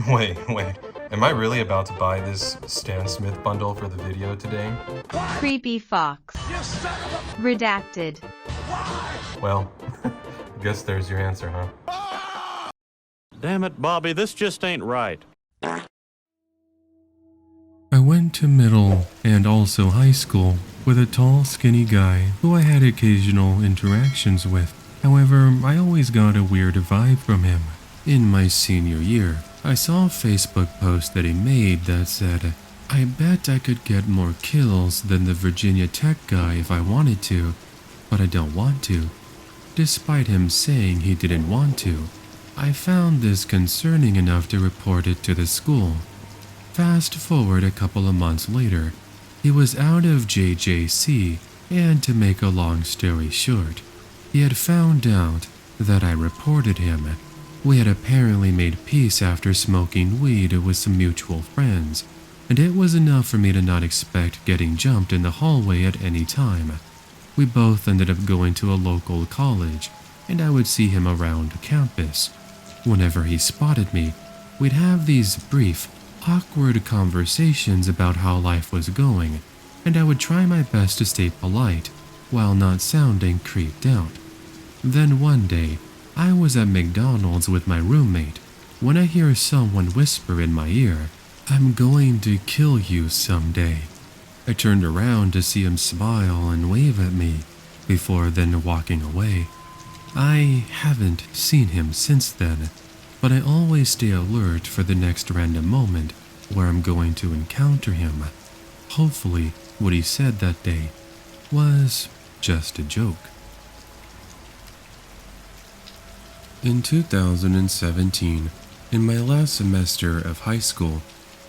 Wait. Am I really about to buy this Stan Smith bundle for the video today? Creepy fox. Redacted. Well, I guess there's your answer, huh? Damn it, Bobby, this just ain't right. I went to middle and also high school with a tall, skinny guy who I had occasional interactions with. However, I always got a weird vibe from him. In my senior year, I saw a Facebook post that he made that said, "I bet I could get more kills than the Virginia Tech guy if I wanted to, but I don't want to." Despite him saying he didn't want to, I found this concerning enough to report it to the school. Fast forward a couple of months later, he was out of JJC, and to make a long story short, he had found out that I reported him. We had apparently made peace after smoking weed with some mutual friends, and it was enough for me to not expect getting jumped in the hallway at any time. We both ended up going to a local college, and I would see him around campus. Whenever he spotted me, we'd have these brief, awkward conversations about how life was going, and I would try my best to stay polite while not sounding creeped out. Then one day, I was at McDonald's with my roommate when I hear someone whisper in my ear, "I'm going to kill you someday." I turned around to see him smile and wave at me before then walking away. I haven't seen him since then, but I always stay alert for the next random moment where I'm going to encounter him. Hopefully, what he said that day was just a joke. In 2017, in my last semester of high school,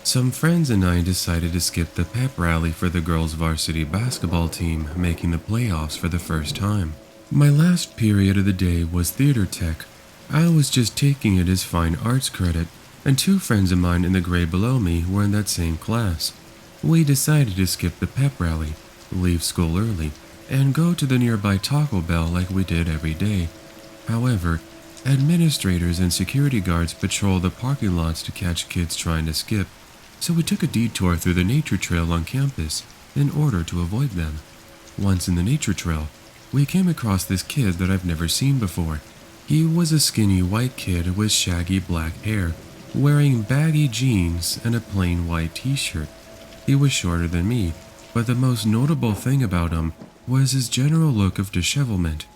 some friends and I decided to skip the pep rally for the girls' varsity basketball team making the playoffs for the first time. My last period of the day was theater tech. I was just taking it as fine arts credit, and two friends of mine in the grade below me were in that same class. We decided to skip the pep rally, leave school early, and go to the nearby Taco Bell like we did every day. However, administrators and security guards patrol the parking lots to catch kids trying to skip, so we took a detour through the nature trail on campus in order to avoid them. Once in the nature trail, we came across this kid that I've never seen before. He was a skinny white kid with shaggy black hair, wearing baggy jeans and a plain white t-shirt. He was shorter than me, but the most notable thing about him was his general look of dishevelment.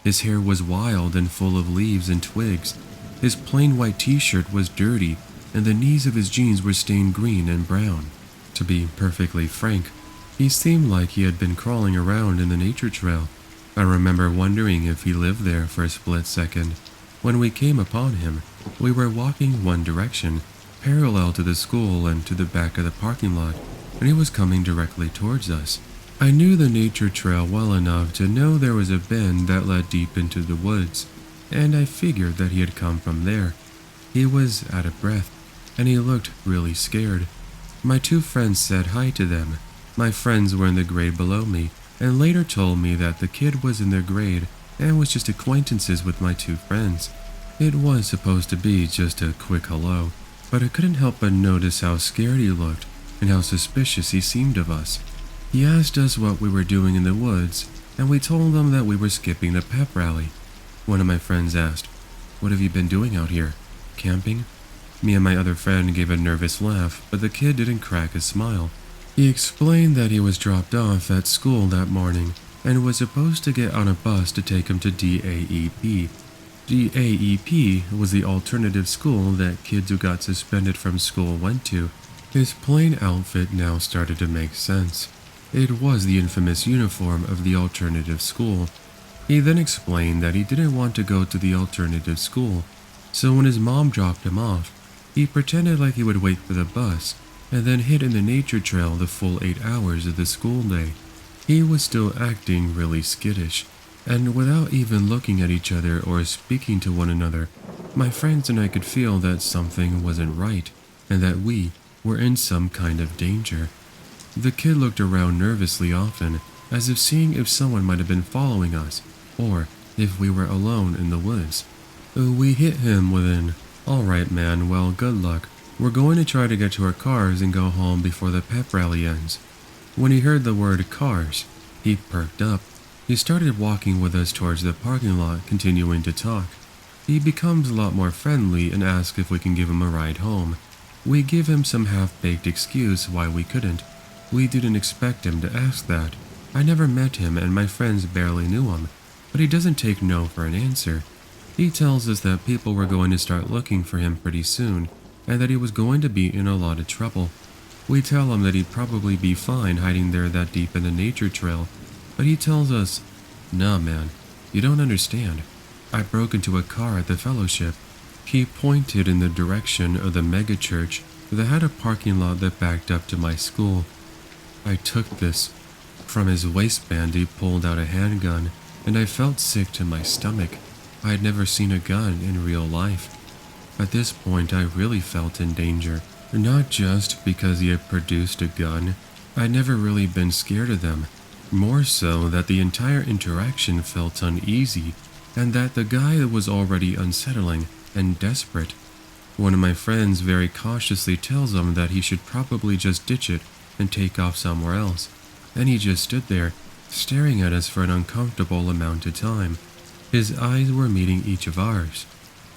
His hair was wild and full of leaves and twigs. His plain white t-shirt was dirty, and the knees of his jeans were stained green and brown. To be perfectly frank, he seemed like he had been crawling around in the nature trail. I remember wondering if he lived there for a split second. When we came upon him, we were walking one direction, parallel to the school and to the back of the parking lot, and he was coming directly towards us. I knew the nature trail well enough to know there was a bend that led deep into the woods, and I figured that he had come from there. He was out of breath, and he looked really scared. My two friends said hi to them. My friends were in the grade below me, and later told me that the kid was in their grade and was just acquaintances with my two friends. It was supposed to be just a quick hello, but I couldn't help but notice how scared he looked and how suspicious he seemed of us. He asked us what we were doing in the woods, and we told him that we were skipping the pep rally. One of my friends asked, "What have you been doing out here? Camping?" Me and my other friend gave a nervous laugh, but the kid didn't crack a smile. He explained that he was dropped off at school that morning and was supposed to get on a bus to take him to DAEP. DAEP was the alternative school that kids who got suspended from school went to. His plain outfit now started to make sense. It was the infamous uniform of the alternative school. He then explained that he didn't want to go to the alternative school, so when his mom dropped him off, he pretended like he would wait for the bus and then hid in the nature trail the full 8 hours of the school day. He was still acting really skittish, and without even looking at each other or speaking to one another, my friends and I could feel that something wasn't right and that we were in some kind of danger. The kid looked around nervously often, as if seeing if someone might have been following us, or if we were alone in the woods. We hit him with an, "All right, man, well, good luck. We're going to try to get to our cars and go home before the pep rally ends. When he heard the word cars, he perked up. He started walking with us towards the parking lot, continuing to talk. He becomes a lot more friendly and asks if we can give him a ride home. We give him some half-baked excuse why we couldn't. We didn't expect him to ask that. I never met him and my friends barely knew him, but he doesn't take no for an answer. He tells us that people were going to start looking for him pretty soon, and that he was going to be in a lot of trouble. We tell him that he'd probably be fine hiding there that deep in the nature trail, but he tells us, "Nah man, you don't understand. I broke into a car at the fellowship." He pointed in the direction of the mega church that had a parking lot that backed up to my school. I took this. From his waistband he pulled out a handgun, and I felt sick to my stomach. I had never seen a gun in real life. At this point I really felt in danger, not just because he had produced a gun. I'd never really been scared of them, more so that the entire interaction felt uneasy, and that the guy was already unsettling and desperate. One of my friends very cautiously tells him that he should probably just ditch it and take off somewhere else, and he just stood there, staring at us for an uncomfortable amount of time. His eyes were meeting each of ours.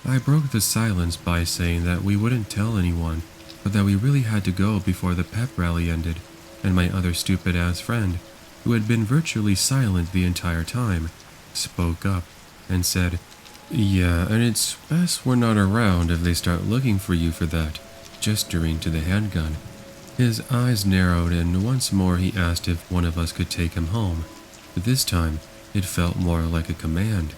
I broke the silence by saying that we wouldn't tell anyone, but that we really had to go before the pep rally ended, and my other stupid-ass friend, who had been virtually silent the entire time, spoke up and said, "Yeah, and it's best we're not around if they start looking for you for that," gesturing to the handgun. His eyes narrowed, and once more he asked if one of us could take him home. This time, it felt more like a command.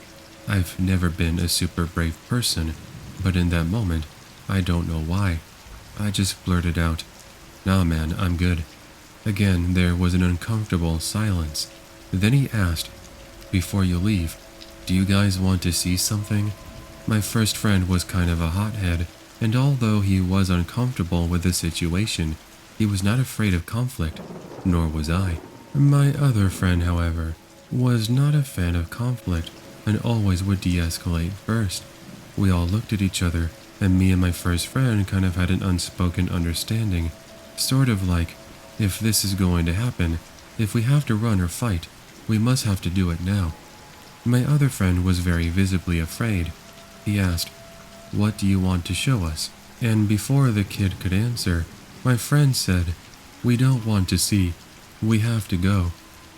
I've never been a super brave person, but in that moment, I don't know why. I just blurted out, "Nah man, I'm good." Again, there was an uncomfortable silence. Then he asked, "Before you leave, do you guys want to see something?" My first friend was kind of a hothead, and although he was uncomfortable with the situation, he was not afraid of conflict, nor was I. My other friend, however, was not a fan of conflict and always would de-escalate first. We all looked at each other, and me and my first friend kind of had an unspoken understanding, sort of like, if this is going to happen, if we have to run or fight, we must have to do it now. My other friend was very visibly afraid. He asked, "What do you want to show us?" And before the kid could answer, my friend said, "We don't want to see. We have to go."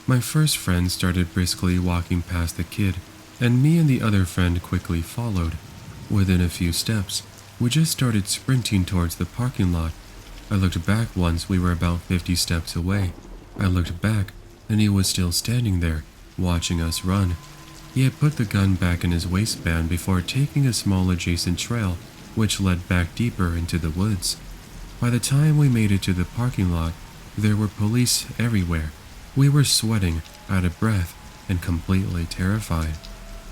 My first friend started briskly walking past the kid, and me and the other friend quickly followed. Within a few steps, we just started sprinting towards the parking lot. I looked back once we were about 50 steps away. I looked back, and he was still standing there, watching us run. He had put the gun back in his waistband before taking a small adjacent trail, which led back deeper into the woods. By the time we made it to the parking lot, there were police everywhere. We were sweating, out of breath, and completely terrified.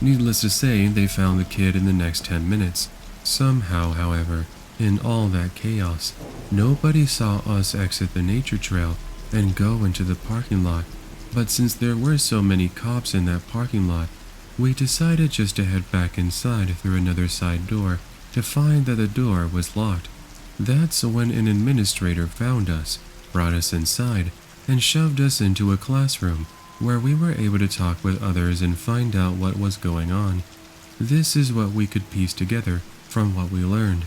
Needless to say, they found the kid in the next 10 minutes. Somehow, however, in all that chaos, nobody saw us exit the nature trail and go into the parking lot. But since there were so many cops in that parking lot, we decided just to head back inside through another side door to find that the door was locked. That's when an administrator found us, brought us inside, and shoved us into a classroom where we were able to talk with others and find out what was going on. This is what we could piece together from what we learned.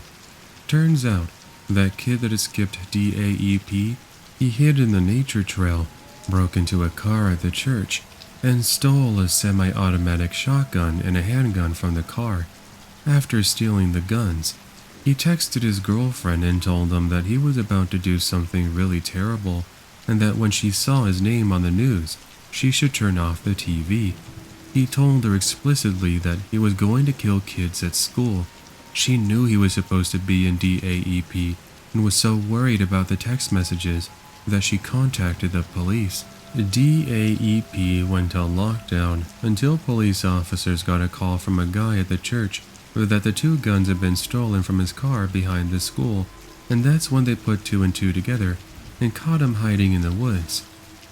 Turns out, that kid that had skipped DAEP, he hid in the nature trail, broke into a car at the church, and stole a semi-automatic shotgun and a handgun from the car. After stealing the guns, he texted his girlfriend and told them that he was about to do something really terrible, and that when she saw his name on the news, she should turn off the TV. He told her explicitly that he was going to kill kids at school. She knew he was supposed to be in DAEP and was so worried about the text messages that she contacted the police. DAEP went on lockdown until police officers got a call from a guy at the church that the 2 guns had been stolen from his car behind the school, and that's when they put 2 and 2 together and caught him hiding in the woods.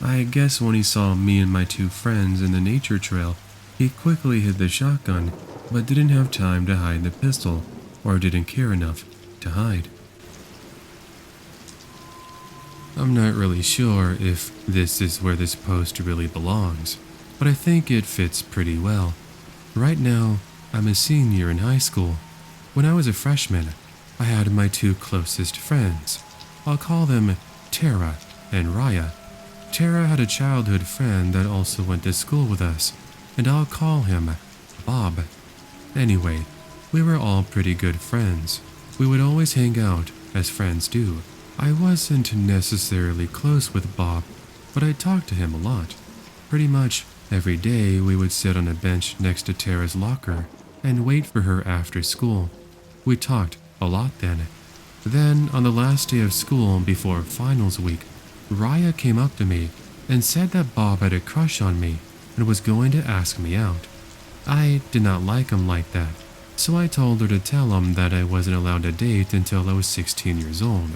I guess when he saw me and my 2 friends in the nature trail, he quickly hid the shotgun, but didn't have time to hide the pistol, or didn't care enough to hide. I'm not really sure if this is where this post really belongs, but I think it fits pretty well. Right now, I'm a senior in high school. When I was a freshman, I had my two closest friends. I'll call them Tara and Raya. Tara had a childhood friend that also went to school with us, and I'll call him Bob. Anyway, we were all pretty good friends. We would always hang out, as friends do. I wasn't necessarily close with Bob, but I talked to him a lot. Pretty much every day we would sit on a bench next to Tara's locker and wait for her after school. We talked a lot then. Then, on the last day of school before finals week, Raya came up to me and said that Bob had a crush on me and was going to ask me out. I did not like him like that, so I told her to tell him that I wasn't allowed to date until I was 16 years old.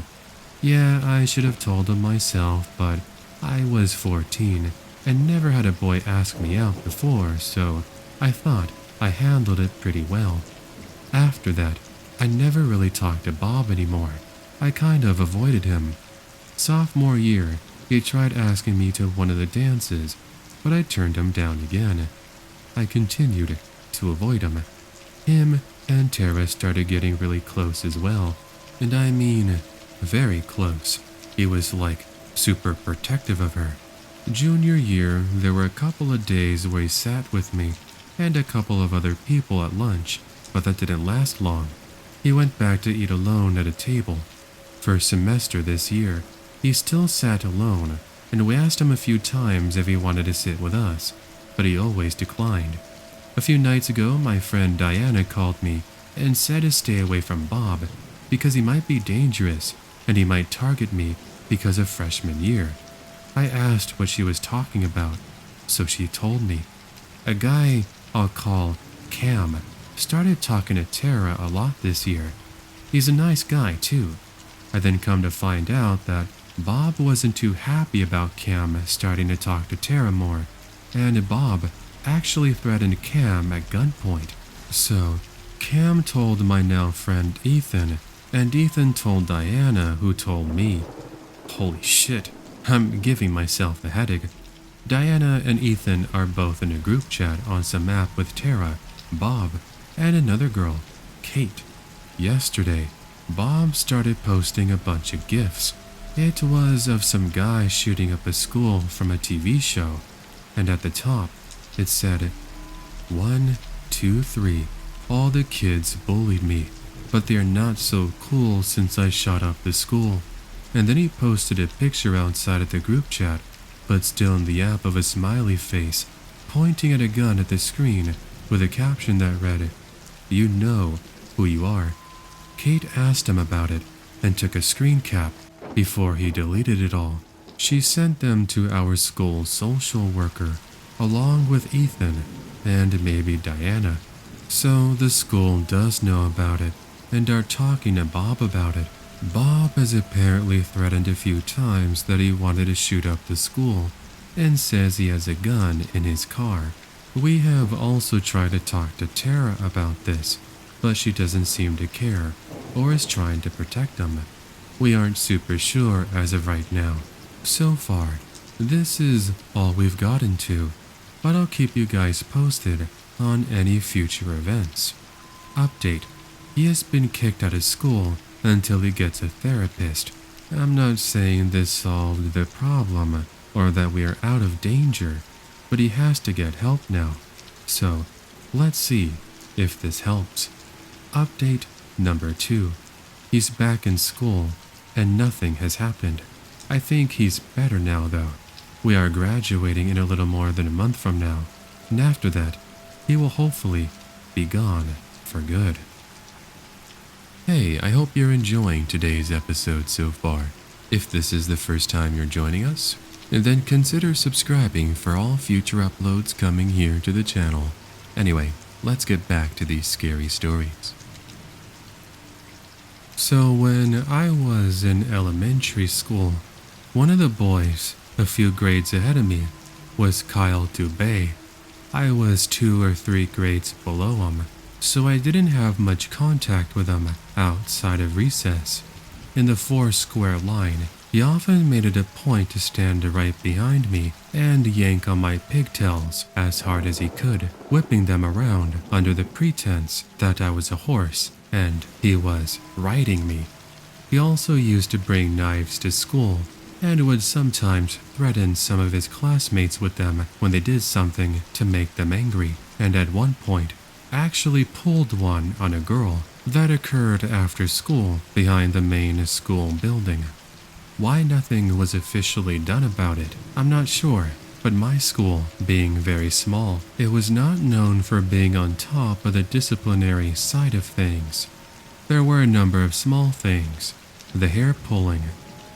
Yeah, I should have told him myself, but I was 14 and never had a boy ask me out before, so I thought I handled it pretty well. After that, I never really talked to Bob anymore. I kind of avoided him. Sophomore year, he tried asking me to one of the dances, but I turned him down again. I continued to avoid him. Him and Tara started getting really close as well, and I mean very close. He was like super protective of her. Junior year, there were a couple of days where he sat with me and a couple of other people at lunch, but that didn't last long. He went back to eat alone at a table. First semester this year, he still sat alone, and we asked him a few times if he wanted to sit with us, but he always declined. A few nights ago, my friend Diana called me and said to stay away from Bob because he might be dangerous and he might target me because of freshman year. I asked what she was talking about, so she told me. A guy I'll call Cam started talking to Tara a lot this year. He's a nice guy too. I then come to find out that Bob wasn't too happy about Cam starting to talk to Tara more, and Bob actually threatened Cam at gunpoint. So, Cam told my now friend Ethan, and Ethan told Diana, who told me. Holy shit, I'm giving myself a headache. Diana and Ethan are both in a group chat on some app with Tara, Bob, and another girl, Kate. Yesterday, Bob started posting a bunch of GIFs. It was of some guy shooting up a school from a TV show, and at the top, it said, 1, 2, 3, all the kids bullied me, but they're not so cool since I shot up the school. And then he posted a picture outside of the group chat, but still in the app of a smiley face, pointing at a gun at the screen with a caption that read, "You know who you are." Kate asked him about it and took a screen cap before he deleted it all. She sent them to our school's social worker, along with Ethan and maybe Diana. So the school does know about it and are talking to Bob about it. Bob has apparently threatened a few times that he wanted to shoot up the school and says he has a gun in his car. We have also tried to talk to Tara about this, but she doesn't seem to care or is trying to protect him. We aren't super sure as of right now. So far, this is all we've gotten to, but I'll keep you guys posted on any future events. Update: he has been kicked out of school until he gets a therapist. I'm not saying this solved the problem or that we are out of danger, but he has to get help now. So, let's see if this helps. Update number 2. He's back in school and nothing has happened. I think he's better now though. We are graduating in a little more than a month from now, and after that, he will hopefully be gone for good. Hey, I hope you're enjoying today's episode so far. If this is the first time you're joining us, then consider subscribing for all future uploads coming here to the channel. Anyway, let's get back to these scary stories. So when I was in elementary school, one of the boys a few grades ahead of me was Kyle Dubé. I was 2 or 3 grades below him, so I didn't have much contact with him outside of recess. In the 4 square line, He often made it a point to stand right behind me and yank on my pigtails as hard as he could, whipping them around under the pretense that I was a horse and he was riding me. He also used to bring knives to school and would sometimes threaten some of his classmates with them when they did something to make them angry, and at one point actually pulled one on a girl. That occurred after school behind the main school building. Why nothing was officially done about it, I'm not sure, but my school, being very small, it was not known for being on top of the disciplinary side of things. There were a number of small things, the hair pulling,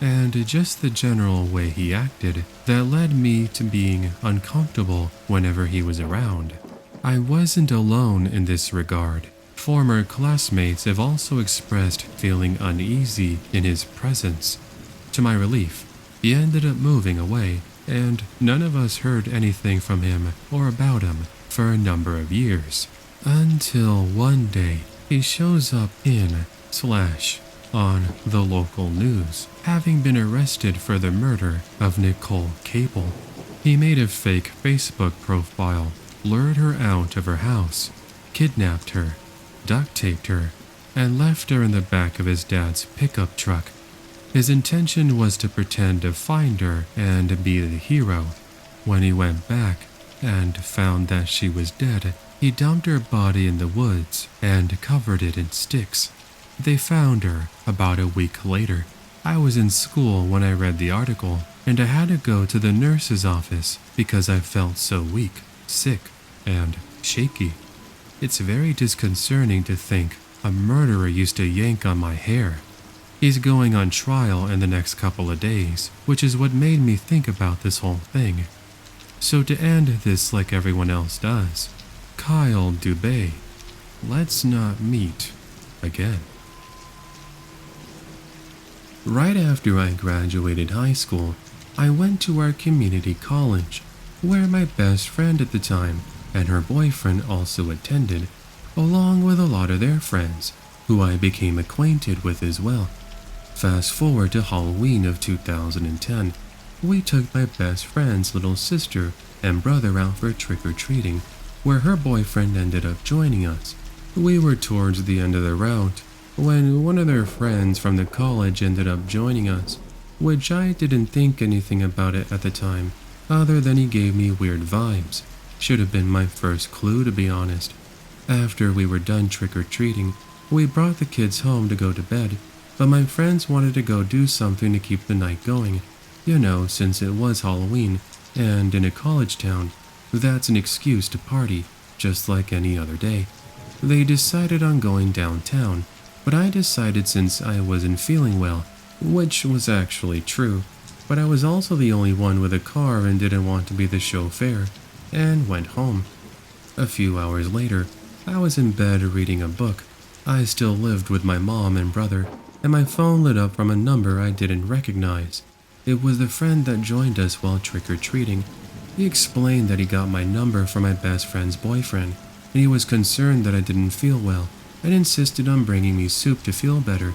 and just the general way he acted that led me to being uncomfortable whenever he was around. I wasn't alone in this regard. Former classmates have also expressed feeling uneasy in his presence. To my relief, he ended up moving away, and none of us heard anything from him or about him for a number of years. Until one day, he shows up on the local news, having been arrested for the murder of Nicole Cable. He made a fake Facebook profile, lured her out of her house, kidnapped her, duct taped her, and left her in the back of his dad's pickup truck. His intention was to pretend to find her and be the hero. When he went back and found that she was dead, he dumped her body in the woods and covered it in sticks. They found her about a week later. I was in school when I read the article, and I had to go to the nurse's office because I felt so weak, sick, and shaky. It's very disconcerting to think a murderer used to yank on my hair. He's going on trial in the next couple of days, which is what made me think about this whole thing. So to end this like everyone else does, Kyle Dubé, let's not meet again. Right after I graduated high school, I went to our community college, where my best friend at the time and her boyfriend also attended, along with a lot of their friends, who I became acquainted with as well. Fast forward to Halloween of 2010, we took my best friend's little sister and brother out for trick-or-treating, where her boyfriend ended up joining us. We were towards the end of the route when one of their friends from the college ended up joining us, which I didn't think anything about it at the time, other than he gave me weird vibes. Should have been my first clue, to be honest. After we were done trick-or-treating, we brought the kids home to go to bed, but my friends wanted to go do something to keep the night going. You know, since it was Halloween, and in a college town, that's an excuse to party, just like any other day. They decided on going downtown, but I decided since I wasn't feeling well, which was actually true, but I was also the only one with a car and didn't want to be the chauffeur, and went home. A few hours later, I was in bed reading a book. I still lived with my mom and brother, and my phone lit up from a number I didn't recognize. It was the friend that joined us while trick-or-treating. He explained that he got my number from my best friend's boyfriend, and he was concerned that I didn't feel well, and insisted on bringing me soup to feel better.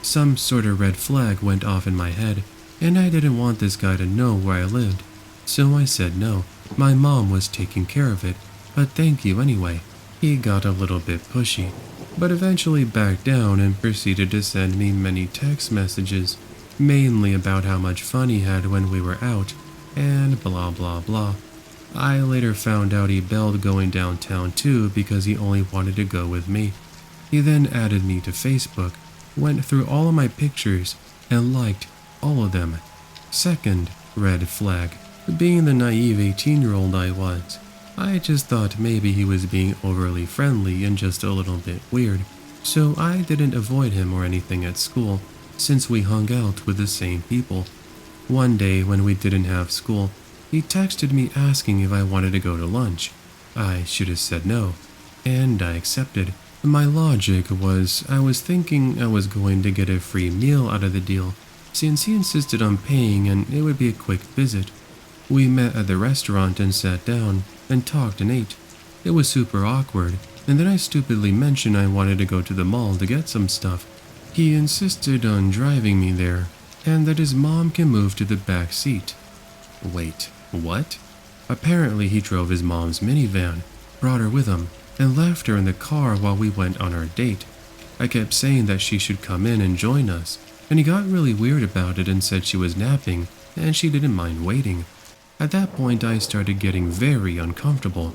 Some sort of red flag went off in my head, and I didn't want this guy to know where I lived, so I said no. My mom was taking care of it, but thank you anyway. He got a little bit pushy, but eventually backed down and proceeded to send me many text messages, mainly about how much fun he had when we were out, and blah blah blah. I later found out he bailed going downtown too because he only wanted to go with me. He then added me to Facebook, went through all of my pictures, and liked all of them. Second red flag. Being the naive 18-year-old I was, I just thought maybe he was being overly friendly and just a little bit weird, so I didn't avoid him or anything at school, since we hung out with the same people. One day when we didn't have school, he texted me asking if I wanted to go to lunch. I should have said no, and I accepted. My logic was I was thinking I was going to get a free meal out of the deal, since he insisted on paying and it would be a quick visit. We met at the restaurant and sat down and talked and ate. It was super awkward, and then I stupidly mentioned I wanted to go to the mall to get some stuff. He insisted on driving me there, and that his mom can move to the back seat. Wait, what? Apparently he drove his mom's minivan, brought her with him, and left her in the car while we went on our date. I kept saying that she should come in and join us, and he got really weird about it and said she was napping and she didn't mind waiting. At that point I started getting very uncomfortable.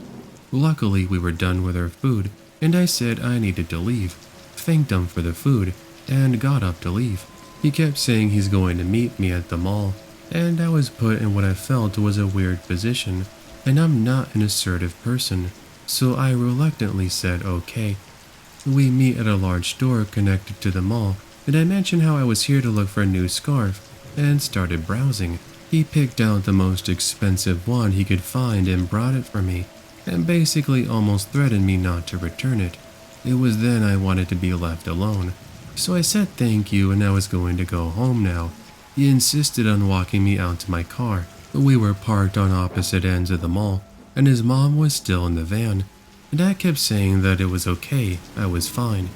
Luckily we were done with our food and I said I needed to leave, thanked him for the food, and got up to leave. He kept saying he's going to meet me at the mall, and I was put in what I felt was a weird position, and I'm not an assertive person, so I reluctantly said okay. We meet at a large store connected to the mall, and I mentioned how I was here to look for a new scarf, and started browsing. He picked out the most expensive one he could find and brought it for me, and basically almost threatened me not to return it. It was then I wanted to be left alone, so I said thank you and I was going to go home now. He insisted on walking me out to my car. We were parked on opposite ends of the mall, and his mom was still in the van, and I kept saying that it was okay, I was fine.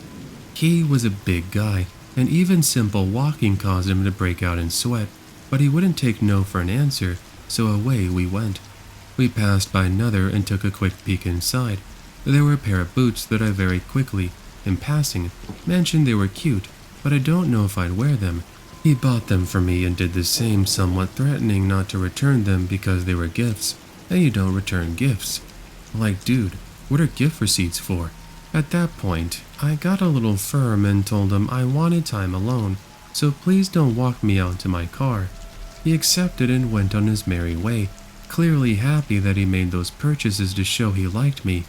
He was a big guy, and even simple walking caused him to break out in sweat, but he wouldn't take no for an answer, so away we went. We passed by another and took a quick peek inside. There were a pair of boots that I very quickly, in passing, mentioned they were cute, but I don't know if I'd wear them. He bought them for me and did the same, somewhat threatening not to return them because they were gifts, and you don't return gifts. Like, dude, what are gift receipts for? At that point, I got a little firm and told him I wanted time alone, so please don't walk me out to my car. He accepted and went on his merry way, clearly happy that he made those purchases to show he liked me.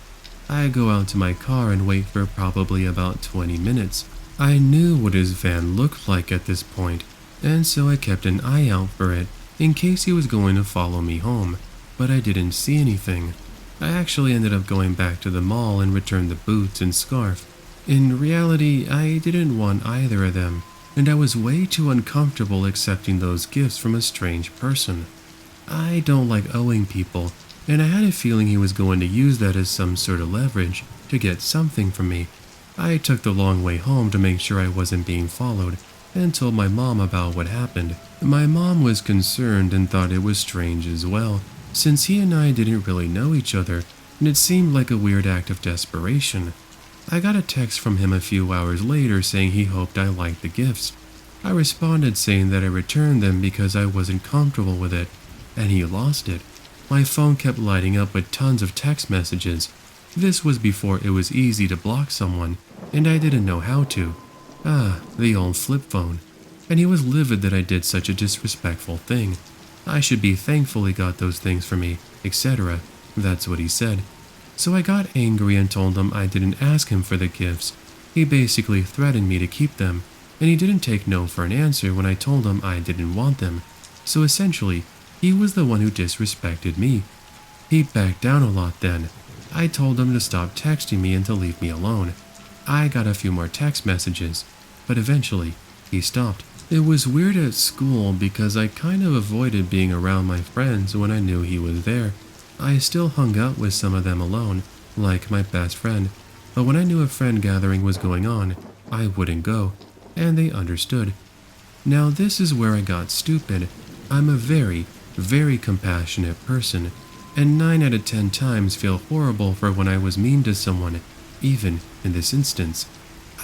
I go out to my car and wait for probably about 20 minutes. I knew what his van looked like at this point, and so I kept an eye out for it in case he was going to follow me home, but I didn't see anything. I actually ended up going back to the mall and returned the boots and scarf. In reality, I didn't want either of them, and I was way too uncomfortable accepting those gifts from a strange person. I don't like owing people, and I had a feeling he was going to use that as some sort of leverage to get something from me. I took the long way home to make sure I wasn't being followed, and told my mom about what happened. My mom was concerned and thought it was strange as well, since he and I didn't really know each other, and it seemed like a weird act of desperation. I got a text from him a few hours later saying he hoped I liked the gifts. I responded saying that I returned them because I wasn't comfortable with it, and he lost it. My phone kept lighting up with tons of text messages. This was before it was easy to block someone, and I didn't know how to. The old flip phone. And he was livid that I did such a disrespectful thing. I should be thankful he got those things for me, etc. That's what he said. So I got angry and told him I didn't ask him for the gifts. He basically threatened me to keep them, and he didn't take no for an answer when I told him I didn't want them. So essentially, he was the one who disrespected me. He backed down a lot then. I told him to stop texting me and to leave me alone. I got a few more text messages, but eventually, he stopped. It was weird at school because I kind of avoided being around my friends when I knew he was there. I still hung out with some of them alone, like my best friend, but when I knew a friend gathering was going on, I wouldn't go, and they understood. Now this is where I got stupid. I'm a very, very compassionate person, and 9 out of 10 times feel horrible for when I was mean to someone, even in this instance.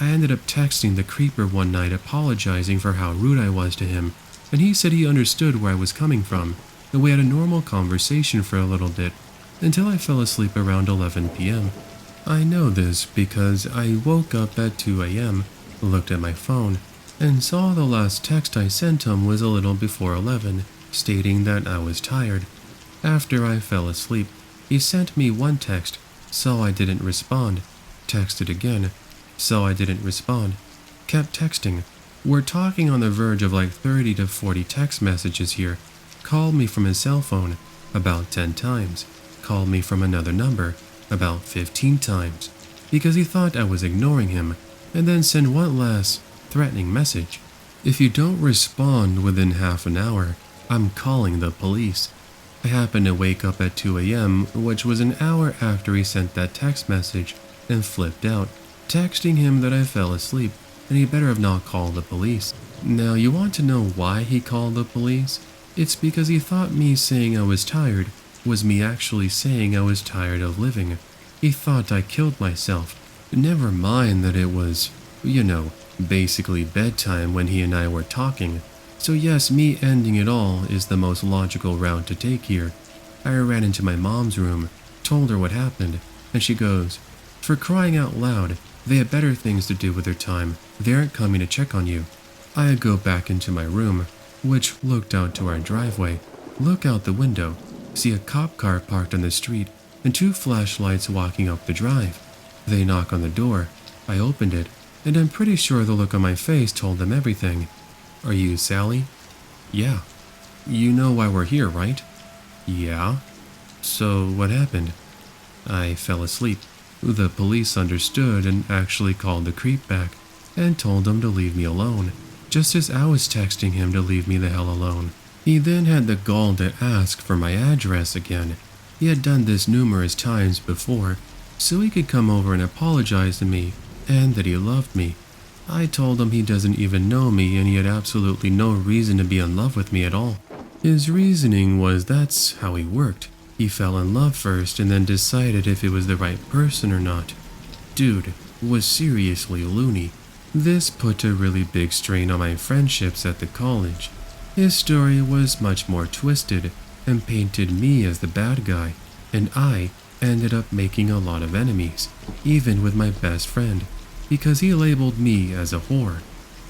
I ended up texting the creeper one night apologizing for how rude I was to him, and he said he understood where I was coming from, and we had a normal conversation for a little bit, until I fell asleep around 11 p.m. I know this because I woke up at 2 a.m., looked at my phone, and saw the last text I sent him was a little before 11, stating that I was tired. After I fell asleep, he sent me one text, so I didn't respond. Texted again, so I didn't respond. Kept texting. We're talking on the verge of like 30 to 40 text messages here. Called me from his cell phone about 10 times. Called me from another number about 15 times because he thought I was ignoring him, and then sent one last threatening message. If you don't respond within half an hour, I'm calling the police. I happened to wake up at 2 a.m., which was an hour after he sent that text message, and flipped out, texting him that I fell asleep. and he better have not called the police. Now, you want to know why he called the police? It's because he thought me saying I was tired was me actually saying I was tired of living. He thought I killed myself. Never mind that it was, basically bedtime when he and I were talking. So yes, me ending it all is the most logical route to take here. I ran into my mom's room, told her what happened, and she goes, "For crying out loud, they have better things to do with their time. They aren't coming to check on you." I go back into my room, which looked out to our driveway, look out the window, see a cop car parked on the street, and 2 flashlights walking up the drive. They knock on the door. I opened it, and I'm pretty sure the look on my face told them everything. "Are you Sally?" "Yeah." "You know why we're here, right?" "Yeah." "So what happened?" "I fell asleep." The police understood and actually called the creep back and told him to leave me alone, just as I was texting him to leave me the hell alone. He then had the gall to ask for my address again. He had done this numerous times before, so he could come over and apologize to me, and that he loved me. I told him he doesn't even know me and he had absolutely no reason to be in love with me at all. His reasoning was that's how he worked. He fell in love first and then decided if it was the right person or not. Dude was seriously loony. This put a really big strain on my friendships at the college. His story was much more twisted and painted me as the bad guy, and I ended up making a lot of enemies, even with my best friend, because he labeled me as a whore.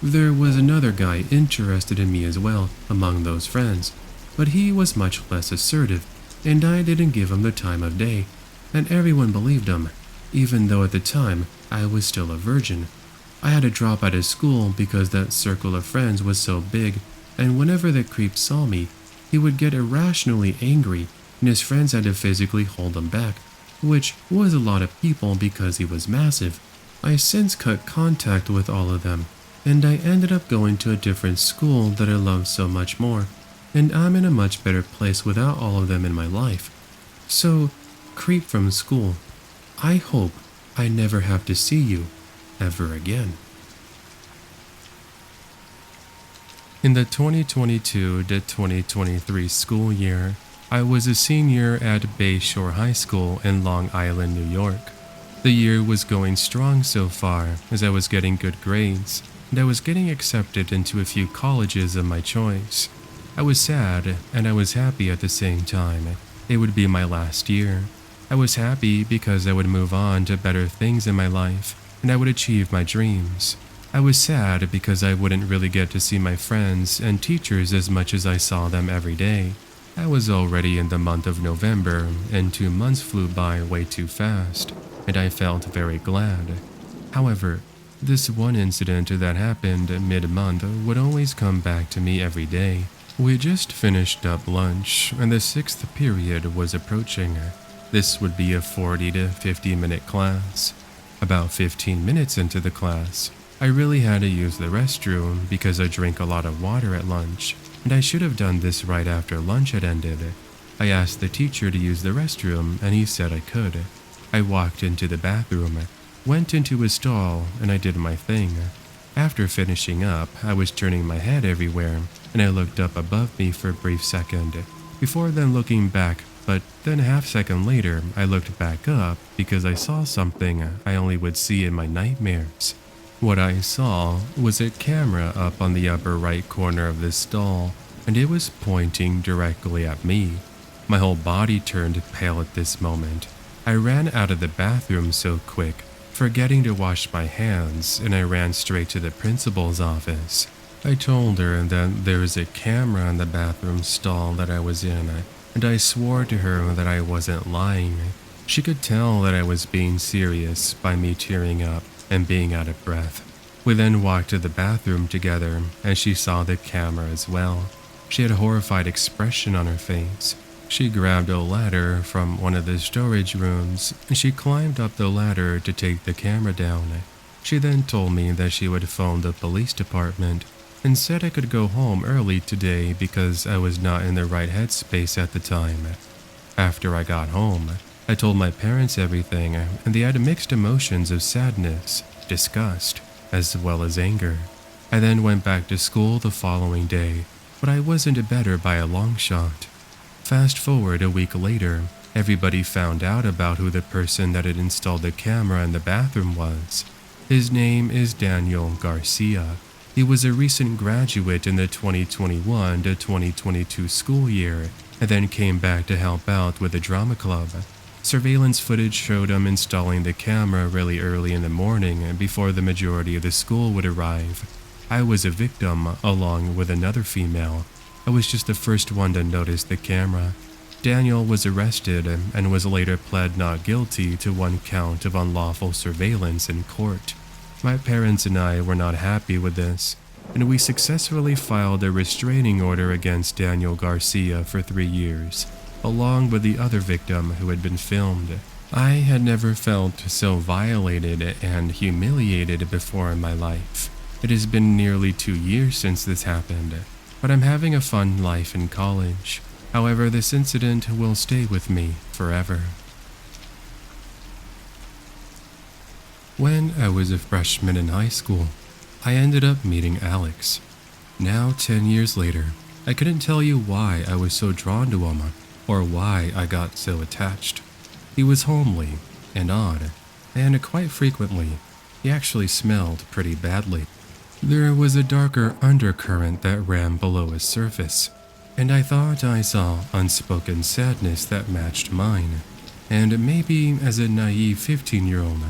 There was another guy interested in me as well among those friends, but he was much less assertive, and I didn't give him the time of day, and everyone believed him, even though at the time I was still a virgin. I had to drop out of school because that circle of friends was so big, and whenever the creep saw me, he would get irrationally angry, and his friends had to physically hold him back, which was a lot of people because he was massive. I since cut contact with all of them, and I ended up going to a different school that I love so much more, and I'm in a much better place without all of them in my life. So, creep from school, I hope I never have to see you ever again. In the 2022 to 2023 school year, I was a senior at Bayshore High School in Long Island, New York. The year was going strong so far, as I was getting good grades, and I was getting accepted into a few colleges of my choice. I was sad, and I was happy at the same time. It would be my last year. I was happy because I would move on to better things in my life, and I would achieve my dreams. I was sad because I wouldn't really get to see my friends and teachers as much as I saw them every day. I was already in the month of November, and 2 months flew by way too fast, and I felt very glad. However, this one incident that happened mid-month would always come back to me every day. We just finished up lunch, and the 6th period was approaching. This would be a 40 to 50 minute class. About 15 minutes into the class, I really had to use the restroom because I drank a lot of water at lunch, and I should have done this right after lunch had ended. I asked the teacher to use the restroom, and he said I could. I walked into the bathroom, went into his stall, and I did my thing. After finishing up, I was turning my head everywhere, and I looked up above me for a brief second, before then looking back, but then a half-second later, I looked back up because I saw something I only would see in my nightmares. What I saw was a camera up on the upper right corner of this stall, and it was pointing directly at me. My whole body turned pale at this moment. I ran out of the bathroom so quick, forgetting to wash my hands, and I ran straight to the principal's office. I told her that there was a camera in the bathroom stall that I was in, and I swore to her that I wasn't lying. She could tell that I was being serious by me tearing up and being out of breath. We then walked to the bathroom together, and she saw the camera as well. She had a horrified expression on her face. She grabbed a ladder from one of the storage rooms, and she climbed up the ladder to take the camera down. She then told me that she would phone the police department and said I could go home early today because I was not in the right headspace at the time. After I got home, I told my parents everything, and they had mixed emotions of sadness, disgust, as well as anger. I then went back to school the following day, but I wasn't better by a long shot. Fast forward a week later, everybody found out about who the person that had installed the camera in the bathroom was. His name is Daniel Garcia. He was a recent graduate in the 2021 to 2022 school year, and then came back to help out with the drama club. Surveillance footage showed him installing the camera really early in the morning before the majority of the school would arrive. I was a victim, along with another female. I was just the first one to notice the camera. Daniel was arrested and was later pled not guilty to one count of unlawful surveillance in court. My parents and I were not happy with this, and we successfully filed a restraining order against Daniel Garcia for 3 years, along with the other victim who had been filmed. I had never felt so violated and humiliated before in my life. It has been nearly 2 years since this happened, but I'm having a fun life in college. However, this incident will stay with me forever. When I was a freshman in high school, I ended up meeting Alex. Now 10 years later, I couldn't tell you why I was so drawn to him or why I got so attached. He was homely and odd, and quite frequently, he actually smelled pretty badly. There was a darker undercurrent that ran below his surface, and I thought I saw unspoken sadness that matched mine. And maybe as a naive 15-year-old,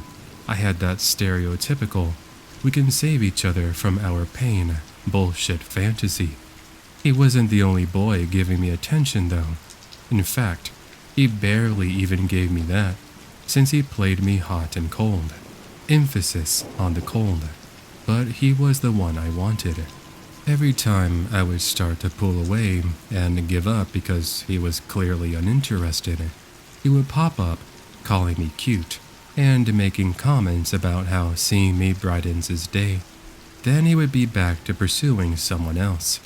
I had that stereotypical, we can save each other from our pain, bullshit fantasy. He wasn't the only boy giving me attention though. In fact, he barely even gave me that, since he played me hot and cold. Emphasis on the cold. But he was the one I wanted. Every time I would start to pull away and give up because he was clearly uninterested, he would pop up, calling me cute, and making comments about how seeing me brightens his day. Then he would be back to pursuing someone else.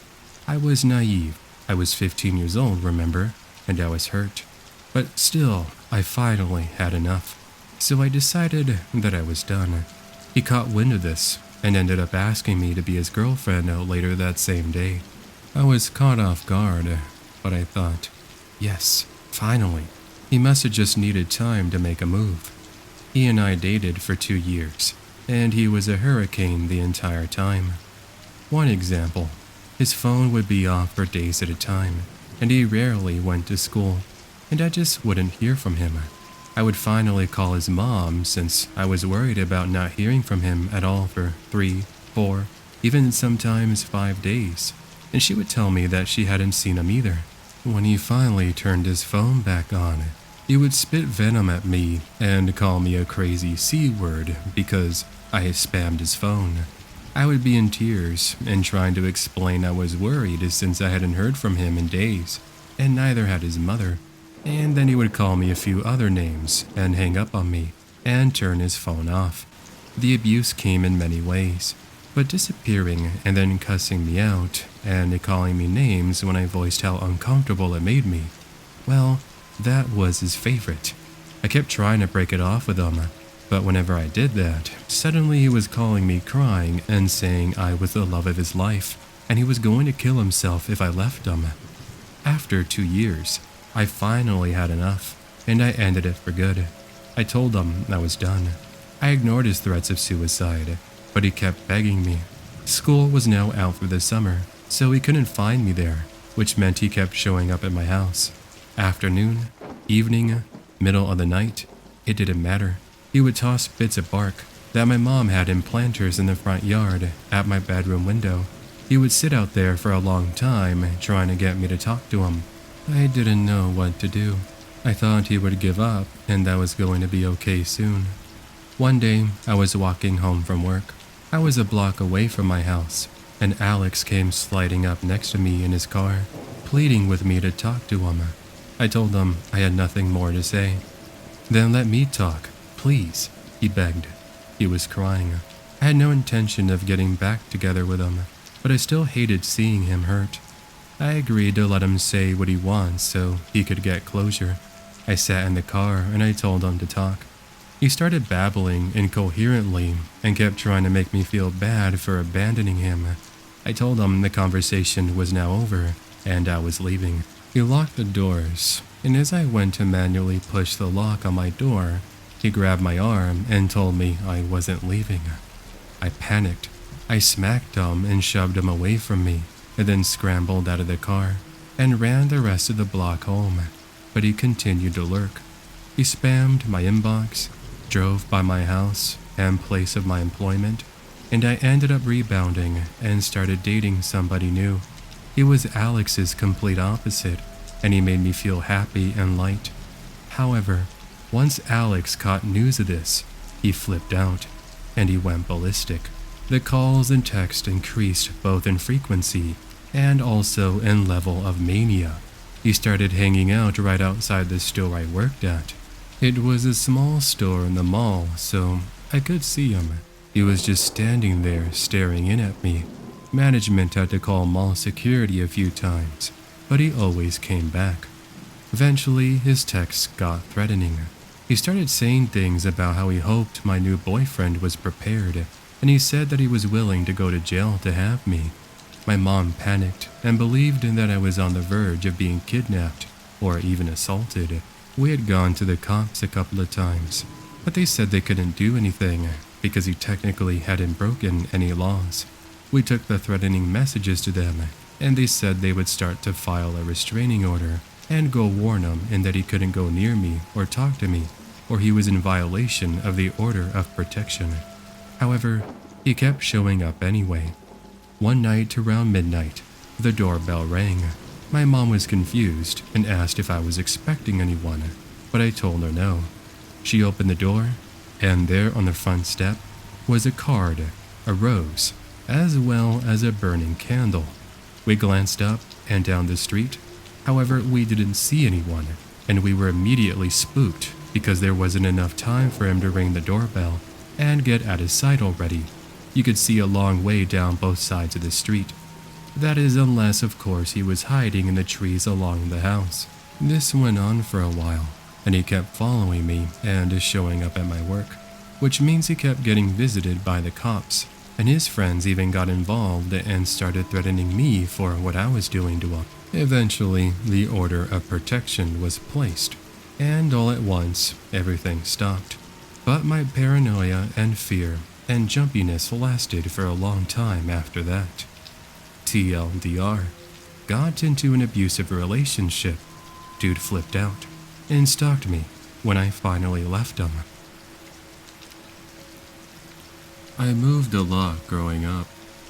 I was naive. I was 15 years old, remember, and I was hurt. But still, I finally had enough. So I decided that I was done. He caught wind of this and ended up asking me to be his girlfriend later that same day. I was caught off guard, but I thought, yes, finally. He must have just needed time to make a move. He and I dated for 2 years, and he was a hurricane the entire time. One example, his phone would be off for days at a time, and he rarely went to school, and I just wouldn't hear from him. I would finally call his mom since I was worried about not hearing from him at all for 3, 4, even sometimes 5 days, and she would tell me that she hadn't seen him either. When he finally turned his phone back on, he would spit venom at me and call me a crazy C-word because I had spammed his phone. I would be in tears and trying to explain I was worried since I hadn't heard from him in days, and neither had his mother. And then he would call me a few other names and hang up on me and turn his phone off. The abuse came in many ways, but disappearing and then cussing me out and calling me names when I voiced how uncomfortable it made me. Well, that was his favorite. I kept trying to break it off with him, but whenever I did that, suddenly he was calling me crying and saying I was the love of his life and he was going to kill himself if I left him. After 2 years, I finally had enough, and I ended it for good. I told him I was done. I ignored his threats of suicide, but he kept begging me. School was now out for the summer, so he couldn't find me there, which meant he kept showing up at my house. Afternoon, evening, middle of the night, it didn't matter. He would toss bits of bark that my mom had in planters in the front yard at my bedroom window. He would sit out there for a long time trying to get me to talk to him. I didn't know what to do. I thought he would give up and that was going to be okay soon. One day, I was walking home from work. I was a block away from my house, and Alex came sliding up next to me in his car, pleading with me to talk to him. I told him I had nothing more to say. Then let me talk, please, he begged. He was crying. I had no intention of getting back together with him, but I still hated seeing him hurt. I agreed to let him say what he wants so he could get closure. I sat in the car and I told him to talk. He started babbling incoherently and kept trying to make me feel bad for abandoning him. I told him the conversation was now over and I was leaving. He locked the doors, and as I went to manually push the lock on my door, he grabbed my arm and told me I wasn't leaving. I panicked. I smacked him and shoved him away from me, and then scrambled out of the car and ran the rest of the block home. But he continued to lurk. He spammed my inbox, drove by my house and place of my employment, and I ended up rebounding and started dating somebody new. He was Alex's complete opposite, and he made me feel happy and light. However, once Alex caught news of this, he flipped out, and he went ballistic. The calls and texts increased both in frequency and also in level of mania. He started hanging out right outside the store I worked at. It was a small store in the mall, so I could see him. He was just standing there staring in at me. Management had to call mall security a few times, but he always came back. Eventually, his texts got threatening. He started saying things about how he hoped my new boyfriend was prepared, and he said that he was willing to go to jail to have me. My mom panicked and believed that I was on the verge of being kidnapped or even assaulted. We had gone to the cops a couple of times, but they said they couldn't do anything because he technically hadn't broken any laws. We took the threatening messages to them, and they said they would start to file a restraining order and go warn him and that he couldn't go near me or talk to me, or he was in violation of the order of protection. However, he kept showing up anyway. One night around midnight, the doorbell rang. My mom was confused and asked if I was expecting anyone, but I told her no. She opened the door, and there on the front step was a card, a rose, as well as a burning candle. We glanced up and down the street. However, we didn't see anyone, and we were immediately spooked because there wasn't enough time for him to ring the doorbell and get out of sight already. You could see a long way down both sides of the street. That is, unless, of course, he was hiding in the trees along the house. This went on for a while, and he kept following me and showing up at my work, which means he kept getting visited by the cops, and his friends even got involved and started threatening me for what I was doing to him. Eventually, the order of protection was placed, and all at once, everything stopped. But my paranoia and fear and jumpiness lasted for a long time after that. TLDR. Got into an abusive relationship. Dude flipped out and stalked me when I finally left him. I moved a lot growing up.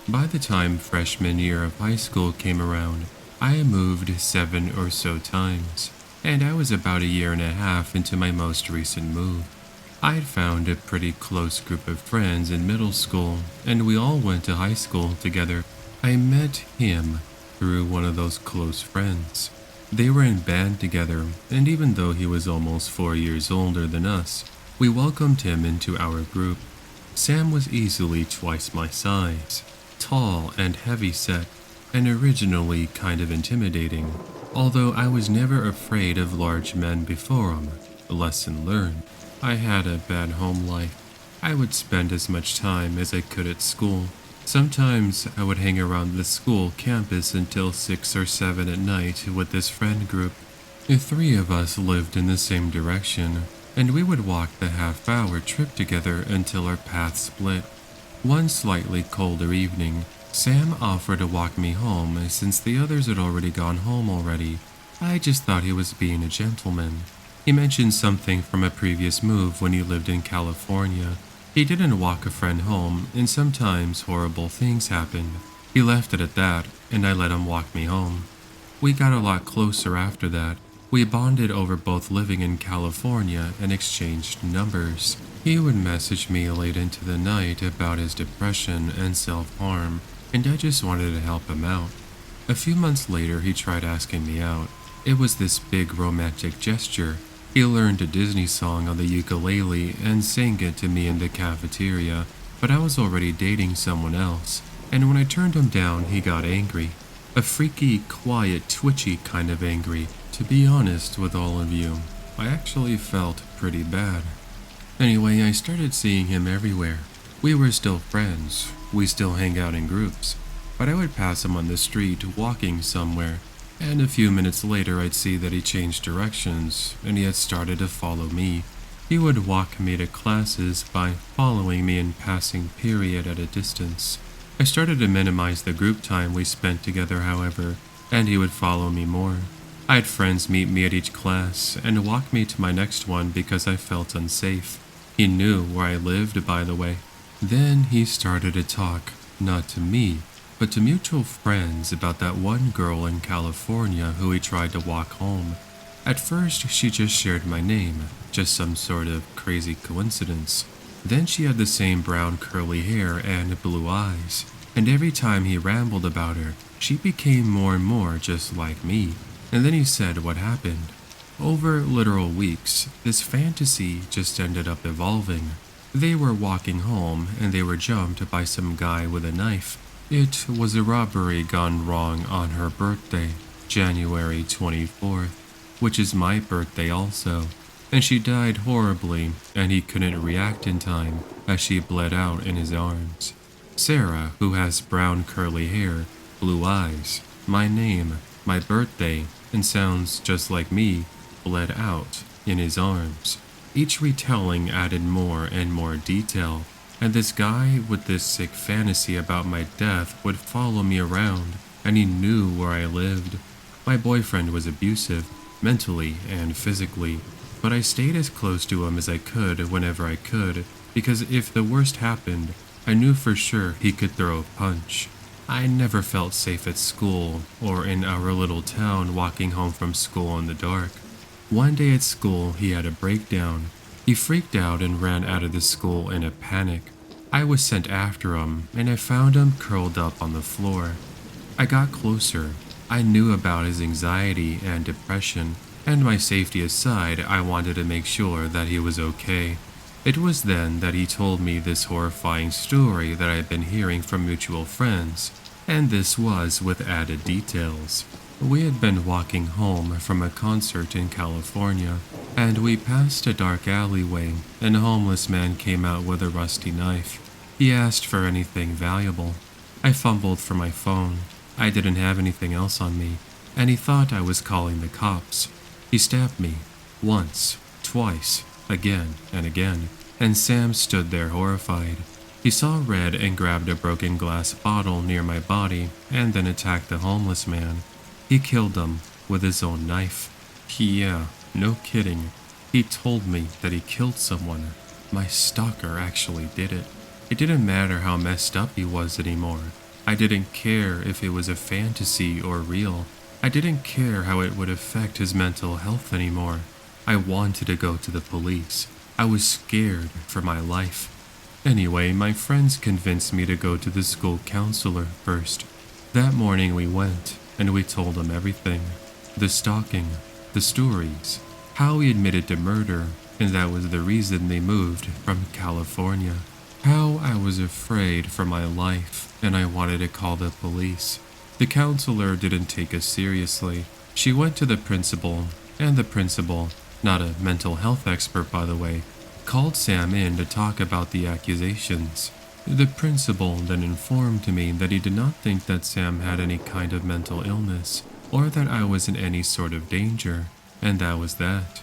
By the time freshman year of high school came around, I had moved 7 or so times, and I was about a year and a half into my most recent move. I had found a pretty close group of friends in middle school, and we all went to high school together. I met him through one of those close friends. They were in band together, and even though he was almost 4 years older than us, we welcomed him into our group. Sam was easily twice my size, tall and heavy-set, and originally kind of intimidating, although I was never afraid of large men before him. Lesson learned. I had a bad home life. I would spend as much time as I could at school. Sometimes I would hang around the school campus until 6 or 7 at night with this friend group. The 3 of us lived in the same direction, and we would walk the half-hour trip together until our paths split. One slightly colder evening, Sam offered to walk me home since the others had already gone home already. I just thought he was being a gentleman. He mentioned something from a previous move when he lived in California. He didn't walk a friend home, and sometimes horrible things happened. He left it at that, and I let him walk me home. We got a lot closer after that. We bonded over both living in California and exchanged numbers. He would message me late into the night about his depression and self-harm, and I just wanted to help him out. A few months later, he tried asking me out. It was this big romantic gesture. He learned a Disney song on the ukulele and sang it to me in the cafeteria, but I was already dating someone else, and when I turned him down, he got angry. A freaky, quiet, twitchy kind of angry. To be honest with all of you, I actually felt pretty bad. Anyway, I started seeing him everywhere. We were still friends, we still hang out in groups, but I would pass him on the street walking somewhere, and a few minutes later I'd see that he changed directions and he had started to follow me. He would walk me to classes by following me and passing period at a distance. I started to minimize the group time we spent together, however, and he would follow me more. I had friends meet me at each class and walk me to my next one because I felt unsafe. He knew where I lived, by the way. Then he started to talk, not to me, but to mutual friends about that one girl in California who he tried to walk home. At first, she just shared my name, just some sort of crazy coincidence. Then she had the same brown curly hair and blue eyes, and every time he rambled about her, she became more and more just like me. And then he said what happened. Over literal weeks, this fantasy just ended up evolving. They were walking home and they were jumped by some guy with a knife. It was a robbery gone wrong on her birthday, January 24th, which is my birthday also. And she died horribly, and he couldn't react in time as she bled out in his arms. Sarah, who has brown curly hair, blue eyes, my name, my birthday, and sounds just like me, bled out in his arms. Each retelling added more and more detail, and this guy with this sick fantasy about my death would follow me around, and he knew where I lived. My boyfriend was abusive, mentally and physically, but I stayed as close to him as I could whenever I could, because if the worst happened, I knew for sure he could throw a punch. I never felt safe at school or in our little town walking home from school in the dark. One day at school, he had a breakdown. He freaked out and ran out of the school in a panic. I was sent after him, and I found him curled up on the floor. I got closer. I knew about his anxiety and depression, and my safety aside, I wanted to make sure that he was okay. It was then that he told me this horrifying story that I had been hearing from mutual friends, and this was with added details. We had been walking home from a concert in California, and we passed a dark alleyway, and a homeless man came out with a rusty knife. He asked for anything valuable. I fumbled for my phone. I didn't have anything else on me, and he thought I was calling the cops. He stabbed me, once, twice, again and again, and Sam stood there horrified. He saw red and grabbed a broken glass bottle near my body and then attacked the homeless man. He killed him with his own knife. Yeah, no kidding. He told me that he killed someone. My stalker actually did it. It didn't matter how messed up he was anymore. I didn't care if it was a fantasy or real. I didn't care how it would affect his mental health anymore. I wanted to go to the police. I was scared for my life. Anyway, my friends convinced me to go to the school counselor first. That morning we went, and we told him everything. The stalking, the stories, how he admitted to murder, and that was the reason they moved from California. How I was afraid for my life, and I wanted to call the police. The counselor didn't take us seriously. She went to the principal, and the principal, not a mental health expert by the way, called Sam in to talk about the accusations. The principal then informed me that he did not think that Sam had any kind of mental illness, or that I was in any sort of danger, and that was that.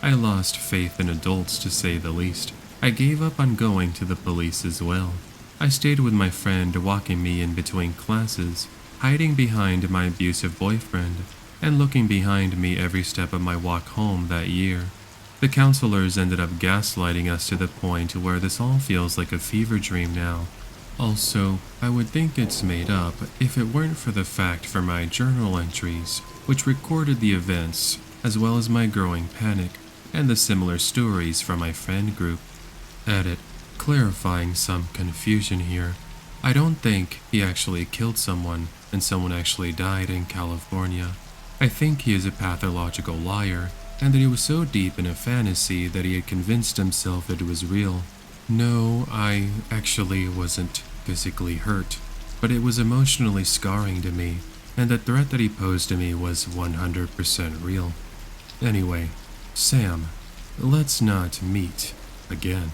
I lost faith in adults, to say the least. I gave up on going to the police as well. I stayed with my friend walking me in between classes, hiding behind my abusive boyfriend, and looking behind me every step of my walk home that year. The counselors ended up gaslighting us to the point where this all feels like a fever dream now. Also, I would think it's made up if it weren't for the fact for my journal entries, which recorded the events, as well as my growing panic, and the similar stories from my friend group. Edit. Clarifying some confusion here. I don't think he actually killed someone, and someone actually died in California. I think he is a pathological liar, and that he was so deep in a fantasy that he had convinced himself it was real. No, I actually wasn't physically hurt, but it was emotionally scarring to me, and the threat that he posed to me was 100% real. Anyway, Sam, let's not meet again.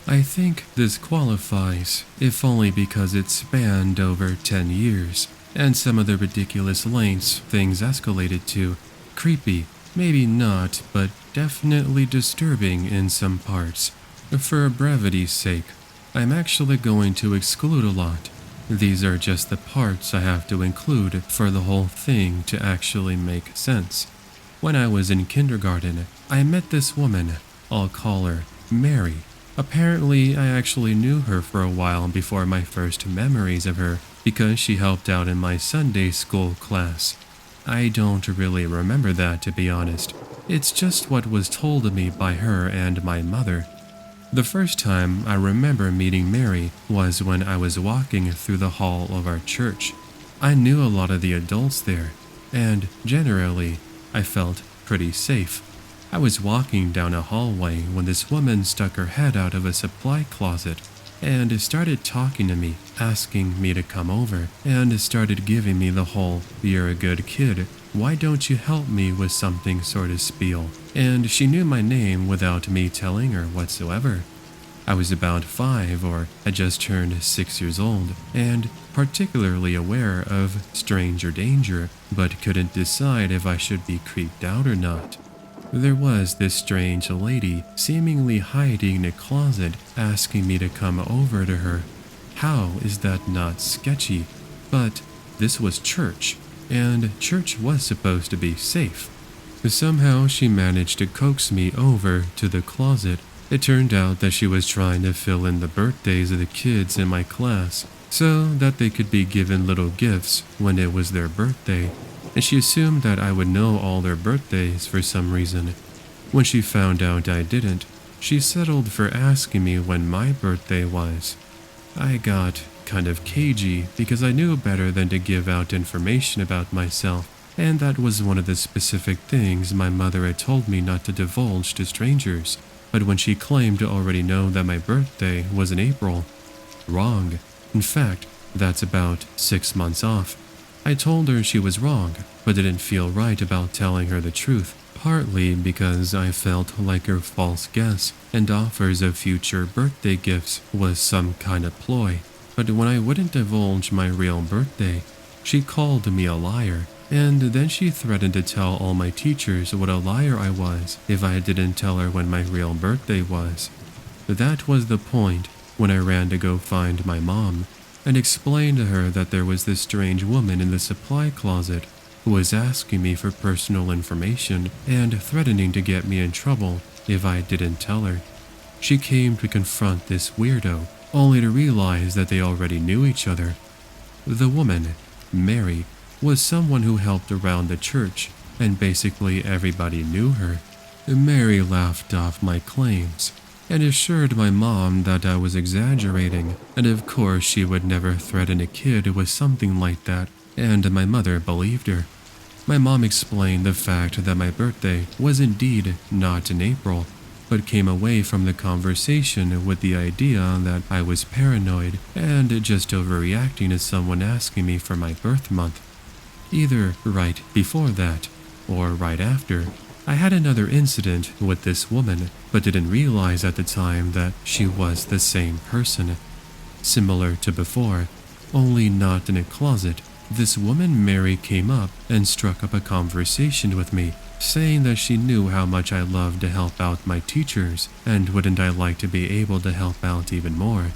I think this qualifies, if only because it spanned over 10 years, and some of the ridiculous lengths things escalated to. Creepy, maybe not, but definitely disturbing in some parts. For brevity's sake, I'm actually going to exclude a lot. These are just the parts I have to include for the whole thing to actually make sense. When I was in kindergarten, I met this woman. I'll call her Mary. Apparently, I actually knew her for a while before my first memories of her, because she helped out in my Sunday school class. I don't really remember that, to be honest. It's just what was told to me by her and my mother. The first time I remember meeting Mary was when I was walking through the hall of our church. I knew a lot of the adults there, and generally, I felt pretty safe. I was walking down a hallway when this woman stuck her head out of a supply closet and started talking to me, asking me to come over, and started giving me the whole, "You're a good kid, why don't you help me with something" sort of spiel. And she knew my name without me telling her whatsoever. I was about 5 or had just turned 6 years old, and particularly aware of stranger danger, but couldn't decide if I should be creeped out or not. There was this strange lady seemingly hiding in a closet asking me to come over to her. How is that not sketchy? But this was church, and church was supposed to be safe. Somehow she managed to coax me over to the closet. It turned out that she was trying to fill in the birthdays of the kids in my class so that they could be given little gifts when it was their birthday, and she assumed that I would know all their birthdays for some reason. When she found out I didn't, she settled for asking me when my birthday was. I got kind of cagey because I knew better than to give out information about myself, and that was one of the specific things my mother had told me not to divulge to strangers. But when she claimed to already know that my birthday was in April, wrong. In fact, that's about 6 months off. I told her she was wrong, but didn't feel right about telling her the truth, partly because I felt like her false guess and offers of future birthday gifts was some kind of ploy. But when I wouldn't divulge my real birthday, she called me a liar, and then she threatened to tell all my teachers what a liar I was if I didn't tell her when my real birthday was. That was the point when I ran to go find my mom and explained to her that there was this strange woman in the supply closet who was asking me for personal information and threatening to get me in trouble if I didn't tell her. She came to confront this weirdo, only to realize that they already knew each other. The woman, Mary, was someone who helped around the church, and basically everybody knew her. Mary laughed off my claims and assured my mom that I was exaggerating, and of course she would never threaten a kid with something like that, and my mother believed her. My mom explained the fact that my birthday was indeed not in April, but came away from the conversation with the idea that I was paranoid and just overreacting to someone asking me for my birth month. Either right before that or right after, I had another incident with this woman, but didn't realize at the time that she was the same person. Similar to before, only not in a closet, this woman Mary came up and struck up a conversation with me, saying that she knew how much I loved to help out my teachers, and wouldn't I like to be able to help out even more?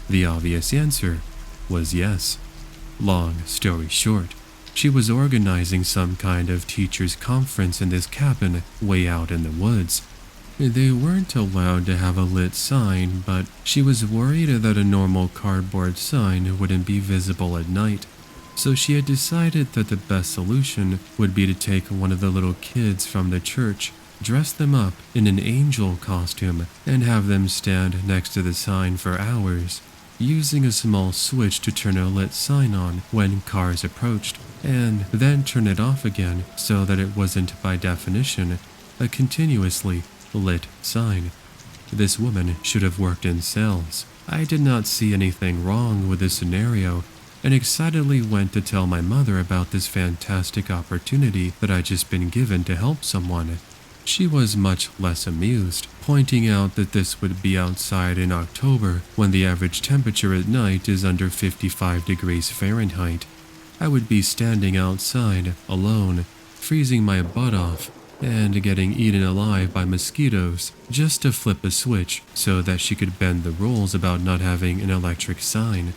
The obvious answer was yes. Long story short, she was organizing some kind of teachers' conference in this cabin way out in the woods. They weren't allowed to have a lit sign, but she was worried that a normal cardboard sign wouldn't be visible at night. So she had decided that the best solution would be to take one of the little kids from the church, dress them up in an angel costume, and have them stand next to the sign for hours, using a small switch to turn a lit sign on when cars approached, and then turn it off again so that it wasn't by definition a continuously lit sign. This woman should have worked in sales. I did not see anything wrong with this scenario, and excitedly went to tell my mother about this fantastic opportunity that I'd just been given to help someone. She was much less amused, pointing out that this would be outside in October when the average temperature at night is under 55 degrees Fahrenheit. I would be standing outside, alone, freezing my butt off, and getting eaten alive by mosquitoes just to flip a switch so that she could bend the rules about not having an electric sign.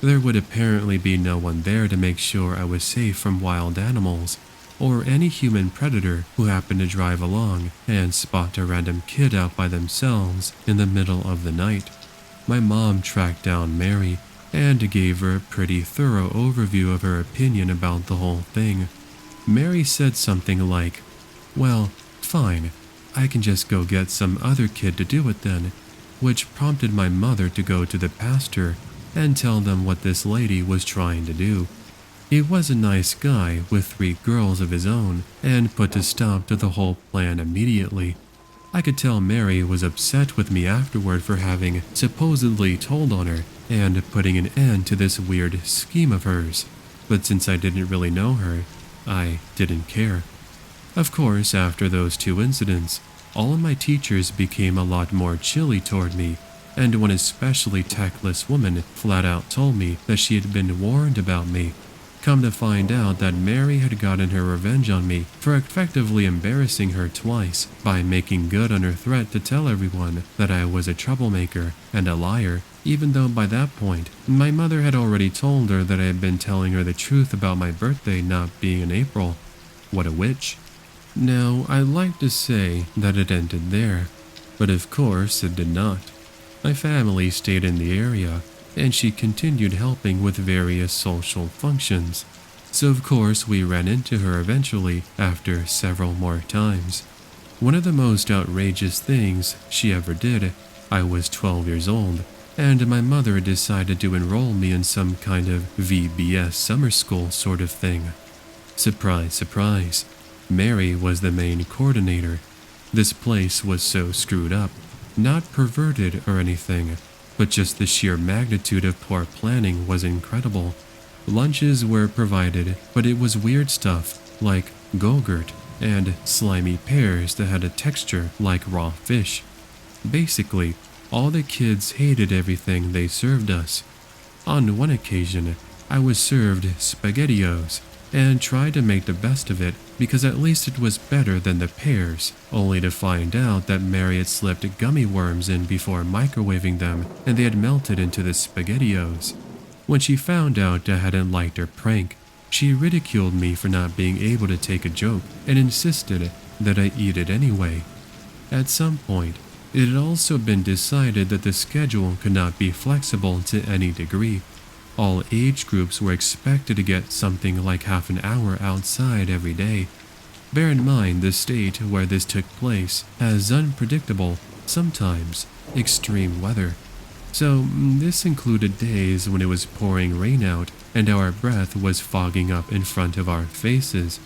There would apparently be no one there to make sure I was safe from wild animals, or any human predator who happened to drive along and spot a random kid out by themselves in the middle of the night. My mom tracked down Mary and gave her a pretty thorough overview of her opinion about the whole thing. Mary said something like, "Well, fine, I can just go get some other kid to do it then," which prompted my mother to go to the pastor and tell them what this lady was trying to do. He was a nice guy with 3 girls of his own and put a stop to the whole plan immediately. I could tell Mary was upset with me afterward for having supposedly told on her and putting an end to this weird scheme of hers, but since I didn't really know her, I didn't care. Of course, after those 2 incidents, all of my teachers became a lot more chilly toward me, and one especially tactless woman flat out told me that she had been warned about me. Come to find out that Mary had gotten her revenge on me for effectively embarrassing her twice by making good on her threat to tell everyone that I was a troublemaker and a liar, even though by that point, my mother had already told her that I had been telling her the truth about my birthday not being in April. What a witch. Now, I'd like to say that it ended there, but of course it did not. My family stayed in the area, and she continued helping with various social functions. So of course we ran into her eventually after several more times. One of the most outrageous things she ever did, I was 12 years old, and my mother decided to enroll me in some kind of VBS summer school sort of thing. Surprise, surprise, Mary was the main coordinator. This place was so screwed up, not perverted or anything, but just the sheer magnitude of poor planning was incredible. Lunches were provided, but it was weird stuff like Go-Gurt and slimy pears that had a texture like raw fish. Basically, all the kids hated everything they served us. On one occasion, I was served SpaghettiOs and tried to make the best of it because at least it was better than the pears, only to find out that Mary had slipped gummy worms in before microwaving them and they had melted into the SpaghettiOs. When she found out I hadn't liked her prank, she ridiculed me for not being able to take a joke and insisted that I eat it anyway. At some point, it had also been decided that the schedule could not be flexible to any degree. All age groups were expected to get something like half an hour outside every day. Bear in mind the state where this took place has unpredictable, sometimes extreme weather. So this included days when it was pouring rain out and our breath was fogging up in front of our faces.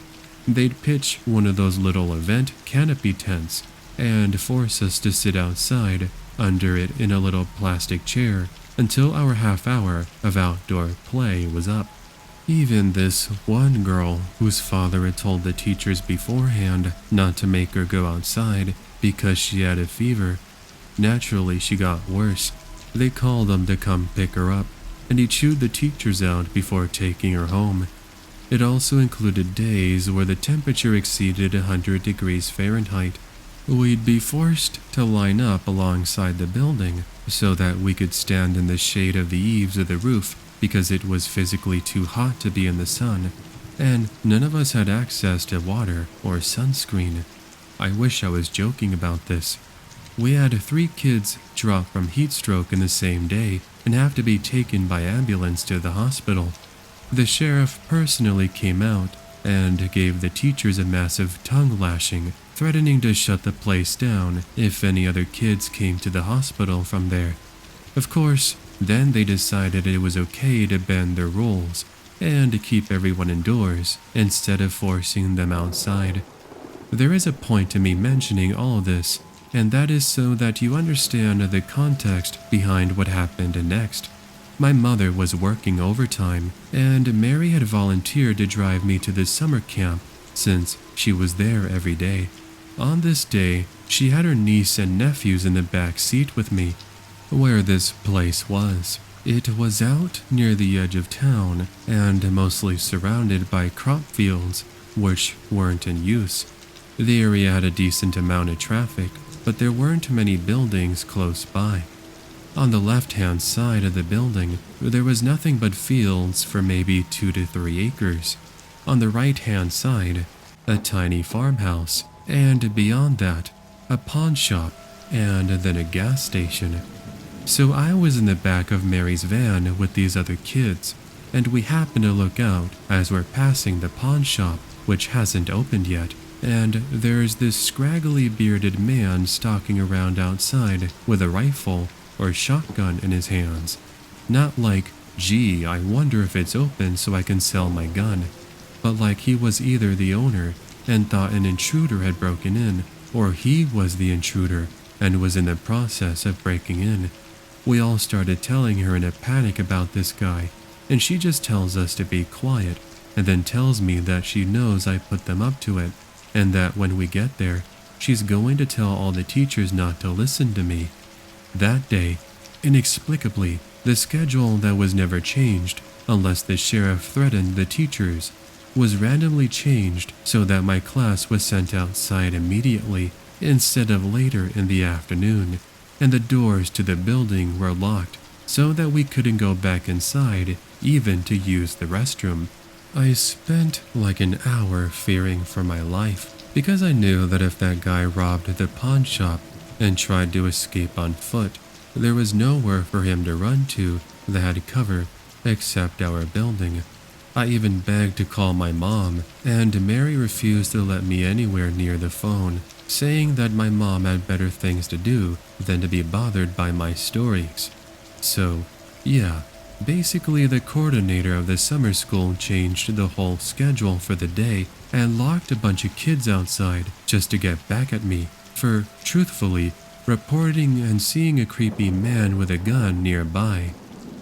They'd pitch one of those little event canopy tents and force us to sit outside under it in a little plastic chair until our half hour of outdoor play was up. Even this one girl, whose father had told the teachers beforehand not to make her go outside because she had a fever, naturally she got worse. They called him to come pick her up, and he chewed the teachers out before taking her home. It also included days where the temperature exceeded 100 degrees Fahrenheit. We'd be forced to line up alongside the building so that we could stand in the shade of the eaves of the roof because it was physically too hot to be in the sun, and none of us had access to water or sunscreen. I wish I was joking about this. We had 3 kids drop from heat stroke in the same day and have to be taken by ambulance to the hospital. The sheriff personally came out and gave the teachers a massive tongue lashing, threatening to shut the place down if any other kids came to the hospital from there. Of course, then they decided it was okay to bend their rules and to keep everyone indoors instead of forcing them outside. There is a point to me mentioning all this, and that is so that you understand the context behind what happened next. My mother was working overtime, and Mary had volunteered to drive me to the summer camp since she was there every day. On this day, she had her niece and nephews in the back seat with me. Where this place was, it was out near the edge of town and mostly surrounded by crop fields, which weren't in use. The area had a decent amount of traffic, but there weren't many buildings close by. On the left-hand side of the building, there was nothing but fields for maybe 2 to 3 acres. On the right-hand side, a tiny farmhouse, and beyond that, a pawn shop, and then a gas station. So I was in the back of Mary's van with these other kids, and we happened to look out as we're passing the pawn shop, which hasn't opened yet, and there's this scraggly bearded man stalking around outside with a rifle or shotgun in his hands. Not like, gee, I wonder if it's open so I can sell my gun, but like he was either the owner and thought an intruder had broken in, or he was the intruder and was in the process of breaking in. We all started telling her in a panic about this guy, and she just tells us to be quiet, and then tells me that she knows I put them up to it, and that when we get there, she's going to tell all the teachers not to listen to me. That day, inexplicably, the schedule that was never changed, unless the sheriff threatened the teachers, was randomly changed so that my class was sent outside immediately instead of later in the afternoon, and the doors to the building were locked so that we couldn't go back inside even to use the restroom. I spent like an hour fearing for my life because I knew that if that guy robbed the pawn shop and tried to escape on foot, there was nowhere for him to run to that had cover except our building. I even begged to call my mom, and Mary refused to let me anywhere near the phone, saying that my mom had better things to do than to be bothered by my stories. So, yeah, basically the coordinator of the summer school changed the whole schedule for the day and locked a bunch of kids outside just to get back at me for, truthfully, reporting and seeing a creepy man with a gun nearby,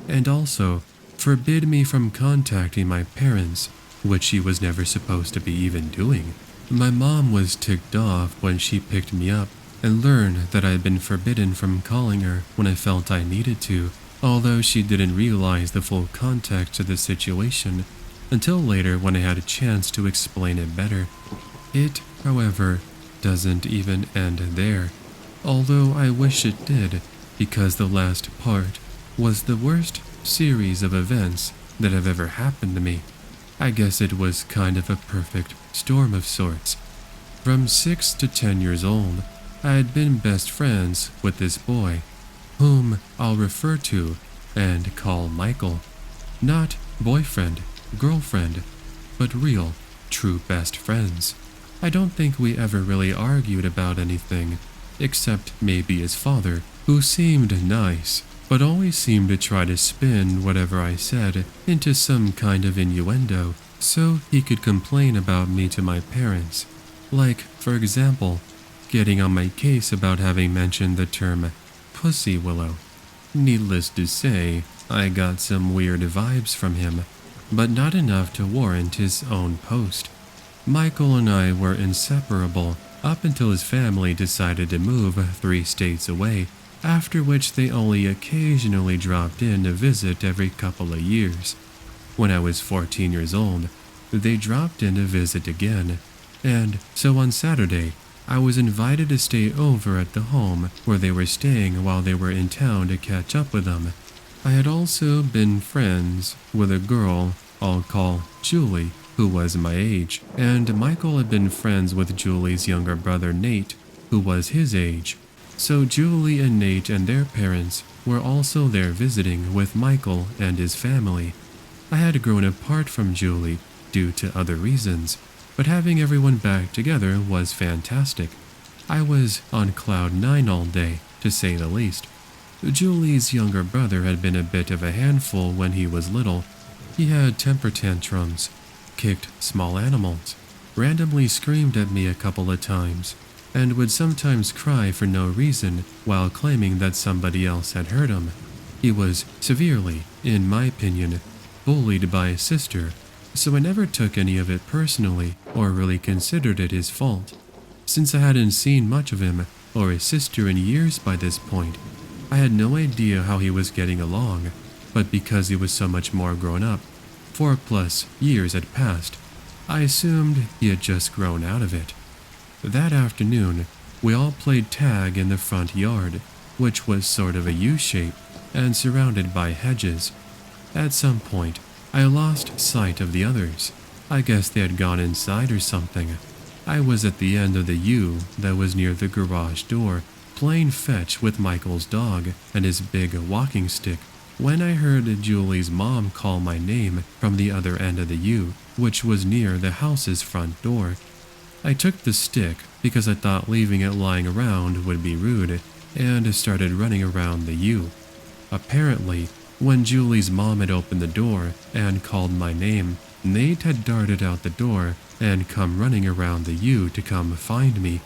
and also forbid me from contacting my parents, which she was never supposed to be even doing. My mom was ticked off when she picked me up and learned that I had been forbidden from calling her when I felt I needed to, although she didn't realize the full context of the situation until later when I had a chance to explain it better. It, however, doesn't even end there, although I wish it did, because the last part was the worst series of events that have ever happened to me. I guess it was kind of a perfect storm of sorts. From 6 to 10 years old, I had been best friends with this boy, whom I'll refer to and call Michael. Not boyfriend, girlfriend, but real, true best friends. I don't think we ever really argued about anything, except maybe his father, who seemed nice, but always seemed to try to spin whatever I said into some kind of innuendo so he could complain about me to my parents. Like, for example, getting on my case about having mentioned the term pussy willow. Needless to say, I got some weird vibes from him, but not enough to warrant his own post. Michael and I were inseparable up until his family decided to move 3 states away, after which they only occasionally dropped in to visit every couple of years. When I was 14 years old, they dropped in to visit again, and so on Saturday, I was invited to stay over at the home where they were staying while they were in town to catch up with them. I had also been friends with a girl I'll call Julie, who was my age, and Michael had been friends with Julie's younger brother Nate, who was his age. So Julie and Nate and their parents were also there visiting with Michael and his family. I had grown apart from Julie due to other reasons, but having everyone back together was fantastic. I was on cloud 9 all day, to say the least. Julie's younger brother had been a bit of a handful when he was little. He had temper tantrums, kicked small animals, randomly screamed at me a couple of times, and would sometimes cry for no reason while claiming that somebody else had hurt him. He was severely, in my opinion, bullied by his sister, so I never took any of it personally or really considered it his fault. Since I hadn't seen much of him or his sister in years by this point, I had no idea how he was getting along, but because he was so much more grown up, 4+ years had passed, I assumed he had just grown out of it. That afternoon, we all played tag in the front yard, which was sort of a U-shape and surrounded by hedges. At some point, I lost sight of the others. I guess they had gone inside or something. I was at the end of the U that was near the garage door, playing fetch with Michael's dog and his big walking stick, when I heard Julie's mom call my name from the other end of the U, which was near the house's front door. I took the stick because I thought leaving it lying around would be rude, and started running around the U. Apparently, when Julie's mom had opened the door and called my name, Nate had darted out the door and come running around the U to come find me.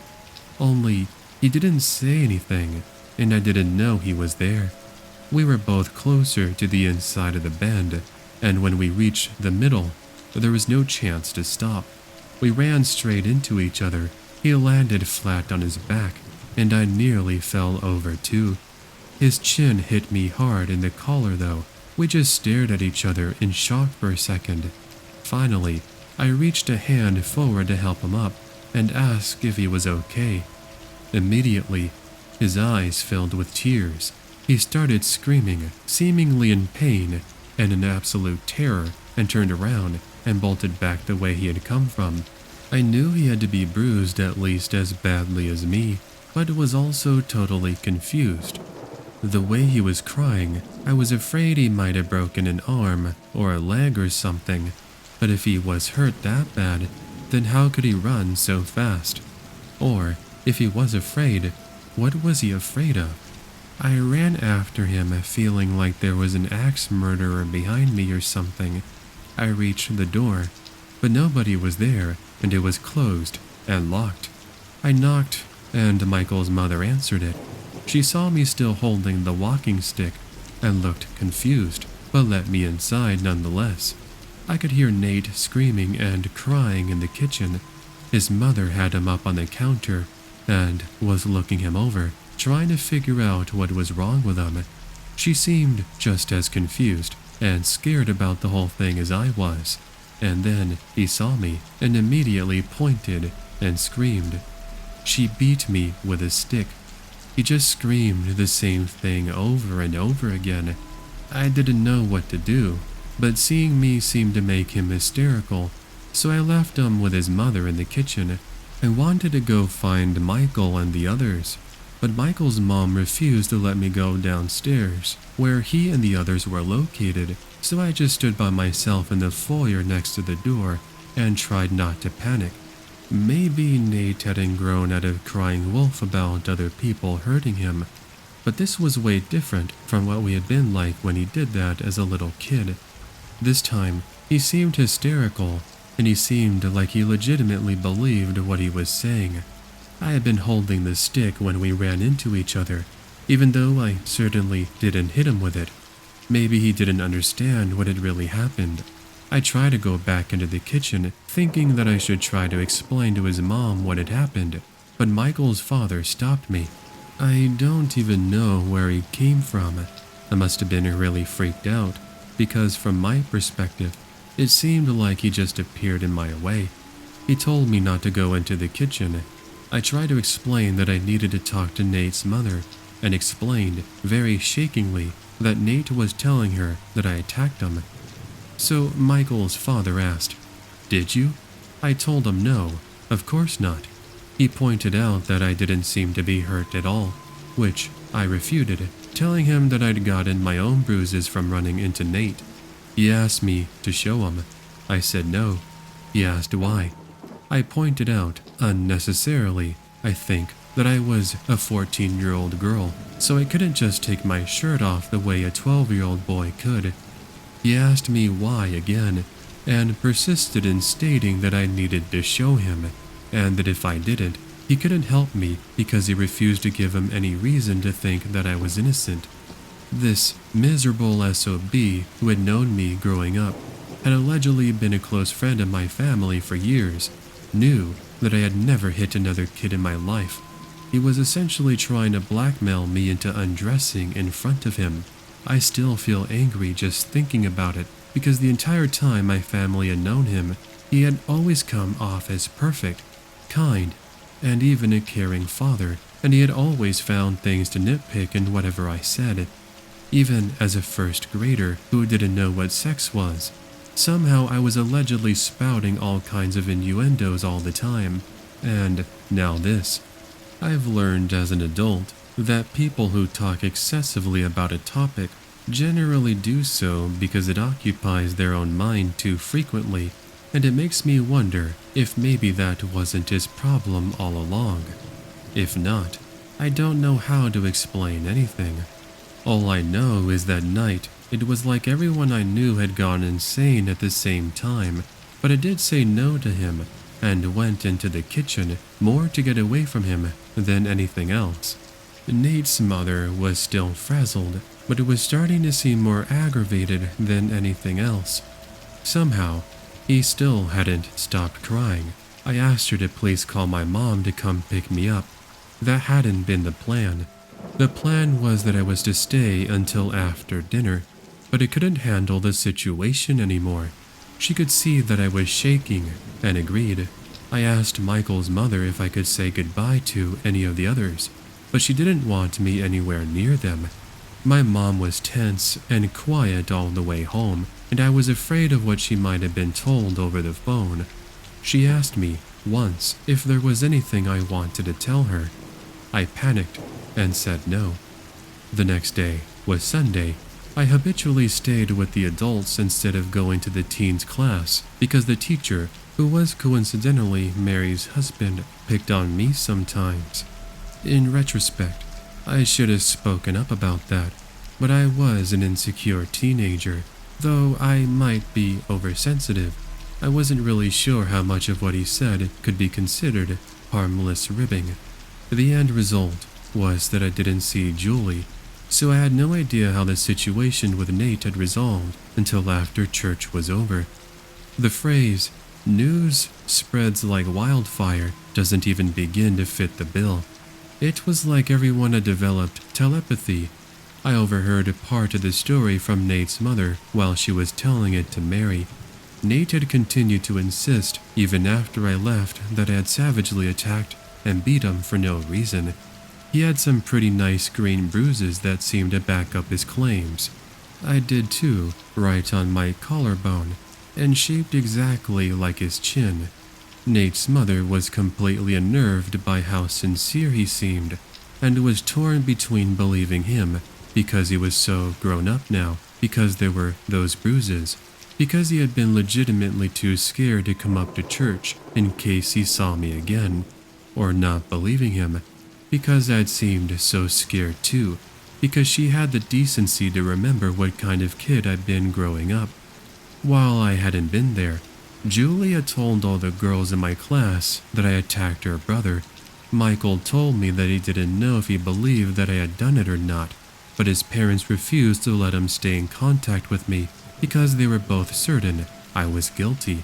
Only, he didn't say anything, and I didn't know he was there. We were both closer to the inside of the bend, and when we reached the middle, there was no chance to stop. We ran straight into each other. He landed flat on his back, and I nearly fell over too. His chin hit me hard in the collar though. We just stared at each other in shock for a second. Finally, I reached a hand forward to help him up and ask if he was okay. Immediately, his eyes filled with tears. He started screaming, seemingly in pain and in absolute terror, and turned around and bolted back the way he had come from. I knew he had to be bruised at least as badly as me, but was also totally confused. The way he was crying, I was afraid he might have broken an arm or a leg or something, but if he was hurt that bad, then how could he run so fast? Or, if he was afraid, what was he afraid of? I ran after him, feeling like there was an axe murderer behind me or something. I reached the door, but nobody was there, and it was closed and locked. I knocked, and Michael's mother answered it. She saw me still holding the walking stick and looked confused, but let me inside nonetheless. I could hear Nate screaming and crying in the kitchen. His mother had him up on the counter and was looking him over, trying to figure out what was wrong with him. She seemed just as confused and scared about the whole thing as I was. And then he saw me and immediately pointed and screamed. She beat me with a stick. He just screamed the same thing over and over again. I didn't know what to do, but seeing me seemed to make him hysterical, so I left him with his mother in the kitchen. I wanted to go find Michael and the others, but Michael's mom refused to let me go downstairs, where he and the others were located, so I just stood by myself in the foyer next to the door and tried not to panic. Maybe Nate hadn't grown out of crying wolf about other people hurting him, but this was way different from what we had been like when he did that as a little kid. This time, he seemed hysterical, and he seemed like he legitimately believed what he was saying. I had been holding the stick when we ran into each other, even though I certainly didn't hit him with it. Maybe he didn't understand what had really happened. I tried to go back into the kitchen, thinking that I should try to explain to his mom what had happened, but Michael's father stopped me. I don't even know where he came from. I must have been really freaked out, because from my perspective, it seemed like he just appeared in my way. He told me not to go into the kitchen. I tried to explain that I needed to talk to Nate's mother, and explained, very shakingly, that Nate was telling her that I attacked him. So Michael's father asked, "Did you?" I told him no, of course not. He pointed out that I didn't seem to be hurt at all, which I refuted, telling him that I'd gotten my own bruises from running into Nate. He asked me to show him. I said no. He asked why. I pointed out, unnecessarily, I think, that I was a 14-year-old girl, so I couldn't just take my shirt off the way a 12-year-old boy could. He asked me why again, and persisted in stating that I needed to show him, and that if I didn't, he couldn't help me because he refused to give him any reason to think that I was innocent. This miserable SOB who had known me growing up, had allegedly been a close friend of my family for years, knew that I had never hit another kid in my life. He was essentially trying to blackmail me into undressing in front of him. I still feel angry just thinking about it, because the entire time my family had known him, he had always come off as perfect, kind, and even a caring father, and he had always found things to nitpick in whatever I said. Even as a first grader who didn't know what sex was, somehow I was allegedly spouting all kinds of innuendos all the time. And now this. I've learned as an adult that people who talk excessively about a topic generally do so because it occupies their own mind too frequently, and it makes me wonder if maybe that wasn't his problem all along. If not, I don't know how to explain anything. All I know is that night, it was like everyone I knew had gone insane at the same time, but I did say no to him and went into the kitchen more to get away from him than anything else. Nate's mother was still frazzled, but it was starting to seem more aggravated than anything else. Somehow, he still hadn't stopped crying. I asked her to please call my mom to come pick me up. That hadn't been the plan. The plan was that I was to stay until after dinner, but I couldn't handle the situation anymore. She could see that I was shaking and agreed. I asked Michael's mother if I could say goodbye to any of the others, but she didn't want me anywhere near them. My mom was tense and quiet all the way home, and I was afraid of what she might have been told over the phone. She asked me once if there was anything I wanted to tell her. I panicked and said no. The next day was Sunday. I habitually stayed with the adults instead of going to the teens' class because the teacher, who was coincidentally Mary's husband, picked on me sometimes. In retrospect, I should have spoken up about that, but I was an insecure teenager. Though I might be oversensitive, I wasn't really sure how much of what he said could be considered harmless ribbing. The end result was that I didn't see Julie, so I had no idea how the situation with Nate had resolved until after church was over. The phrase, "news spreads like wildfire," doesn't even begin to fit the bill. It was like everyone had developed telepathy. I overheard a part of the story from Nate's mother while she was telling it to Mary. Nate had continued to insist, even after I left, that I had savagely attacked and beat him for no reason. He had some pretty nice green bruises that seemed to back up his claims. I did too, right on my collarbone, and shaped exactly like his chin. Nate's mother was completely unnerved by how sincere he seemed, and was torn between believing him because he was so grown up now, because there were those bruises, because he had been legitimately too scared to come up to church in case he saw me again, or not believing him, because I'd seemed so scared too, because she had the decency to remember what kind of kid I'd been growing up. While I hadn't been there, Julie had told all the girls in my class that I attacked her brother. Michael told me that he didn't know if he believed that I had done it or not, but his parents refused to let him stay in contact with me because they were both certain I was guilty.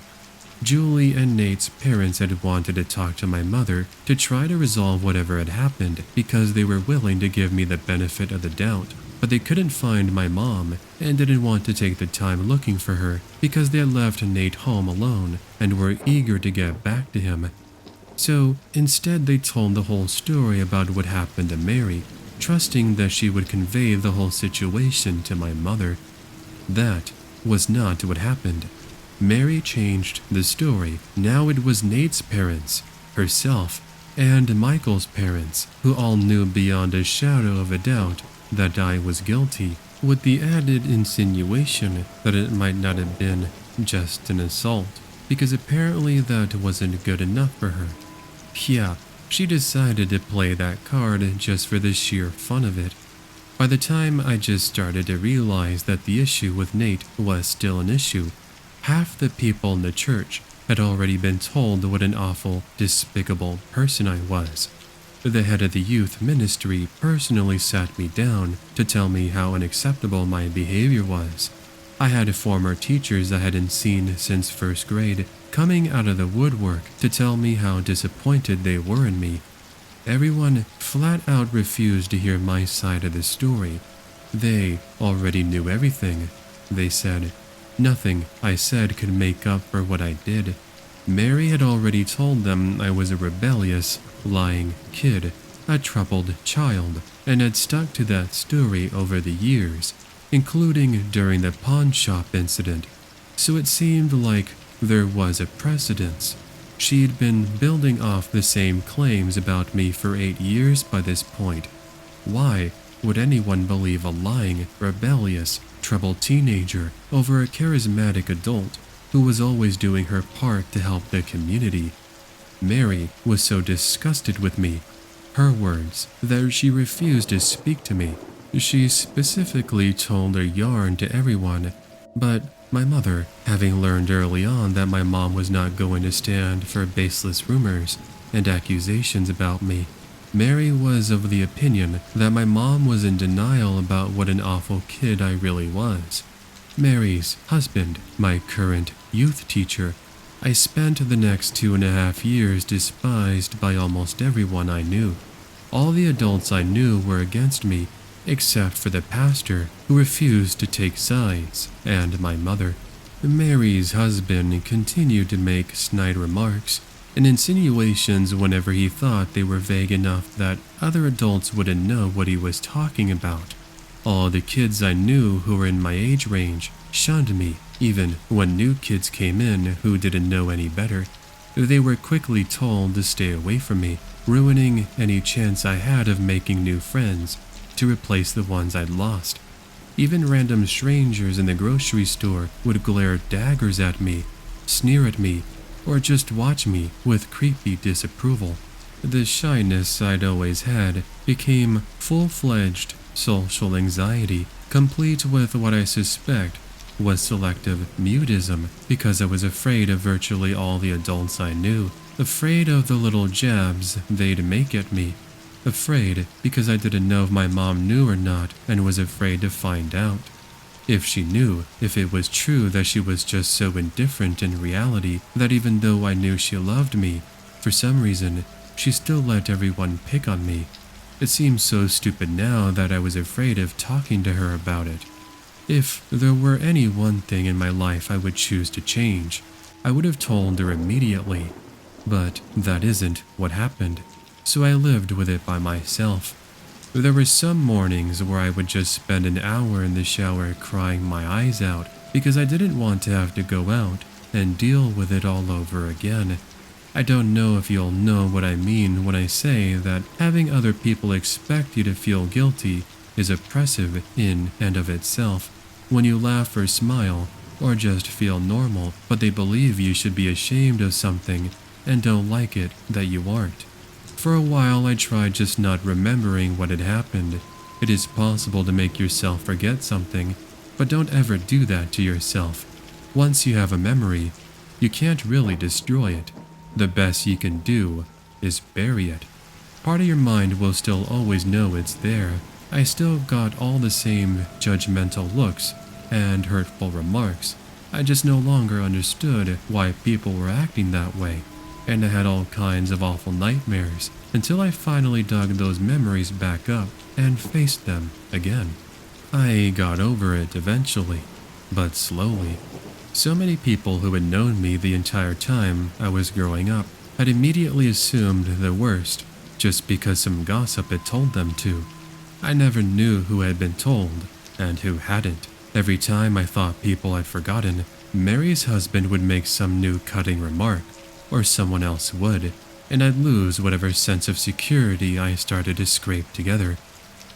Julie and Nate's parents had wanted to talk to my mother to try to resolve whatever had happened because they were willing to give me the benefit of the doubt, but they couldn't find my mom and didn't want to take the time looking for her because they had left Nate home alone and were eager to get back to him. So instead they told the whole story about what happened to Mary, trusting that she would convey the whole situation to my mother. That was not what happened. Mary changed the story. Now it was Nate's parents, herself, and Michael's parents, who all knew beyond a shadow of a doubt that I was guilty, with the added insinuation that it might not have been just an assault, because apparently that wasn't good enough for her. Yeah, she decided to play that card just for the sheer fun of it. By the time I just started to realize that the issue with Nate was still an issue, half the people in the church had already been told what an awful, despicable person I was. The head of the youth ministry personally sat me down to tell me how unacceptable my behavior was. I had former teachers I hadn't seen since first grade coming out of the woodwork to tell me how disappointed they were in me. Everyone flat out refused to hear my side of the story. They already knew everything, they said. Nothing I said could make up for what I did. Mary had already told them I was a rebellious, lying kid, a troubled child, and had stuck to that story over the years, including during the pawn shop incident. So it seemed like there was a precedence. She'd been building off the same claims about me for 8 years by this point. Why would anyone believe a lying, rebellious, troubled teenager over a charismatic adult who was always doing her part to help the community? Mary was so disgusted with me. Her words, that she refused to speak to me. She specifically told her yarn to everyone, but my mother, having learned early on that my mom was not going to stand for baseless rumors and accusations about me, Mary was of the opinion that my mom was in denial about what an awful kid I really was. Mary's husband, my current youth teacher, I spent the next 2.5 years despised by almost everyone I knew. All the adults I knew were against me, except for the pastor, who refused to take sides, and my mother. Mary's husband continued to make snide remarks and insinuations whenever he thought they were vague enough that other adults wouldn't know what he was talking about. All the kids I knew who were in my age range shunned me, even when new kids came in who didn't know any better. They were quickly told to stay away from me, ruining any chance I had of making new friends to replace the ones I'd lost. Even random strangers in the grocery store would glare daggers at me, sneer at me, or just watch me with creepy disapproval. The shyness I'd always had became full-fledged social anxiety, complete with what I suspect was selective mutism, because I was afraid of virtually all the adults I knew, afraid of the little jabs they'd make at me, afraid because I didn't know if my mom knew or not and was afraid to find out. If she knew, if it was true that she was just so indifferent in reality that even though I knew she loved me, for some reason, she still let everyone pick on me. It seems so stupid now that I was afraid of talking to her about it. If there were any one thing in my life I would choose to change, I would have told her immediately. But that isn't what happened, so I lived with it by myself. There were some mornings where I would just spend an hour in the shower crying my eyes out because I didn't want to have to go out and deal with it all over again. I don't know if you'll know what I mean when I say that having other people expect you to feel guilty is oppressive in and of itself. When you laugh or smile, or just feel normal, but they believe you should be ashamed of something and don't like it that you aren't. For a while I tried just not remembering what had happened. It is possible to make yourself forget something, but don't ever do that to yourself. Once you have a memory, you can't really destroy it. The best you can do is bury it. Part of your mind will still always know it's there. I still got all the same judgmental looks and hurtful remarks. I just no longer understood why people were acting that way, and I had all kinds of awful nightmares until I finally dug those memories back up and faced them again. I got over it eventually, but slowly. So many people who had known me the entire time I was growing up had immediately assumed the worst just because some gossip had told them to. I never knew who had been told and who hadn't. Every time I thought people had forgotten, Mary's husband would make some new cutting remark, or someone else would, and I'd lose whatever sense of security I started to scrape together.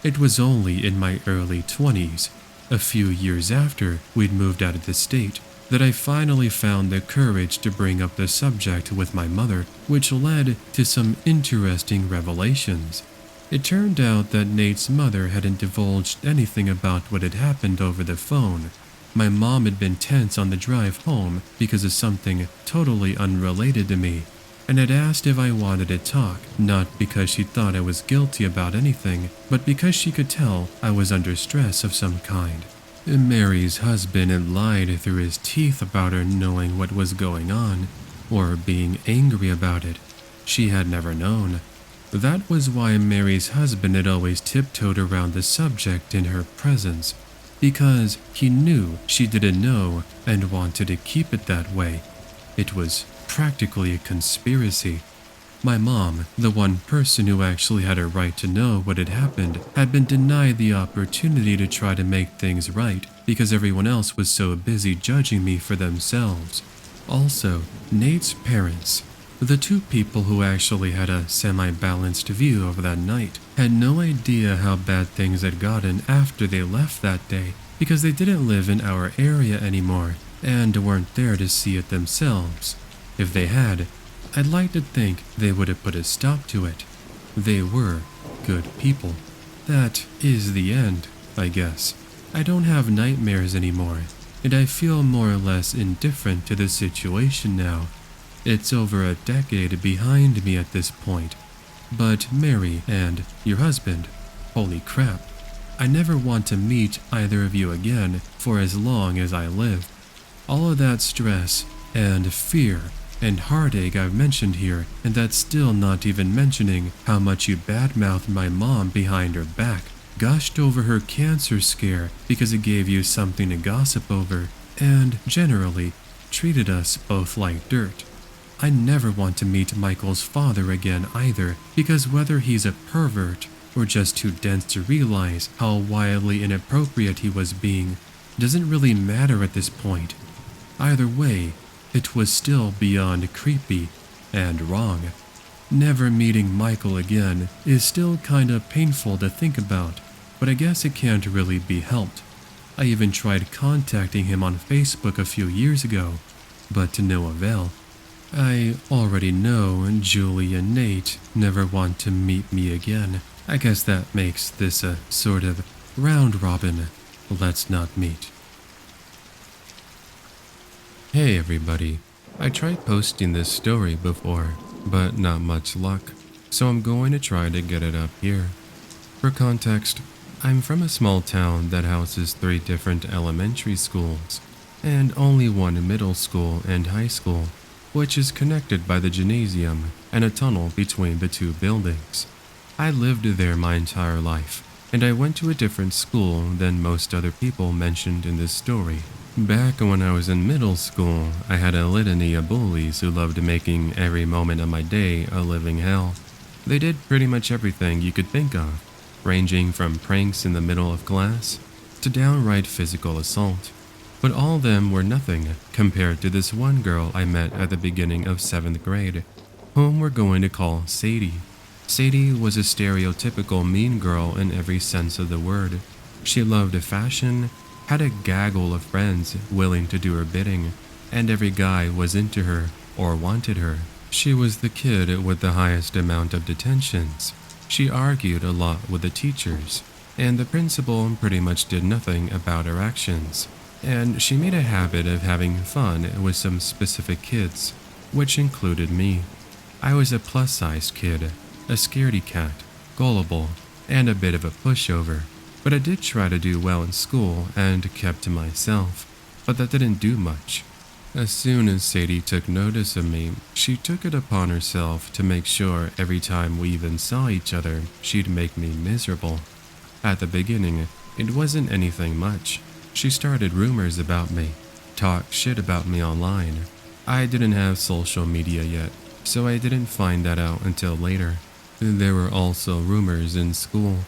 It was only in my early 20s, a few years after we'd moved out of the state, that I finally found the courage to bring up the subject with my mother, which led to some interesting revelations. It turned out that Nate's mother hadn't divulged anything about what had happened over the phone. My mom had been tense on the drive home because of something totally unrelated to me, and had asked if I wanted to talk, not because she thought I was guilty about anything, but because she could tell I was under stress of some kind. Mary's husband had lied through his teeth about her knowing what was going on, or being angry about it. She had never known. That was why Mary's husband had always tiptoed around the subject in her presence, because he knew she didn't know and wanted to keep it that way. It was practically a conspiracy. My mom, the one person who actually had a right to know what had happened, had been denied the opportunity to try to make things right because everyone else was so busy judging me for themselves. Also, Nate's parents, the two people who actually had a semi-balanced view of that night, had no idea how bad things had gotten after they left that day because they didn't live in our area anymore and weren't there to see it themselves. If they had, I'd like to think they would have put a stop to it. They were good people. That is the end, I guess. I don't have nightmares anymore, and I feel more or less indifferent to the situation now. It's over a decade behind me at this point. But Mary and your husband, holy crap. I never want to meet either of you again for as long as I live. All of that stress and fear and heartache I've mentioned here, and that's still not even mentioning how much you badmouthed my mom behind her back, gushed over her cancer scare because it gave you something to gossip over, and generally treated us both like dirt. I never want to meet Michael's father again either, because whether he's a pervert or just too dense to realize how wildly inappropriate he was being doesn't really matter at this point. Either way, it was still beyond creepy and wrong. Never meeting Michael again is still kinda painful to think about, but I guess it can't really be helped. I even tried contacting him on Facebook a few years ago, but to no avail. I already know Julie and Nate never want to meet me again. I guess that makes this a sort of round robin. Let's not meet. Hey everybody, I tried posting this story before, but not much luck, so I'm going to try to get it up here. For context, I'm from a small town that houses 3 different elementary schools, and only one middle school and high school, which is connected by the gymnasium and a tunnel between the 2 buildings. I lived there my entire life, and I went to a different school than most other people mentioned in this story. Back when I was in middle school, I had a litany of bullies who loved making every moment of my day a living hell. They did pretty much everything you could think of, ranging from pranks in the middle of class to downright physical assault. But all of them were nothing compared to this one girl I met at the beginning of 7th grade, whom we're going to call Sadie. Sadie was a stereotypical mean girl in every sense of the word. She loved fashion, had a gaggle of friends willing to do her bidding, and every guy was into her or wanted her. She was the kid with the highest amount of detentions. She argued a lot with the teachers, and the principal pretty much did nothing about her actions. And she made a habit of having fun with some specific kids, which included me. I was a plus-sized kid, a scaredy cat, gullible, and a bit of a pushover. But I did try to do well in school and kept to myself, but that didn't do much. As soon as Sadie took notice of me, she took it upon herself to make sure every time we even saw each other, she'd make me miserable. At the beginning, it wasn't anything much. She started rumors about me, talked shit about me online. I didn't have social media yet, so I didn't find that out until later. There were also rumors in school,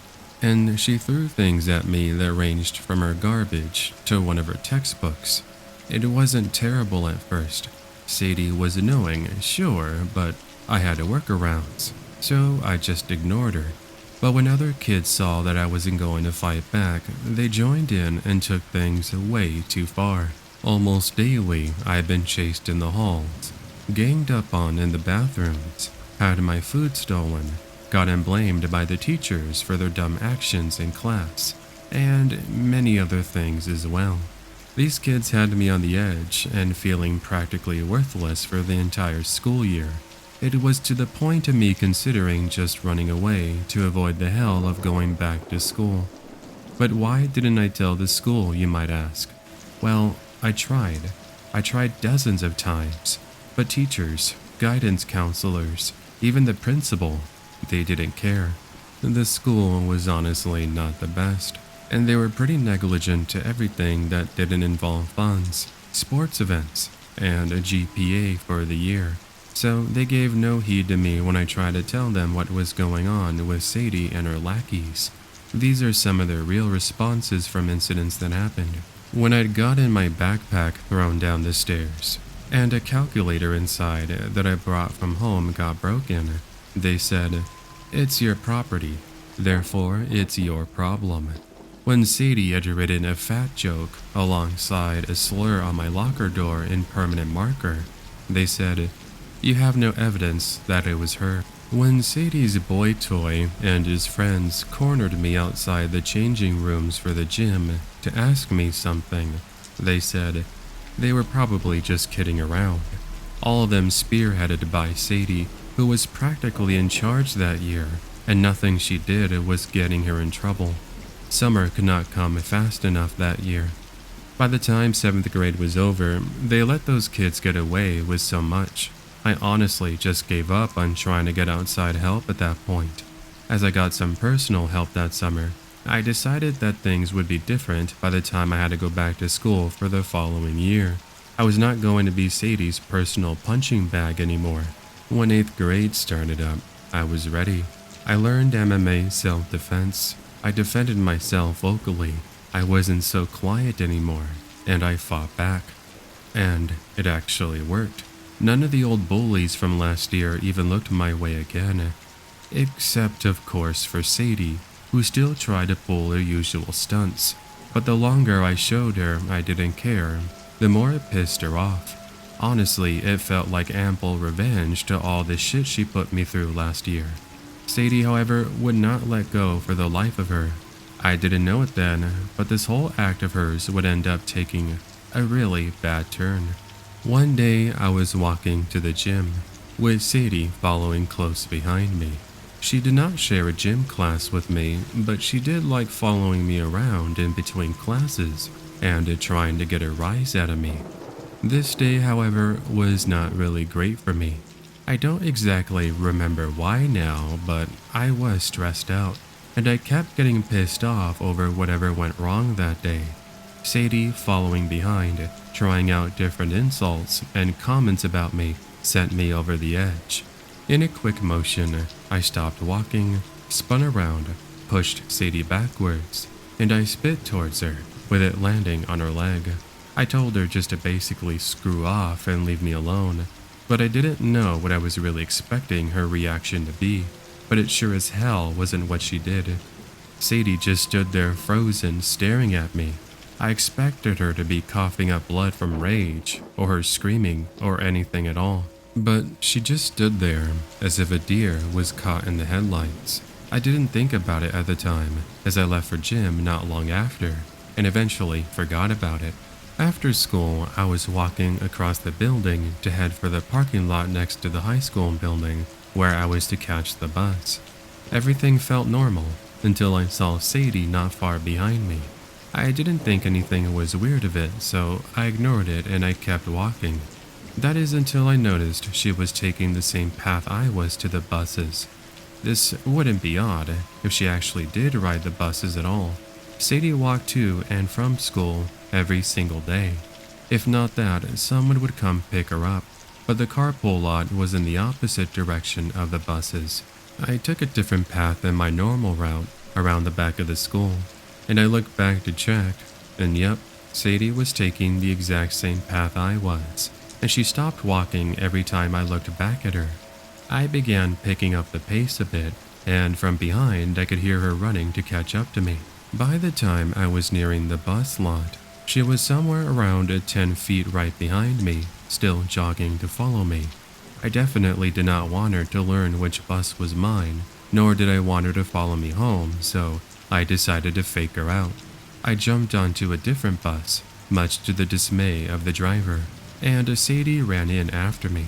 and she threw things at me that ranged from her garbage to one of her textbooks. It wasn't terrible at first. Sadie was annoying, sure, but I had workarounds, so I just ignored her. But when other kids saw that I wasn't going to fight back, they joined in and took things way too far. Almost daily, I'd been chased in the halls, ganged up on in the bathrooms, had my food stolen, gotten blamed by the teachers for their dumb actions in class, and many other things as well. These kids had me on the edge and feeling practically worthless for the entire school year. It was to the point of me considering just running away to avoid the hell of going back to school. But why didn't I tell the school, you might ask? Well, I tried. I tried dozens of times. But teachers, guidance counselors, even the principal, they didn't care. The school was honestly not the best, and they were pretty negligent to everything that didn't involve funds, sports events, and a GPA for the year. So they gave no heed to me when I tried to tell them what was going on with Sadie and her lackeys. These are some of their real responses from incidents that happened. When I'd gotten my backpack thrown down the stairs, and a calculator inside that I brought from home got broken, they said, "It's your property, therefore it's your problem." When Sadie had written a fat joke alongside a slur on my locker door in permanent marker, they said, "You have no evidence that it was her." When Sadie's boy toy and his friends cornered me outside the changing rooms for the gym to ask me something, they said they were probably just kidding around. All of them spearheaded by Sadie, who was practically in charge that year, and nothing she did was getting her in trouble. Summer could not come fast enough that year. By the time 7th grade was over, they let those kids get away with so much. I honestly just gave up on trying to get outside help at that point. As I got some personal help that summer, I decided that things would be different by the time I had to go back to school for the following year. I was not going to be Sadie's personal punching bag anymore. When 8th grade started up, I was ready. I learned MMA self-defense. I defended myself vocally. I wasn't so quiet anymore, and I fought back. And it actually worked. None of the old bullies from last year even looked my way again. Except, of course, for Sadie, who still tried to pull her usual stunts. But the longer I showed her I didn't care, the more it pissed her off. Honestly, it felt like ample revenge to all the shit she put me through last year. Sadie, however, would not let go for the life of her. I didn't know it then, but this whole act of hers would end up taking a really bad turn. One day, I was walking to the gym, with Sadie following close behind me. She did not share a gym class with me, but she did like following me around in between classes and trying to get a rise out of me. This day, however, was not really great for me. I don't exactly remember why now, but I was stressed out, and I kept getting pissed off over whatever went wrong that day. Sadie following behind, trying out different insults and comments about me, sent me over the edge. In a quick motion, I stopped walking, spun around, pushed Sadie backwards, and I spit towards her, with it landing on her leg. I told her just to basically screw off and leave me alone, but I didn't know what I was really expecting her reaction to be, but it sure as hell wasn't what she did. Sadie just stood there frozen, staring at me. I expected her to be coughing up blood from rage, or her screaming, or anything at all. But she just stood there, as if a deer was caught in the headlights. I didn't think about it at the time, as I left for gym not long after, and eventually forgot about it. After school, I was walking across the building to head for the parking lot next to the high school building, where I was to catch the bus. Everything felt normal, until I saw Sadie not far behind me. I didn't think anything was weird of it, so I ignored it and I kept walking. That is until I noticed she was taking the same path I was to the buses. This wouldn't be odd if she actually did ride the buses at all. Sadie walked to and from school every single day. If not that, someone would come pick her up, but the carpool lot was in the opposite direction of the buses. I took a different path than my normal route around the back of the school, and I looked back to check, and yep, Sadie was taking the exact same path I was, and she stopped walking every time I looked back at her. I began picking up the pace a bit, and from behind I could hear her running to catch up to me. By the time I was nearing the bus lot, she was somewhere around 10 feet right behind me, still jogging to follow me. I definitely did not want her to learn which bus was mine, nor did I want her to follow me home, so I decided to fake her out. I jumped onto a different bus, much to the dismay of the driver, and Sadie ran in after me.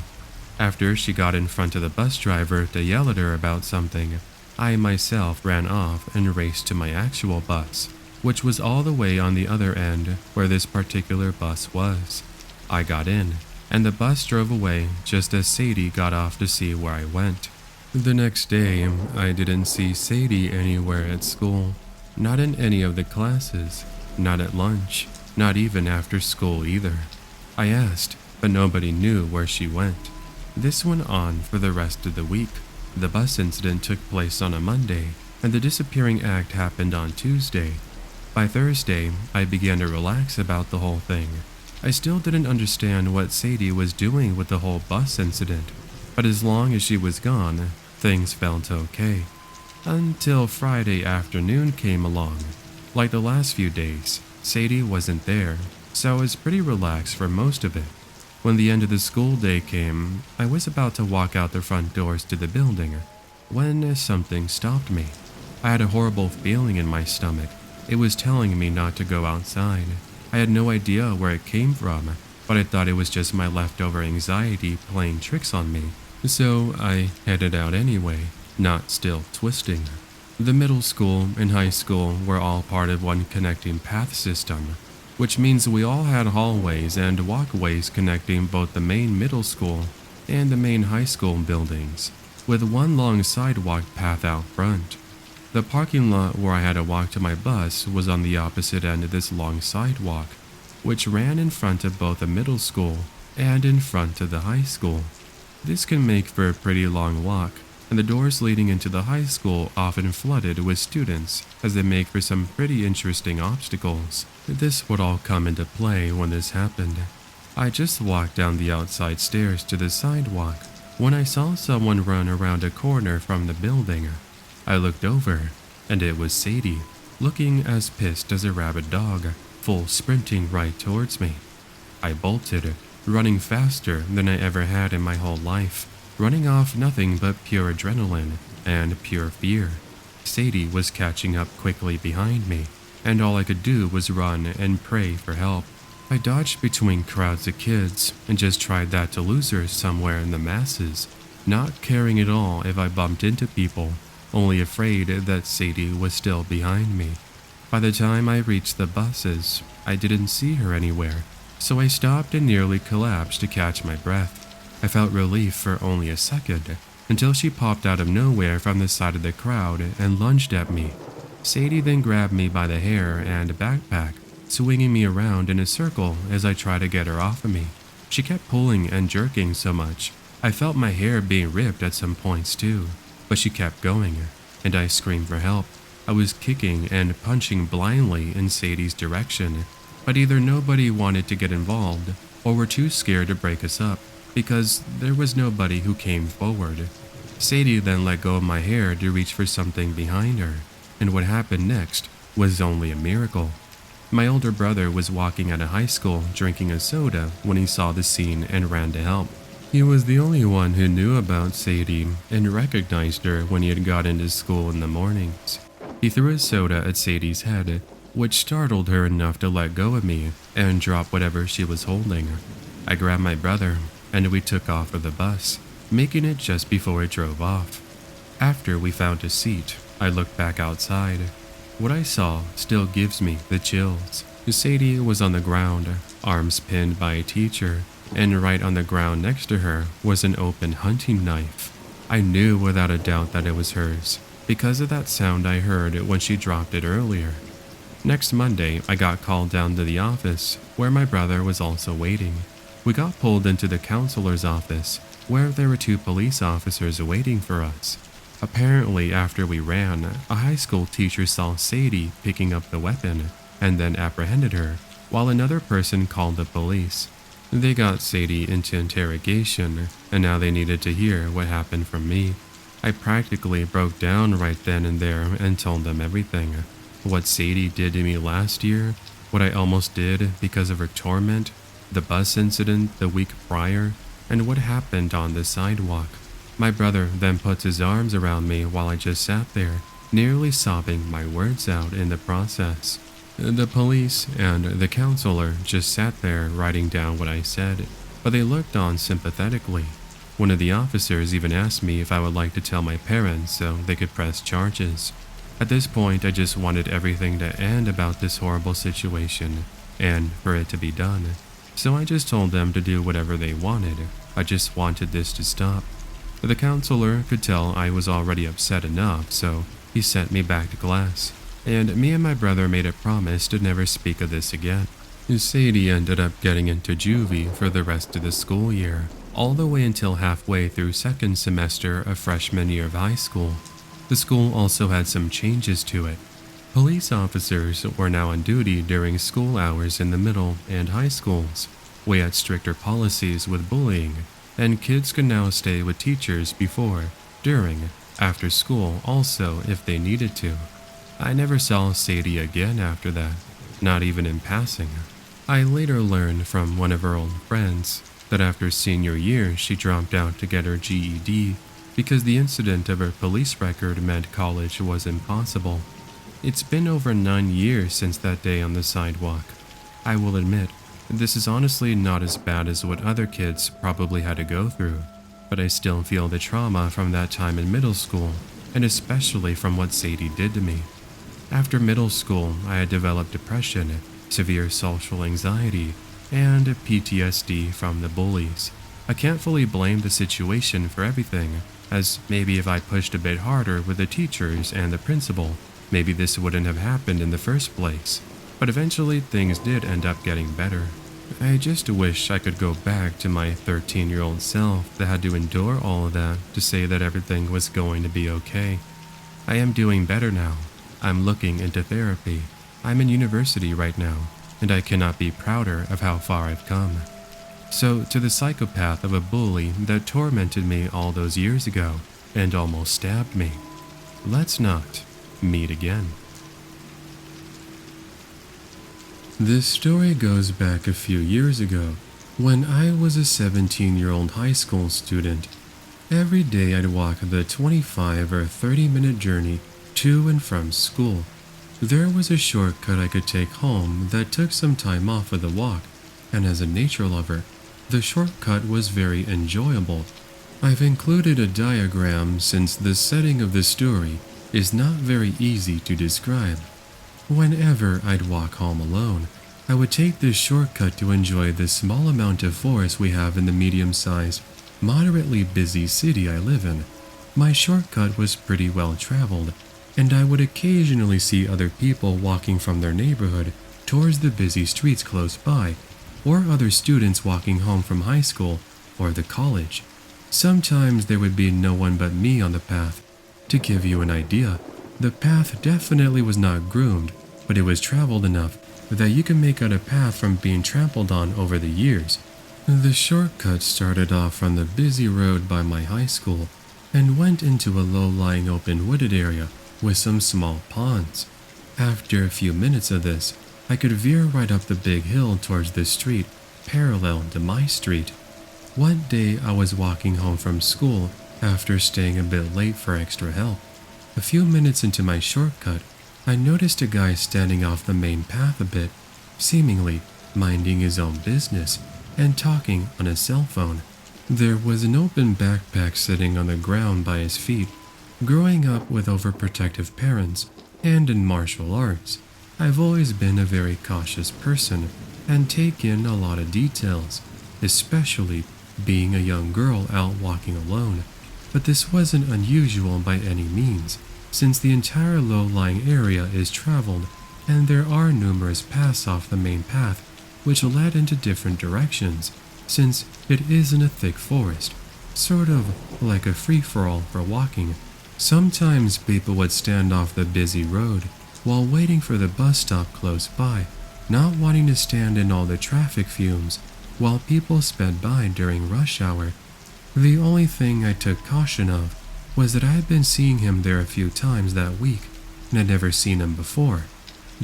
After she got in front of the bus driver to yell at her about something, I myself ran off and raced to my actual bus. which was all the way on the other end where this particular bus was. I got in, and the bus drove away just as Sadie got off to see where I went. The next day, I didn't see Sadie anywhere at school, not in any of the classes, not at lunch, not even after school either. I asked, but nobody knew where she went. This went on for the rest of the week. The bus incident took place on a Monday, and the disappearing act happened on Tuesday. By Thursday, I began to relax about the whole thing. I still didn't understand what Sadie was doing with the whole bus incident, but as long as she was gone, things felt okay. Until Friday afternoon came along. Like the last few days, Sadie wasn't there, so I was pretty relaxed for most of it. When the end of the school day came, I was about to walk out the front doors to the building when something stopped me. I had a horrible feeling in my stomach. It was telling me not to go outside. I had no idea where it came from, but I thought it was just my leftover anxiety playing tricks on me. So I headed out anyway, not still twisting. The middle school and high school were all part of one connecting path system, which means we all had hallways and walkways connecting both the main middle school and the main high school buildings, with one long sidewalk path out front. The parking lot where I had to walk to my bus was on the opposite end of this long sidewalk, which ran in front of both the middle school and in front of the high school. This can make for a pretty long walk, and the doors leading into the high school often flooded with students as they make for some pretty interesting obstacles. This would all come into play when this happened. I just walked down the outside stairs to the sidewalk when I saw someone run around a corner from the building. I looked over, and it was Sadie, looking as pissed as a rabid dog, full sprinting right towards me. I bolted, running faster than I ever had in my whole life, running off nothing but pure adrenaline and pure fear. Sadie was catching up quickly behind me, and all I could do was run and pray for help. I dodged between crowds of kids and just tried that to lose her somewhere in the masses, not caring at all if I bumped into people, only afraid that Sadie was still behind me. By the time I reached the buses, I didn't see her anywhere, so I stopped and nearly collapsed to catch my breath. I felt relief for only a second, until she popped out of nowhere from the side of the crowd and lunged at me. Sadie then grabbed me by the hair and backpack, swinging me around in a circle as I tried to get her off of me. She kept pulling and jerking so much, I felt my hair being ripped at some points too. But she kept going, and I screamed for help. I was kicking and punching blindly in Sadie's direction, but either nobody wanted to get involved or were too scared to break us up because there was nobody who came forward. Sadie then let go of my hair to reach for something behind her, and what happened next was only a miracle. My older brother was walking out of high school drinking a soda when he saw the scene and ran to help. He was the only one who knew about Sadie and recognized her when he had got into school in the mornings. He threw a soda at Sadie's head, which startled her enough to let go of me and drop whatever she was holding. I grabbed my brother, and we took off of the bus, making it just before it drove off. After we found a seat, I looked back outside. What I saw still gives me the chills. Sadie was on the ground, arms pinned by a teacher, and right on the ground next to her was an open hunting knife. I knew without a doubt that it was hers, because of that sound I heard when she dropped it earlier. Next Monday, I got called down to the office, where my brother was also waiting. We got pulled into the counselor's office, where there were 2 police officers waiting for us. Apparently, after we ran, a high school teacher saw Sadie picking up the weapon, and then apprehended her, while another person called the police. They got Sadie into interrogation, and now they needed to hear what happened from me. I practically broke down right then and there and told them everything. What Sadie did to me last year, what I almost did because of her torment, the bus incident the week prior, and what happened on the sidewalk. My brother then put his arms around me while I just sat there, nearly sobbing my words out in the process. The police and the counselor just sat there writing down what I said, but they looked on sympathetically. One of the officers even asked me if I would like to tell my parents so they could press charges. At this point, I just wanted everything to end about this horrible situation and for it to be done. So I just told them to do whatever they wanted. I just wanted this to stop. The counselor could tell I was already upset enough, so he sent me back to class. And me and my brother made a promise to never speak of this again. Sadie ended up getting into juvie for the rest of the school year, all the way until halfway through second semester of freshman year of high school. The school also had some changes to it. Police officers were now on duty during school hours in the middle and high schools. We had stricter policies with bullying, and kids could now stay with teachers before, during, after school also if they needed to. I never saw Sadie again after that, not even in passing. I later learned from one of her old friends that after senior year she dropped out to get her GED because the incident of her police record meant college was impossible. It's been over 9 years since that day on the sidewalk. I will admit, this is honestly not as bad as what other kids probably had to go through, but I still feel the trauma from that time in middle school, and especially from what Sadie did to me. After middle school, I had developed depression, severe social anxiety, and PTSD from the bullies. I can't fully blame the situation for everything, as maybe if I pushed a bit harder with the teachers and the principal, maybe this wouldn't have happened in the first place. But eventually things did end up getting better. I just wish I could go back to my 13-year-old self that had to endure all of that to say that everything was going to be okay. I am doing better now. I'm looking into therapy. I'm in university right now, and I cannot be prouder of how far I've come. So, to the psychopath of a bully that tormented me all those years ago and almost stabbed me, let's not meet again. This story goes back a few years ago, when I was a 17-year-old high school student. Every day I'd walk the 25 or 30-minute journey to and from school. There was a shortcut I could take home that took some time off of the walk, and as a nature lover, the shortcut was very enjoyable. I've included a diagram since the setting of the story is not very easy to describe. Whenever I'd walk home alone, I would take this shortcut to enjoy the small amount of forest we have in the medium-sized, moderately busy city I live in. My shortcut was pretty well traveled, and I would occasionally see other people walking from their neighborhood towards the busy streets close by, or other students walking home from high school or the college. Sometimes there would be no one but me on the path. To give you an idea, the path definitely was not groomed, but it was traveled enough that you can make out a path from being trampled on over the years. The shortcut started off from the busy road by my high school and went into a low-lying open wooded area with some small ponds. After a few minutes of this, I could veer right up the big hill towards the street parallel to my street. One day I was walking home from school after staying a bit late for extra help. A few minutes into my shortcut, I noticed a guy standing off the main path a bit, seemingly minding his own business and talking on his cell phone. There was an open backpack sitting on the ground by his feet. Growing up with overprotective parents and in martial arts, I've always been a very cautious person and take in a lot of details, especially being a young girl out walking alone. But this wasn't unusual by any means, since the entire low-lying area is traveled and there are numerous paths off the main path which led into different directions, since it is in a thick forest, sort of like a free-for-all for walking. Sometimes people would stand off the busy road while waiting for the bus stop close by, not wanting to stand in all the traffic fumes while people sped by during rush hour. The only thing I took caution of was that I had been seeing him there a few times that week and had never seen him before.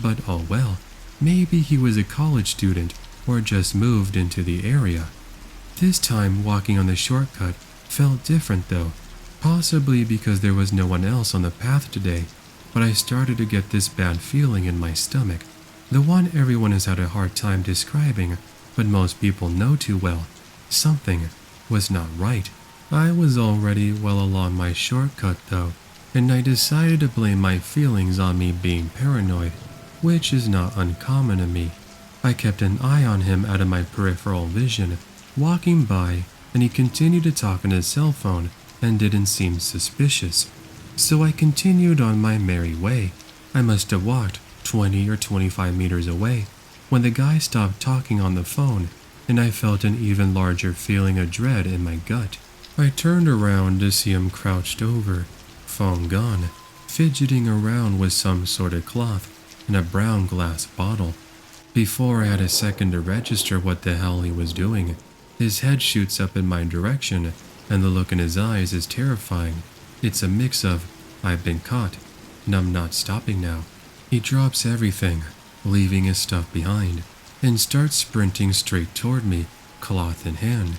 But oh well, maybe he was a college student or just moved into the area. This time walking on the shortcut felt different though, possibly because there was no one else on the path today, but I started to get this bad feeling in my stomach, the one everyone has had a hard time describing, but most people know too well. Something was not right. I was already well along my shortcut though, and I decided to blame my feelings on me being paranoid, which is not uncommon to me. I kept an eye on him out of my peripheral vision, walking by, and he continued to talk on his cell phone and didn't seem suspicious. So I continued on my merry way. I must have walked 20 or 25 meters away when the guy stopped talking on the phone, and I felt an even larger feeling of dread in my gut. I turned around to see him crouched over, phone gone, fidgeting around with some sort of cloth and a brown glass bottle. Before I had a second to register what the hell he was doing, his head shoots up in my direction, and the look in his eyes is terrifying. It's a mix of, I've been caught, and I'm not stopping now. He drops everything, leaving his stuff behind, and starts sprinting straight toward me, cloth in hand.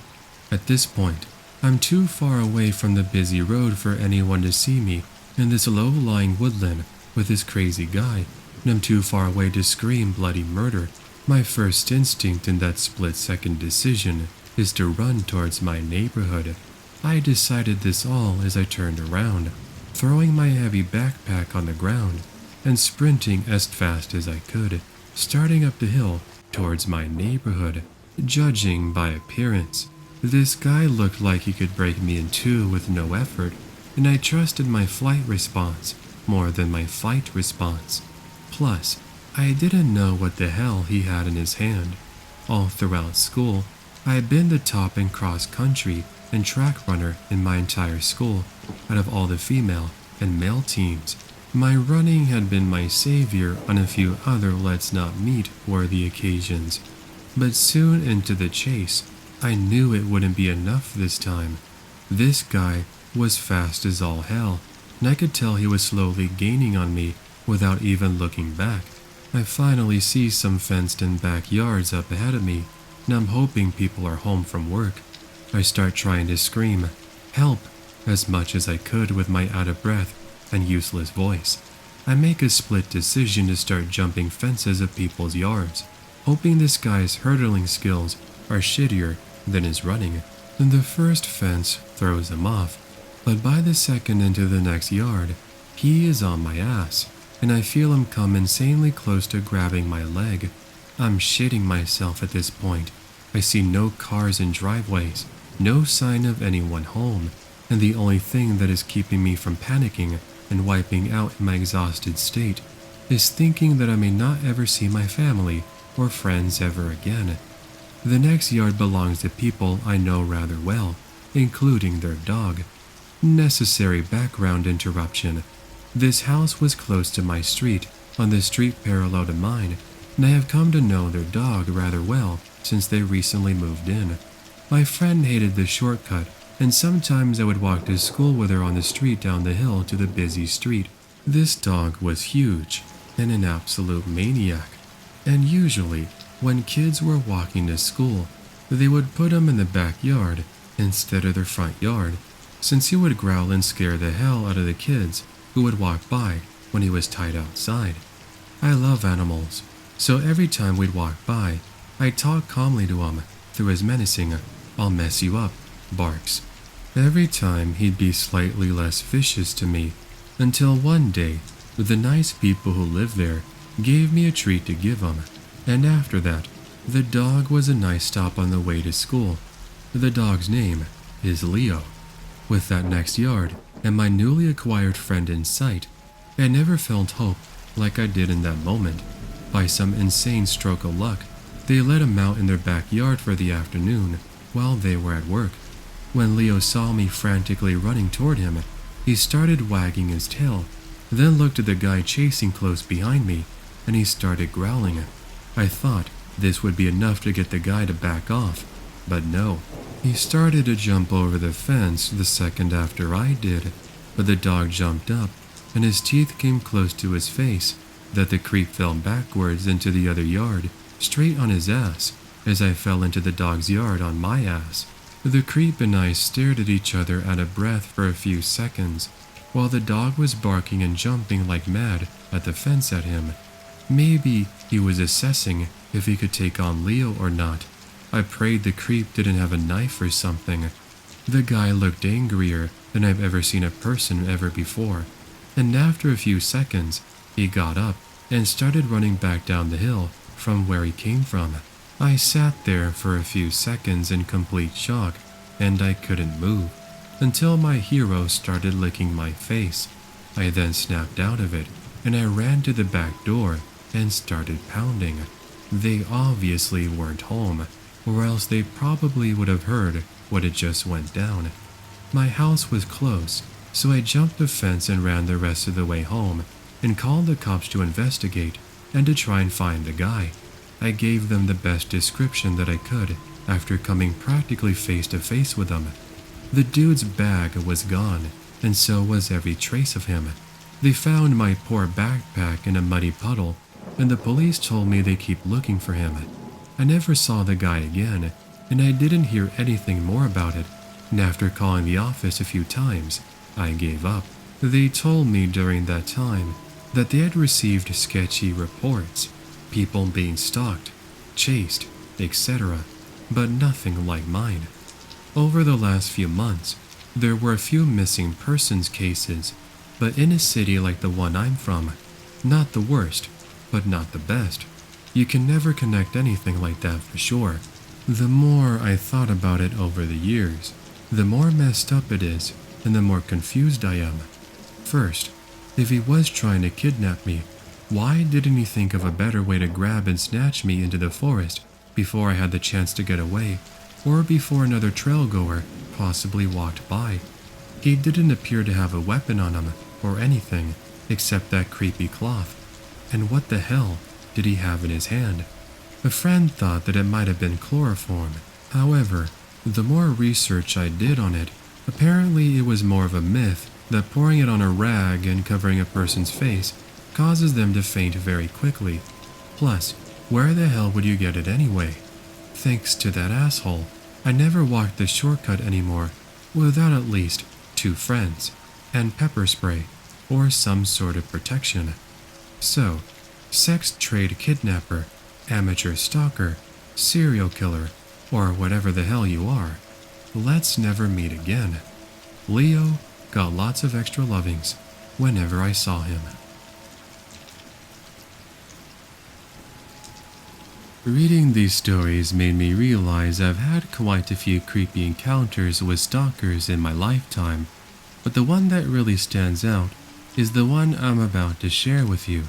At this point, I'm too far away from the busy road for anyone to see me in this low-lying woodland with this crazy guy, and I'm too far away to scream bloody murder. My first instinct in that split-second decision is to run towards my neighborhood. I decided this all as I turned around, throwing my heavy backpack on the ground and sprinting as fast as I could, starting up the hill towards my neighborhood. Judging by appearance, this guy looked like he could break me in two with no effort, and I trusted my flight response more than my fight response. Plus, I didn't know what the hell he had in his hand. All throughout school, I had been the top in cross-country and track runner in my entire school out of all the female and male teams. My running had been my savior on a few other let's not meet worthy occasions. But soon into the chase, I knew it wouldn't be enough this time. This guy was fast as all hell, and I could tell he was slowly gaining on me without even looking back. I finally see some fenced-in backyards up ahead of me, and I'm hoping people are home from work. I start trying to scream, "Help!" as much as I could with my out-of-breath and useless voice. I make a split decision to start jumping fences of people's yards, hoping this guy's hurdling skills are shittier than his running. And the first fence throws him off, but by the second into the next yard, he is on my ass, and I feel him come insanely close to grabbing my leg. I'm shitting myself at this point. I see no cars in driveways, no sign of anyone home, and the only thing that is keeping me from panicking and wiping out in my exhausted state is thinking that I may not ever see my family or friends ever again. The next yard belongs to people I know rather well, including their dog. Necessary background interruption. This house was close to my street, on the street parallel to mine, and I have come to know their dog rather well since they recently moved in. My friend hated the shortcut, and sometimes I would walk to school with her on the street down the hill to the busy street. This dog was huge and an absolute maniac, and usually, when kids were walking to school, they would put him in the backyard instead of their front yard, since he would growl and scare the hell out of the kids who would walk by when he was tied outside. I love animals, so every time we'd walk by, I'd talk calmly to him through his menacing, "I'll mess you up" barks. Every time he'd be slightly less vicious to me, until one day, the nice people who lived there gave me a treat to give him, and after that, the dog was a nice stop on the way to school. The dog's name is Leo. With that next yard and my newly acquired friend in sight, I never felt hope like I did in that moment. By some insane stroke of luck, they let him out in their backyard for the afternoon while they were at work. When Leo saw me frantically running toward him, he started wagging his tail, then looked at the guy chasing close behind me, and he started growling. I thought this would be enough to get the guy to back off, but no. He started to jump over the fence the second after I did, but the dog jumped up, and his teeth came close to his face, that the creep fell backwards into the other yard, straight on his ass, as I fell into the dog's yard on my ass. The creep and I stared at each other out of breath for a few seconds, while the dog was barking and jumping like mad at the fence at him. Maybe he was assessing if he could take on Leo or not. I prayed the creep didn't have a knife or something. The guy looked angrier than I've ever seen a person ever before, and after a few seconds, he got up and started running back down the hill from where he came from. I sat there for a few seconds in complete shock, and I couldn't move until my hero started licking my face. I then snapped out of it, and I ran to the back door and started pounding. They obviously weren't home, or else they probably would have heard what had just went down. My house was close, so I jumped the fence and ran the rest of the way home and called the cops to investigate and to try and find the guy. I gave them the best description that I could after coming practically face to face with them. The dude's bag was gone, and so was every trace of him. They found my poor backpack in a muddy puddle, and the police told me they keep looking for him. I never saw the guy again, and I didn't hear anything more about it, and after calling the office a few times, I gave up. They told me during that time that they had received sketchy reports, people being stalked, chased, etc., but nothing like mine. Over the last few months, there were a few missing persons cases, but in a city like the one I'm from, not the worst, but not the best. You can never connect anything like that for sure. The more I thought about it over the years, the more messed up it is, and the more confused I am. First, if he was trying to kidnap me, why didn't he think of a better way to grab and snatch me into the forest before I had the chance to get away, or before another trailgoer possibly walked by? He didn't appear to have a weapon on him or anything except that creepy cloth. And what the hell did he have in his hand? A friend thought that it might have been chloroform. However, the more research I did on it, apparently it was more of a myth that pouring it on a rag and covering a person's face causes them to faint very quickly. Plus, where the hell would you get it anyway? Thanks to that asshole, I never walked the shortcut anymore without at least 2 friends, and pepper spray, or some sort of protection. So, sex trade kidnapper, amateur stalker, serial killer, or whatever the hell you are, let's never meet again. Leo got lots of extra lovings whenever I saw him. Reading these stories made me realize I've had quite a few creepy encounters with stalkers in my lifetime, but the one that really stands out is the one I'm about to share with you.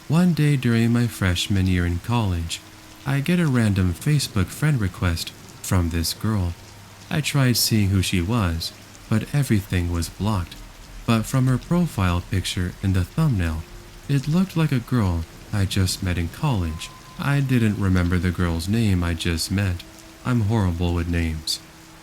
One day during my freshman year in college, I get a random Facebook friend request from this girl. I tried seeing who she was, but everything was blocked. But from her profile picture in the thumbnail, it looked like a girl I just met in college. I didn't remember the girl's name I just met. I'm horrible with names.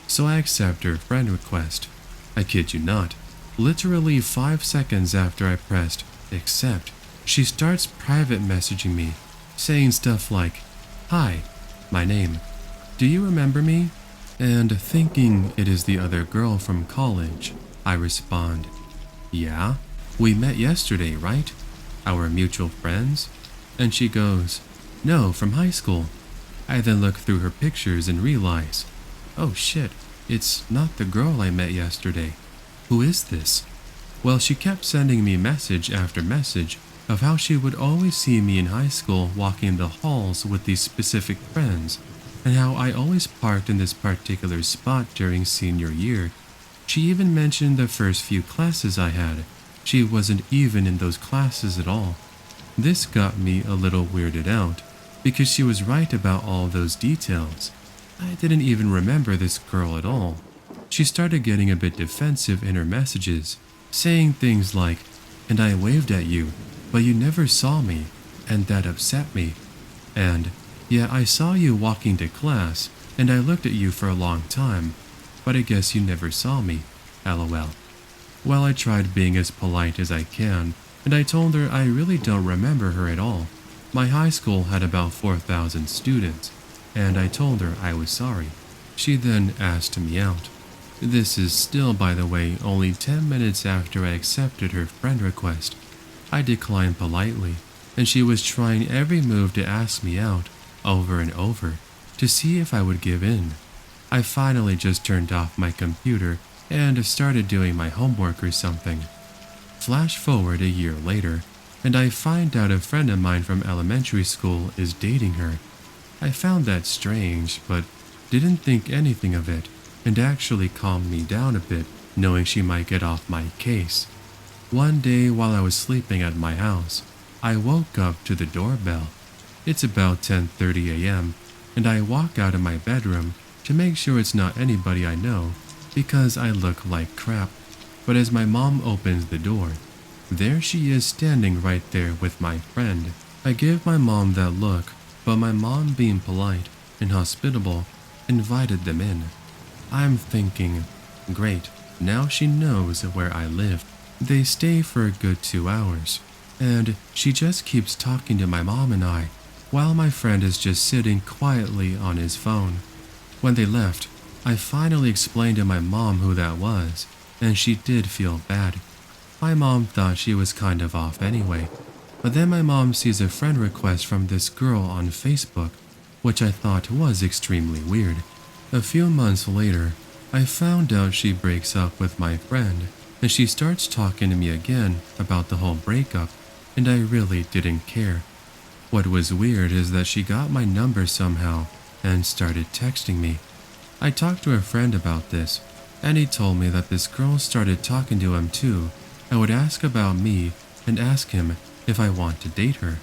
So I accept her friend request. I kid you not. Literally 5 seconds after I pressed accept, she starts private messaging me, saying stuff like, "Hi, my name. Do you remember me?" And thinking it is the other girl from college, I respond, "Yeah, we met yesterday, right? Our mutual friends?" And she goes, "No, from high school." I then look through her pictures and realize, oh shit, it's not the girl I met yesterday. Who is this? Well, she kept sending me message after message of how she would always see me in high school walking the halls with these specific friends, and how I always parked in this particular spot during senior year. She even mentioned the first few classes I had. She wasn't even in those classes at all. This got me a little weirded out, because she was right about all those details. I didn't even remember this girl at all. She started getting a bit defensive in her messages, saying things like, "And I waved at you, but you never saw me, and that upset me." And, "Yeah, I saw you walking to class, and I looked at you for a long time, but I guess you never saw me, LOL. Well, I tried being as polite as I can, and I told her I really don't remember her at all. My high school had about 4,000 students, and I told her I was sorry. She then asked me out. This is still, by the way, only 10 minutes after I accepted her friend request. I declined politely, and she was trying every move to ask me out over and over to see if I would give in. I finally just turned off my computer and started doing my homework or something. Flash forward a year later, and I find out a friend of mine from elementary school is dating her. I found that strange, but didn't think anything of it, and actually calmed me down a bit, knowing she might get off my case. One day while I was sleeping at my house, I woke up to the doorbell. It's about 10:30 a.m., and I walk out of my bedroom to make sure it's not anybody I know, because I look like crap. But as my mom opens the door, there she is standing right there with my friend. I give my mom that look, but my mom, being polite and hospitable, invited them in. I'm thinking, great, now she knows where I live. They stay for a good 2 hours, and she just keeps talking to my mom and I, while my friend is just sitting quietly on his phone. When they left, I finally explained to my mom who that was, and she did feel bad. My mom thought she was kind of off anyway, but then my mom sees a friend request from this girl on Facebook, which I thought was extremely weird. A few months later, I found out she breaks up with my friend, and she starts talking to me again about the whole breakup, and I really didn't care. What was weird is that she got my number somehow and started texting me. I talked to a friend about this, and he told me that this girl started talking to him too, and would ask about me and ask him if I want to date her.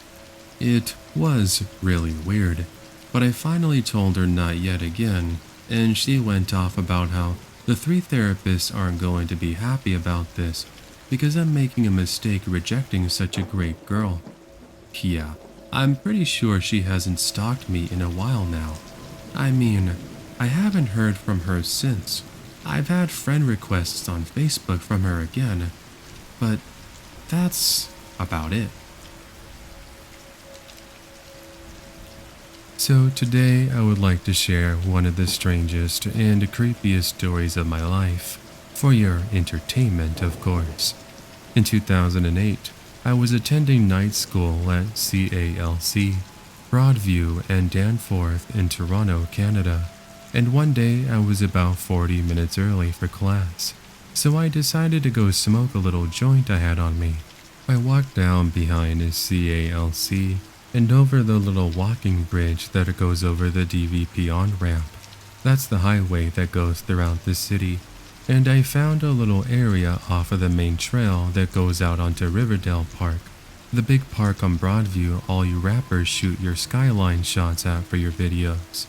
It was really weird, but I finally told her not yet again, and she went off about how the 3 therapists aren't going to be happy about this because I'm making a mistake rejecting such a great girl. Yeah, I'm pretty sure she hasn't stalked me in a while now. I mean, I haven't heard from her since. I've had friend requests on Facebook from her again, but that's about it. So today I would like to share one of the strangest and creepiest stories of my life, for your entertainment of course. In 2008, I was attending night school at CALC, Broadview and Danforth in Toronto, Canada, and one day I was about 40 minutes early for class, so I decided to go smoke a little joint I had on me. I walked down behind CALC and over the little walking bridge that goes over the DVP on-ramp. That's the highway that goes throughout the city, and I found a little area off of the main trail that goes out onto Riverdale Park, the big park on Broadview all you rappers shoot your skyline shots at for your videos.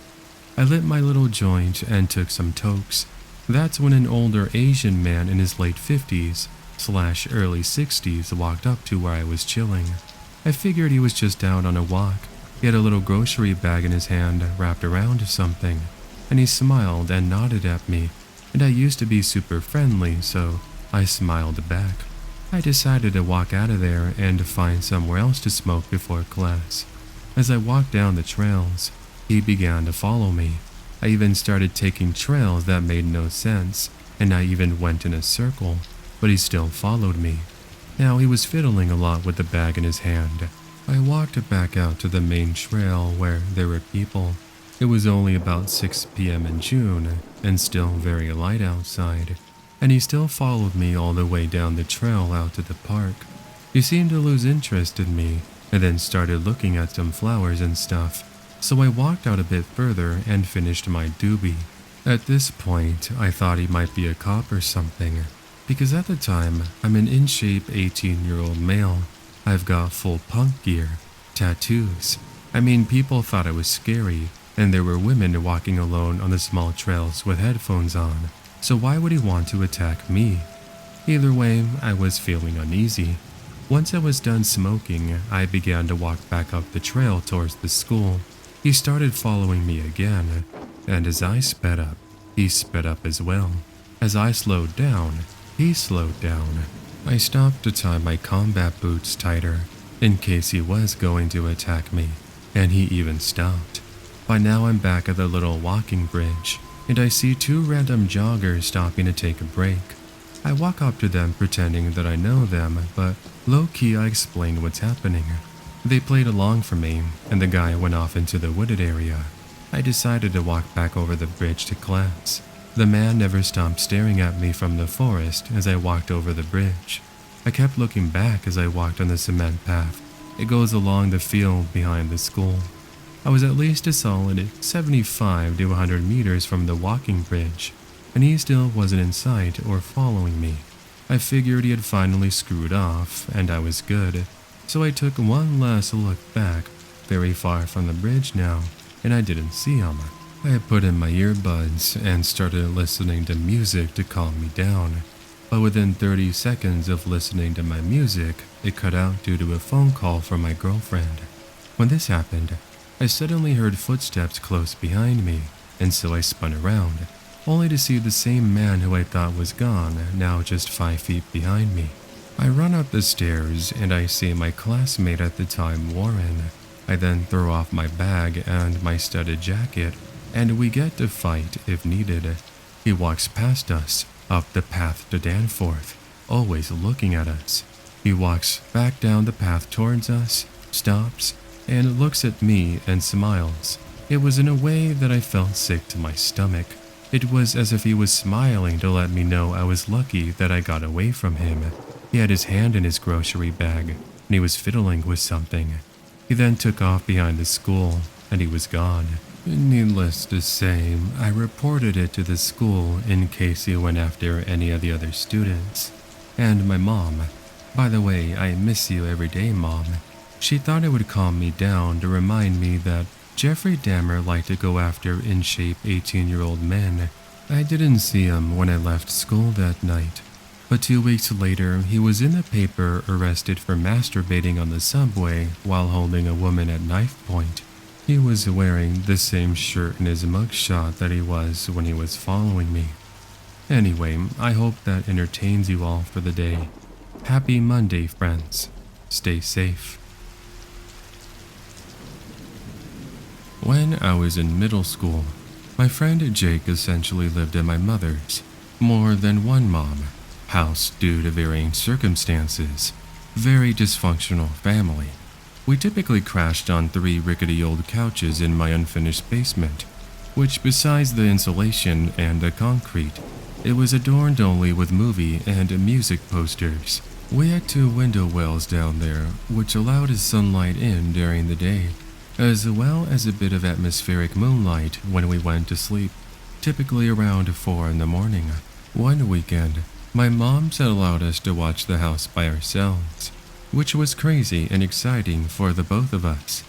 I lit my little joint and took some tokes. That's when an older Asian man in his late 50s/early 60s walked up to where I was chilling. I figured he was just out on a walk. He had a little grocery bag in his hand wrapped around something, and he smiled and nodded at me, and I used to be super friendly, so I smiled back. I decided to walk out of there and find somewhere else to smoke before class. As I walked down the trails, he began to follow me. I even started taking trails that made no sense, and I even went in a circle, but he still followed me. Now he was fiddling a lot with the bag in his hand. I walked back out to the main trail where there were people. It was only about 6 p.m. in June, and still very light outside, and he still followed me all the way down the trail out to the park. He seemed to lose interest in me, and then started looking at some flowers and stuff, so I walked out a bit further and finished my doobie. At this point, I thought he might be a cop or something, because at the time, I'm an in-shape 18-year-old male. I've got full punk gear, tattoos. I mean, people thought I was scary, and there were women walking alone on the small trails with headphones on, so why would he want to attack me? Either way, I was feeling uneasy. Once I was done smoking, I began to walk back up the trail towards the school. He started following me again, and as I sped up, he sped up as well. As I slowed down, he slowed down. I stopped to tie my combat boots tighter, in case he was going to attack me, and he even stopped. By now I'm back at the little walking bridge, and I see 2 random joggers stopping to take a break. I walk up to them pretending that I know them, but low-key I explain what's happening. They played along for me, and the guy went off into the wooded area. I decided to walk back over the bridge to class. The man never stopped staring at me from the forest as I walked over the bridge. I kept looking back as I walked on the cement path. It goes along the field behind the school. I was at least a solid 75 to 100 meters from the walking bridge, and he still wasn't in sight or following me. I figured he had finally screwed off, and I was good. So I took one last look back, very far from the bridge now, and I didn't see him. I put in my earbuds and started listening to music to calm me down. But within 30 seconds of listening to my music, it cut out due to a phone call from my girlfriend. When this happened, I suddenly heard footsteps close behind me, and so I spun around, only to see the same man who I thought was gone now just 5 feet behind me. I run up the stairs and I see my classmate at the time, Warren. I then throw off my bag and my studded jacket, and we get to fight if needed. He walks past us, up the path to Danforth, always looking at us. He walks back down the path towards us, stops, and looks at me and smiles. It was in a way that I felt sick to my stomach. It was as if he was smiling to let me know I was lucky that I got away from him. He had his hand in his grocery bag, and he was fiddling with something. He then took off behind the school, and he was gone. Needless to say, I reported it to the school in case he went after any of the other students. And my mom. By the way, I miss you every day, Mom. She thought it would calm me down to remind me that Jeffrey Dahmer liked to go after in-shape 18-year-old men. I didn't see him when I left school that night. But 2 weeks later, he was in the paper arrested for masturbating on the subway while holding a woman at knife point. He was wearing the same shirt in his mugshot that he was when he was following me. Anyway, I hope that entertains you all for the day. Happy Monday, friends. Stay safe. When I was in middle school, my friend Jake essentially lived at my mother's. More than one mom. House due to varying circumstances. Very dysfunctional family. We typically crashed on 3 rickety old couches in my unfinished basement, which besides the insulation and the concrete, it was adorned only with movie and music posters. We had 2 window wells down there, which allowed sunlight in during the day, as well as a bit of atmospheric moonlight when we went to sleep, typically around 4 in the morning. One weekend, my moms had allowed us to watch the house by ourselves, which was crazy and exciting for the both of us,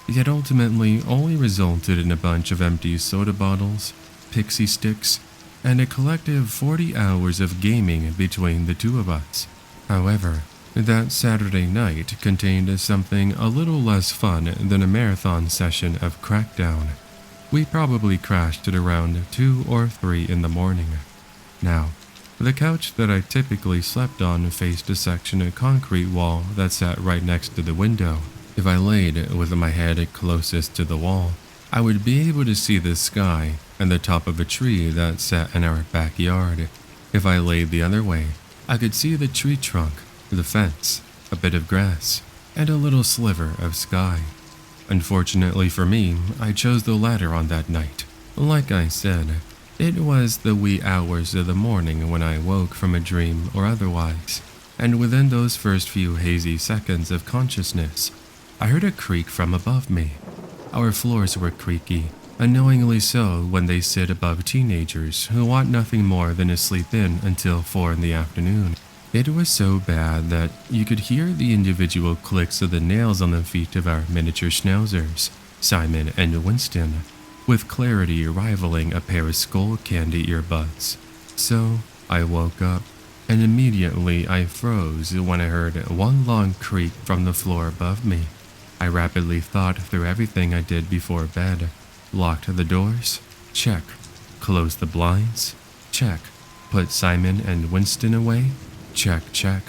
yet ultimately only resulted in a bunch of empty soda bottles, pixie sticks, and a collective 40 hours of gaming between the 2 of us. However, that Saturday night contained something a little less fun than a marathon session of Crackdown. We probably crashed at around 2 or 3 in the morning. Now, the couch that I typically slept on faced a section of concrete wall that sat right next to the window. If I laid with my head closest to the wall, I would be able to see the sky and the top of a tree that sat in our backyard. If I laid the other way, I could see the tree trunk, the fence, a bit of grass, and a little sliver of sky. Unfortunately for me, I chose the latter on that night. Like I said, it was the wee hours of the morning when I woke from a dream or otherwise, and within those first few hazy seconds of consciousness, I heard a creak from above me. Our floors were creaky, annoyingly so when they sit above teenagers who want nothing more than to sleep in until 4 in the afternoon. It was so bad that you could hear the individual clicks of the nails on the feet of our miniature schnauzers, Simon and Winston, with clarity rivaling a pair of skull candy earbuds. So I woke up, and immediately I froze when I heard one long creak from the floor above me. I rapidly thought through everything I did before bed. Locked the doors? Check. Closed the blinds? Check. Put Simon and Winston away? Check, check.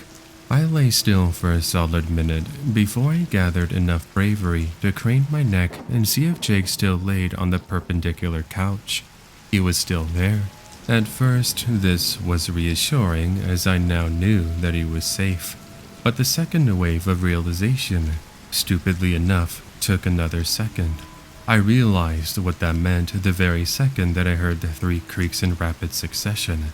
I lay still for a solid minute before I gathered enough bravery to crane my neck and see if Jake still laid on the perpendicular couch. He was still there. At first, this was reassuring as I now knew that he was safe. But the second wave of realization, stupidly enough, took another second. I realized what that meant the very second that I heard the 3 creaks in rapid succession.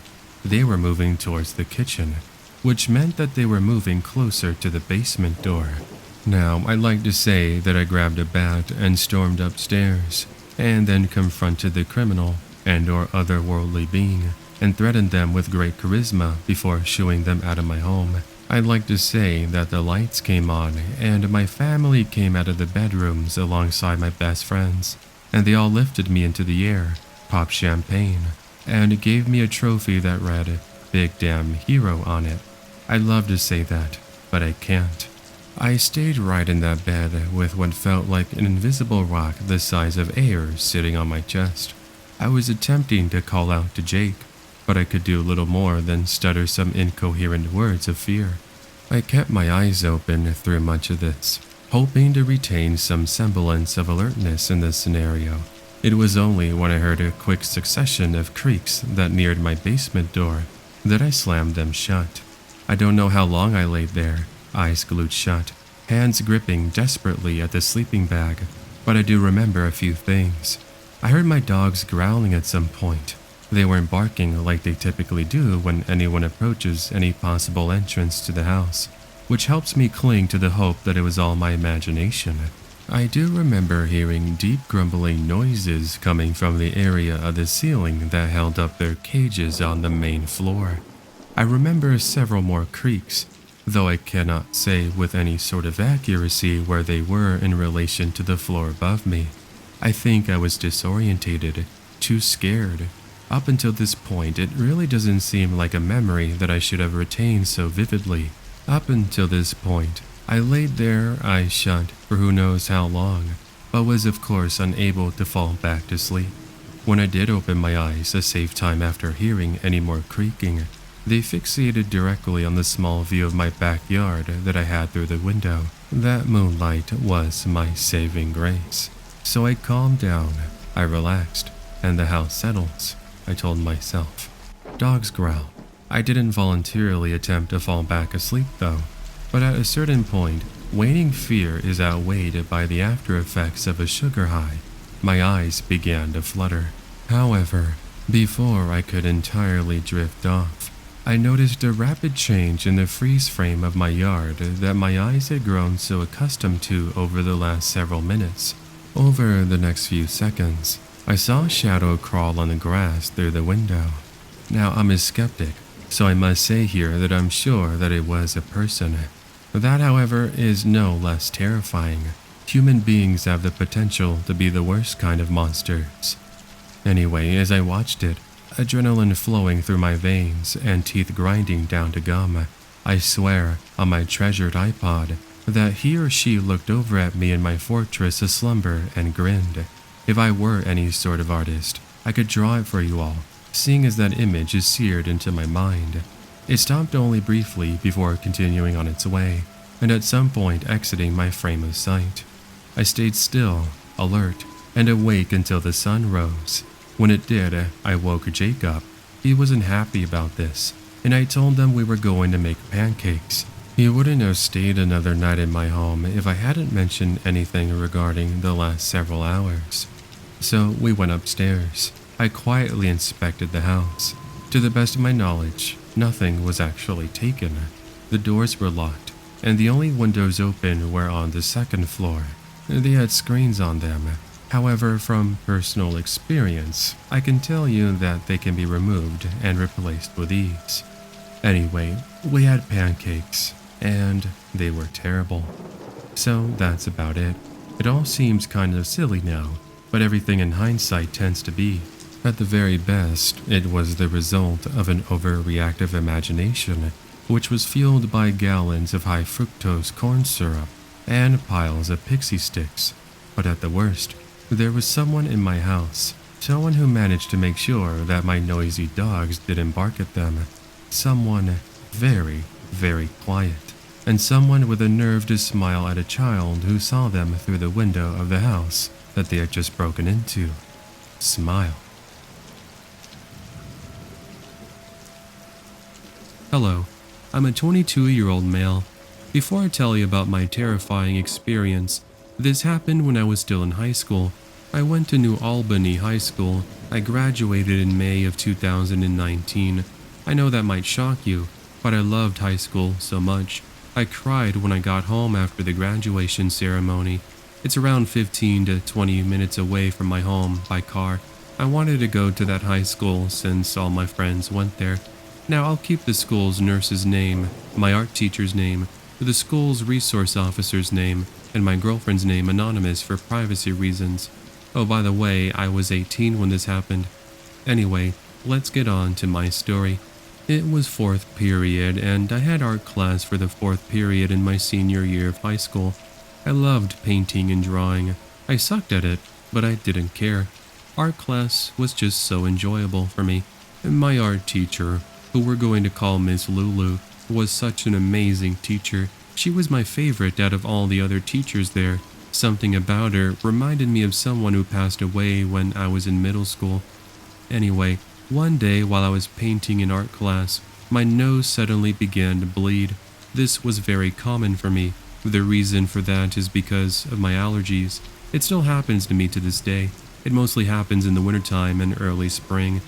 They were moving towards the kitchen. which meant that they were moving closer to the basement door. Now, I'd like to say that I grabbed a bat and stormed upstairs, and then confronted the criminal and/or otherworldly being, and threatened them with great charisma before shooing them out of my home. I'd like to say that the lights came on, and my family came out of the bedrooms alongside my best friends, and they all lifted me into the air, popped champagne, and gave me a trophy that read, "Big Damn Hero" on it. I'd love to say that, but I can't. I stayed right in that bed with what felt like an invisible rock the size of air sitting on my chest. I was attempting to call out to Jake, but I could do little more than stutter some incoherent words of fear. I kept my eyes open through much of this, hoping to retain some semblance of alertness in this scenario. It was only when I heard a quick succession of creaks that neared my basement door that I slammed them shut. I don't know how long I laid there, eyes glued shut, hands gripping desperately at the sleeping bag, but I do remember a few things. I heard my dogs growling at some point. They weren't barking like they typically do when anyone approaches any possible entrance to the house, which helps me cling to the hope that it was all my imagination. I do remember hearing deep grumbling noises coming from the area of the ceiling that held up their cages on the main floor. I remember several more creaks, though I cannot say with any sort of accuracy where they were in relation to the floor above me. I think I was disorientated, too scared. Up until this point, it really doesn't seem like a memory that I should have retained so vividly. Up until this point, I laid there, eyes shut, for who knows how long, but was of course unable to fall back to sleep. When I did open my eyes a safe time after hearing any more creaking, they fixated directly on the small view of my backyard that I had through the window. That moonlight was my saving grace. So I calmed down, I relaxed, and the house settles, I told myself. Dogs growl. I didn't voluntarily attempt to fall back asleep though, but at a certain point, waning fear is outweighed by the after effects of a sugar high. My eyes began to flutter. However, before I could entirely drift off, I noticed a rapid change in the freeze frame of my yard that my eyes had grown so accustomed to over the last several minutes. Over the next few seconds, I saw a shadow crawl on the grass through the window. Now, I'm a skeptic, so I must say here that I'm sure that it was a person. That, however, is no less terrifying. Human beings have the potential to be the worst kind of monsters. Anyway, as I watched it, adrenaline flowing through my veins and teeth grinding down to gum, I swear on my treasured iPod that he or she looked over at me in my fortress of slumber and grinned. If I were any sort of artist, I could draw it for you all, seeing as that image is seared into my mind. It stopped only briefly before continuing on its way, and at some point exiting my frame of sight. I stayed still, alert, and awake until the sun rose. When it did, I woke Jake up. He wasn't happy about this, and I told them we were going to make pancakes. He wouldn't have stayed another night in my home if I hadn't mentioned anything regarding the last several hours. So we went upstairs. I quietly inspected the house. To the best of my knowledge, nothing was actually taken. The doors were locked, and the only windows open were on the second floor. They had screens on them. However, from personal experience, I can tell you that they can be removed and replaced with ease. Anyway, we had pancakes, and they were terrible. So that's about it. It all seems kind of silly now, but everything in hindsight tends to be. At the very best, it was the result of an overreactive imagination, which was fueled by gallons of high fructose corn syrup and piles of pixie sticks. But at the worst, there was someone in my house, someone who managed to make sure that my noisy dogs didn't bark at them. Someone very, very quiet, and someone with a nerve to smile at a child who saw them through the window of the house that they had just broken into. Smile. Hello, I'm a 22-year-old male. Before I tell you about my terrifying experience, this happened when I was still in high school. I went to New Albany High School. I graduated in May of 2019. I know that might shock you, but I loved high school so much. I cried when I got home after the graduation ceremony. It's around 15 to 20 minutes away from my home by car. I wanted to go to that high school since all my friends went there. Now I'll keep the school's nurse's name, my art teacher's name, the school's resource officer's name, and my girlfriend's name anonymous for privacy reasons. Oh, by the way, I was 18 when this happened. Anyway, let's get on to my story. It was 4th period, and I had art class for the 4th period in my senior year of high school. I loved painting and drawing. I sucked at it, but I didn't care. Art class was just so enjoyable for me. And my art teacher, who we're going to call Miss Lulu, was such an amazing teacher. She was my favorite out of all the other teachers there. Something about her reminded me of someone who passed away when I was in middle school. Anyway, one day while I was painting in art class, my nose suddenly began to bleed. This was very common for me. The reason for that is because of my allergies. It still happens to me to this day. It mostly happens in the wintertime and early spring.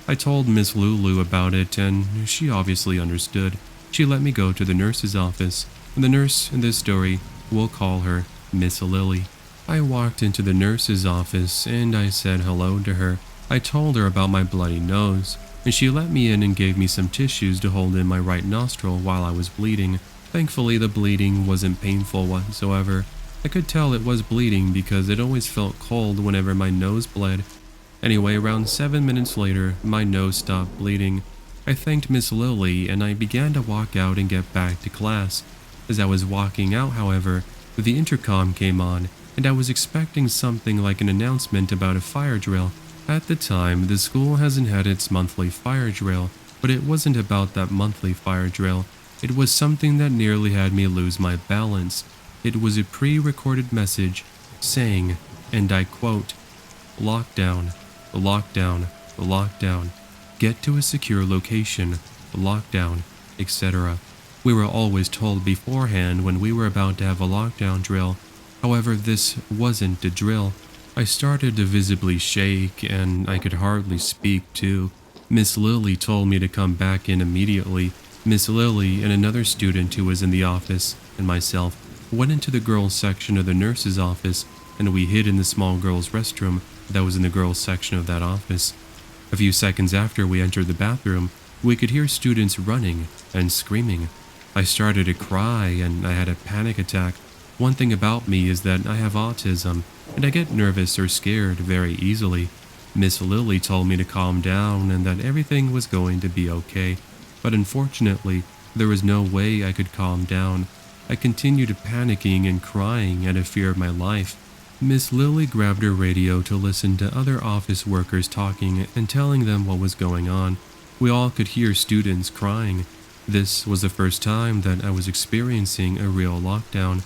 I told Miss Lulu about it, and she obviously understood. She let me go to the nurse's office, and the nurse in this story, we'll call her Miss Lily. I walked into the nurse's office, and I said hello to her. I told her about my bloody nose, and she let me in and gave me some tissues to hold in my right nostril while I was bleeding. Thankfully, the bleeding wasn't painful whatsoever. I could tell it was bleeding because it always felt cold whenever my nose bled. Anyway, around 7 minutes later, my nose stopped bleeding. I thanked Miss Lily and I began to walk out and get back to class. As I was walking out, however, the intercom came on, and I was expecting something like an announcement about a fire drill. At the time, the school hasn't had its monthly fire drill, but it wasn't about that monthly fire drill. It was something that nearly had me lose my balance. It was a pre-recorded message saying, and I quote, "Lockdown, lockdown, lockdown, get to a secure location, lockdown, etc." We were always told beforehand when we were about to have a lockdown drill. However, this wasn't a drill. I started to visibly shake, and I could hardly speak too. Miss Lily told me to come back in immediately. Miss Lily and another student who was in the office, and myself, went into the girls' section of the nurse's office, and we hid in the small girls' restroom that was in the girls' section of that office. A few seconds after we entered the bathroom, we could hear students running and screaming. I started to cry, and I had a panic attack. One thing about me is that I have autism, and I get nervous or scared very easily. Miss Lily told me to calm down and that everything was going to be okay. But unfortunately, there was no way I could calm down. I continued panicking and crying out of fear of my life. Miss Lily grabbed her radio to listen to other office workers talking and telling them what was going on. We all could hear students crying. This was the first time that I was experiencing a real lockdown.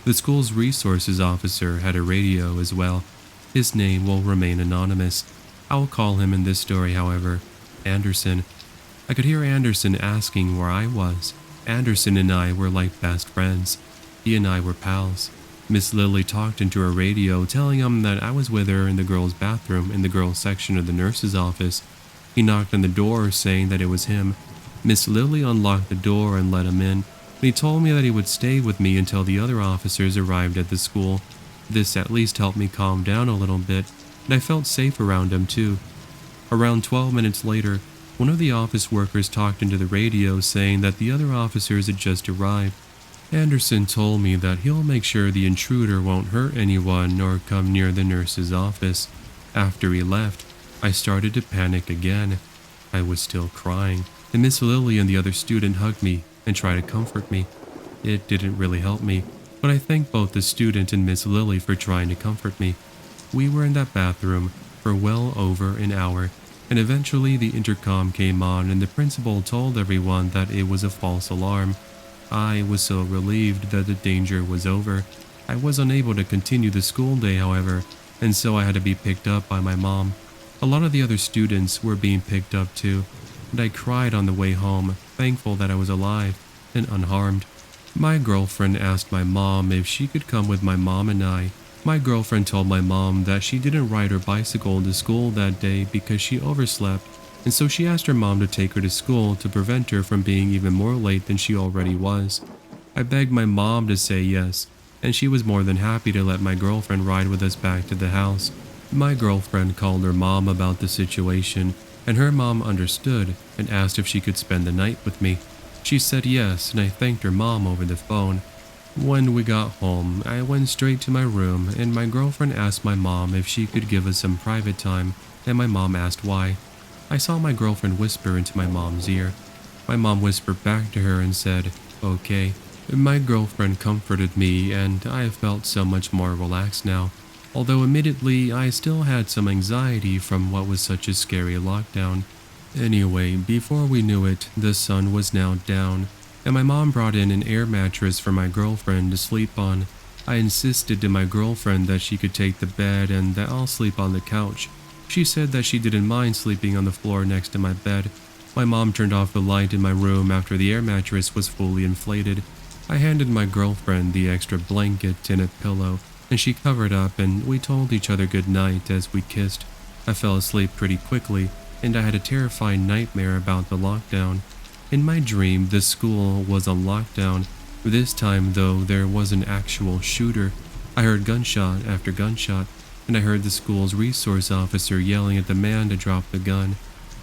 The school's resources officer had a radio as well. His name will remain anonymous. I will call him in this story, however, Anderson. I could hear Anderson asking where I was. Anderson and I were like best friends. He and I were pals. Miss Lily talked into her radio, telling him that I was with her in the girls' bathroom in the girls' section of the nurse's office. He knocked on the door, saying that it was him. Miss Lily unlocked the door and let him in, and he told me that he would stay with me until the other officers arrived at the school. This at least helped me calm down a little bit, and I felt safe around him too. Around 12 minutes later, one of the office workers talked into the radio saying that the other officers had just arrived. Anderson told me that he'll make sure the intruder won't hurt anyone or come near the nurse's office. After he left, I started to panic again. I was still crying, and Miss Lily and the other student hugged me and tried to comfort me. It didn't really help me, but I thank both the student and Miss Lily for trying to comfort me. We were in that bathroom for well over an hour, and eventually the intercom came on and the principal told everyone that it was a false alarm. I was so relieved that the danger was over. I was unable to continue the school day, however, and so I had to be picked up by my mom. A lot of the other students were being picked up too, and I cried on the way home, thankful that I was alive and unharmed. My girlfriend asked my mom if she could come with my mom and I. My girlfriend told my mom that she didn't ride her bicycle to school that day because she overslept, and so she asked her mom to take her to school to prevent her from being even more late than she already was. I begged my mom to say yes, and she was more than happy to let my girlfriend ride with us back to the house. My girlfriend called her mom about the situation, and her mom understood and asked if she could spend the night with me. She said yes, and I thanked her mom over the phone. When we got home, I went straight to my room, and my girlfriend asked my mom if she could give us some private time, and my mom asked why. I saw my girlfriend whisper into my mom's ear. My mom whispered back to her and said, "Okay." My girlfriend comforted me, and I felt so much more relaxed now, although admittedly I still had some anxiety from what was such a scary lockdown. Anyway, before we knew it, the sun was now down, and my mom brought in an air mattress for my girlfriend to sleep on. I insisted to my girlfriend that she could take the bed and that I'll sleep on the couch. She said that she didn't mind sleeping on the floor next to my bed. My mom turned off the light in my room after the air mattress was fully inflated. I handed my girlfriend the extra blanket and a pillow, and she covered up, and we told each other good night as we kissed. I fell asleep pretty quickly, and I had a terrifying nightmare about the lockdown. In my dream, the school was on lockdown. This time, though, there was an actual shooter. I heard gunshot after gunshot, and I heard the school's resource officer yelling at the man to drop the gun.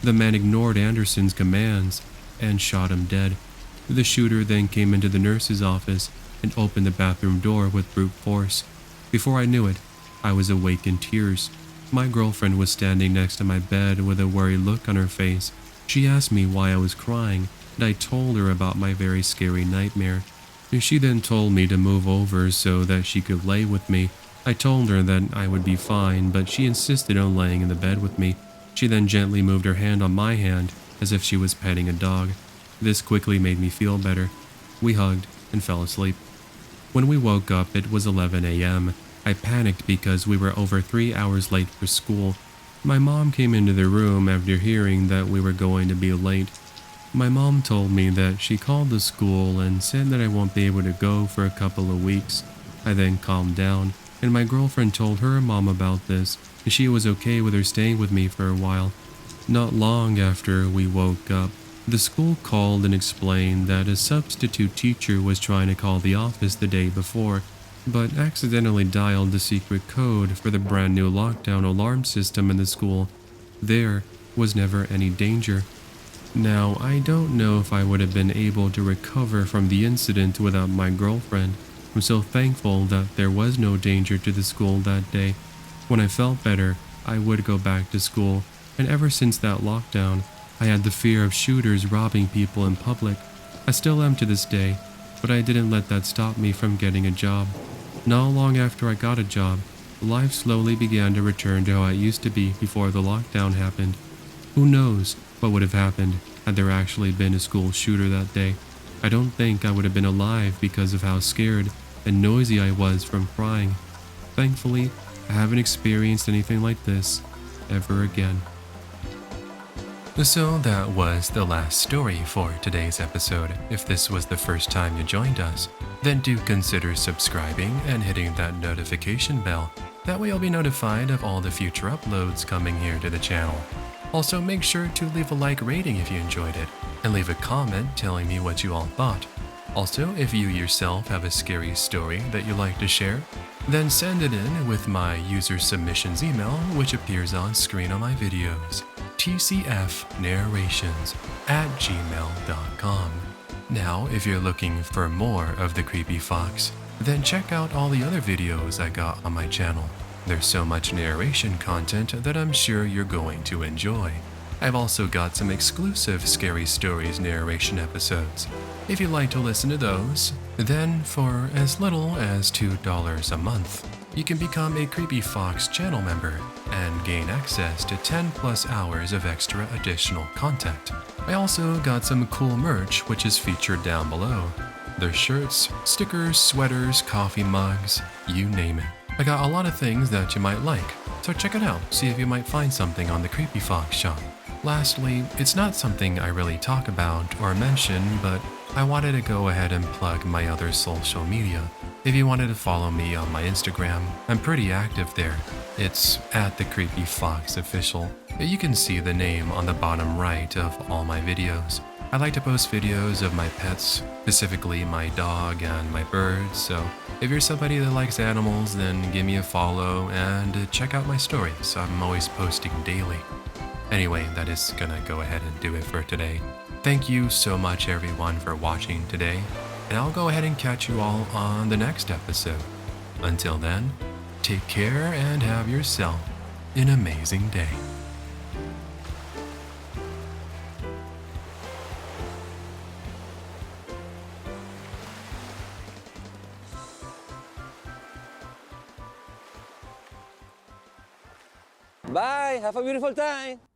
The man ignored Anderson's commands and shot him dead. The shooter then came into the nurse's office and opened the bathroom door with brute force. Before I knew it, I was awake in tears. My girlfriend was standing next to my bed with a worried look on her face. She asked me why I was crying, and I told her about my very scary nightmare. She then told me to move over so that she could lay with me. I told her that I would be fine, but she insisted on laying in the bed with me. She then gently moved her hand on my hand as if she was petting a dog. This quickly made me feel better. We hugged and fell asleep. When we woke up, it was 11 a.m. I panicked because we were over 3 hours late for school. My mom came into the room after hearing that we were going to be late. My mom told me that she called the school and said that I won't be able to go for a couple of weeks. I then calmed down, and my girlfriend told her mom about this, and she was okay with her staying with me for a while. Not long after we woke up, the school called and explained that a substitute teacher was trying to call the office the day before, but accidentally dialed the secret code for the brand new lockdown alarm system in the school. There was never any danger. Now, I don't know if I would have been able to recover from the incident without my girlfriend. I'm so thankful that there was no danger to the school that day. When I felt better, I would go back to school, and ever since that lockdown, I had the fear of shooters robbing people in public. I still am to this day, but I didn't let that stop me from getting a job. Not long after I got a job, life slowly began to return to how it used to be before the lockdown happened. Who knows what would have happened had there actually been a school shooter that day. I don't think I would have been alive because of how scared and noisy I was from crying. Thankfully, I haven't experienced anything like this ever again. So that was the last story for today's episode. If this was the first time you joined us, then do consider subscribing and hitting that notification bell. That way you'll be notified of all the future uploads coming here to the channel. Also, make sure to leave a like rating if you enjoyed it, and leave a comment telling me what you all thought. Also, if you yourself have a scary story that you'd like to share, then send it in with my user submissions email, which appears on screen on my videos. tcfnarrations@gmail.com. Now, if you're looking for more of the Creepy Fox, then check out all the other videos I got on my channel. There's so much narration content that I'm sure you're going to enjoy. I've also got some exclusive Scary Stories narration episodes. If you'd like to listen to those, then for as little as $2 a month, you can become a Creepy Fox channel member and gain access to 10+ hours of extra additional content. I also got some cool merch which is featured down below. There's shirts, stickers, sweaters, coffee mugs, you name it. I got a lot of things that you might like, so check it out, see if you might find something on the Creepy Fox shop. Lastly, it's not something I really talk about or mention, but I wanted to go ahead and plug my other social media. If you wanted to follow me on my Instagram, I'm pretty active there. It's at the Creepy Fox Official. You can see the name on the bottom right of all my videos. I like to post videos of my pets, specifically my dog and my birds, so if you're somebody that likes animals, then give me a follow and check out my stories. I'm always posting daily. Anyway, that is gonna go ahead and do it for today. Thank you so much everyone for watching today, and I'll go ahead and catch you all on the next episode. Until then, take care and have yourself an amazing day. Bye. Have a beautiful time.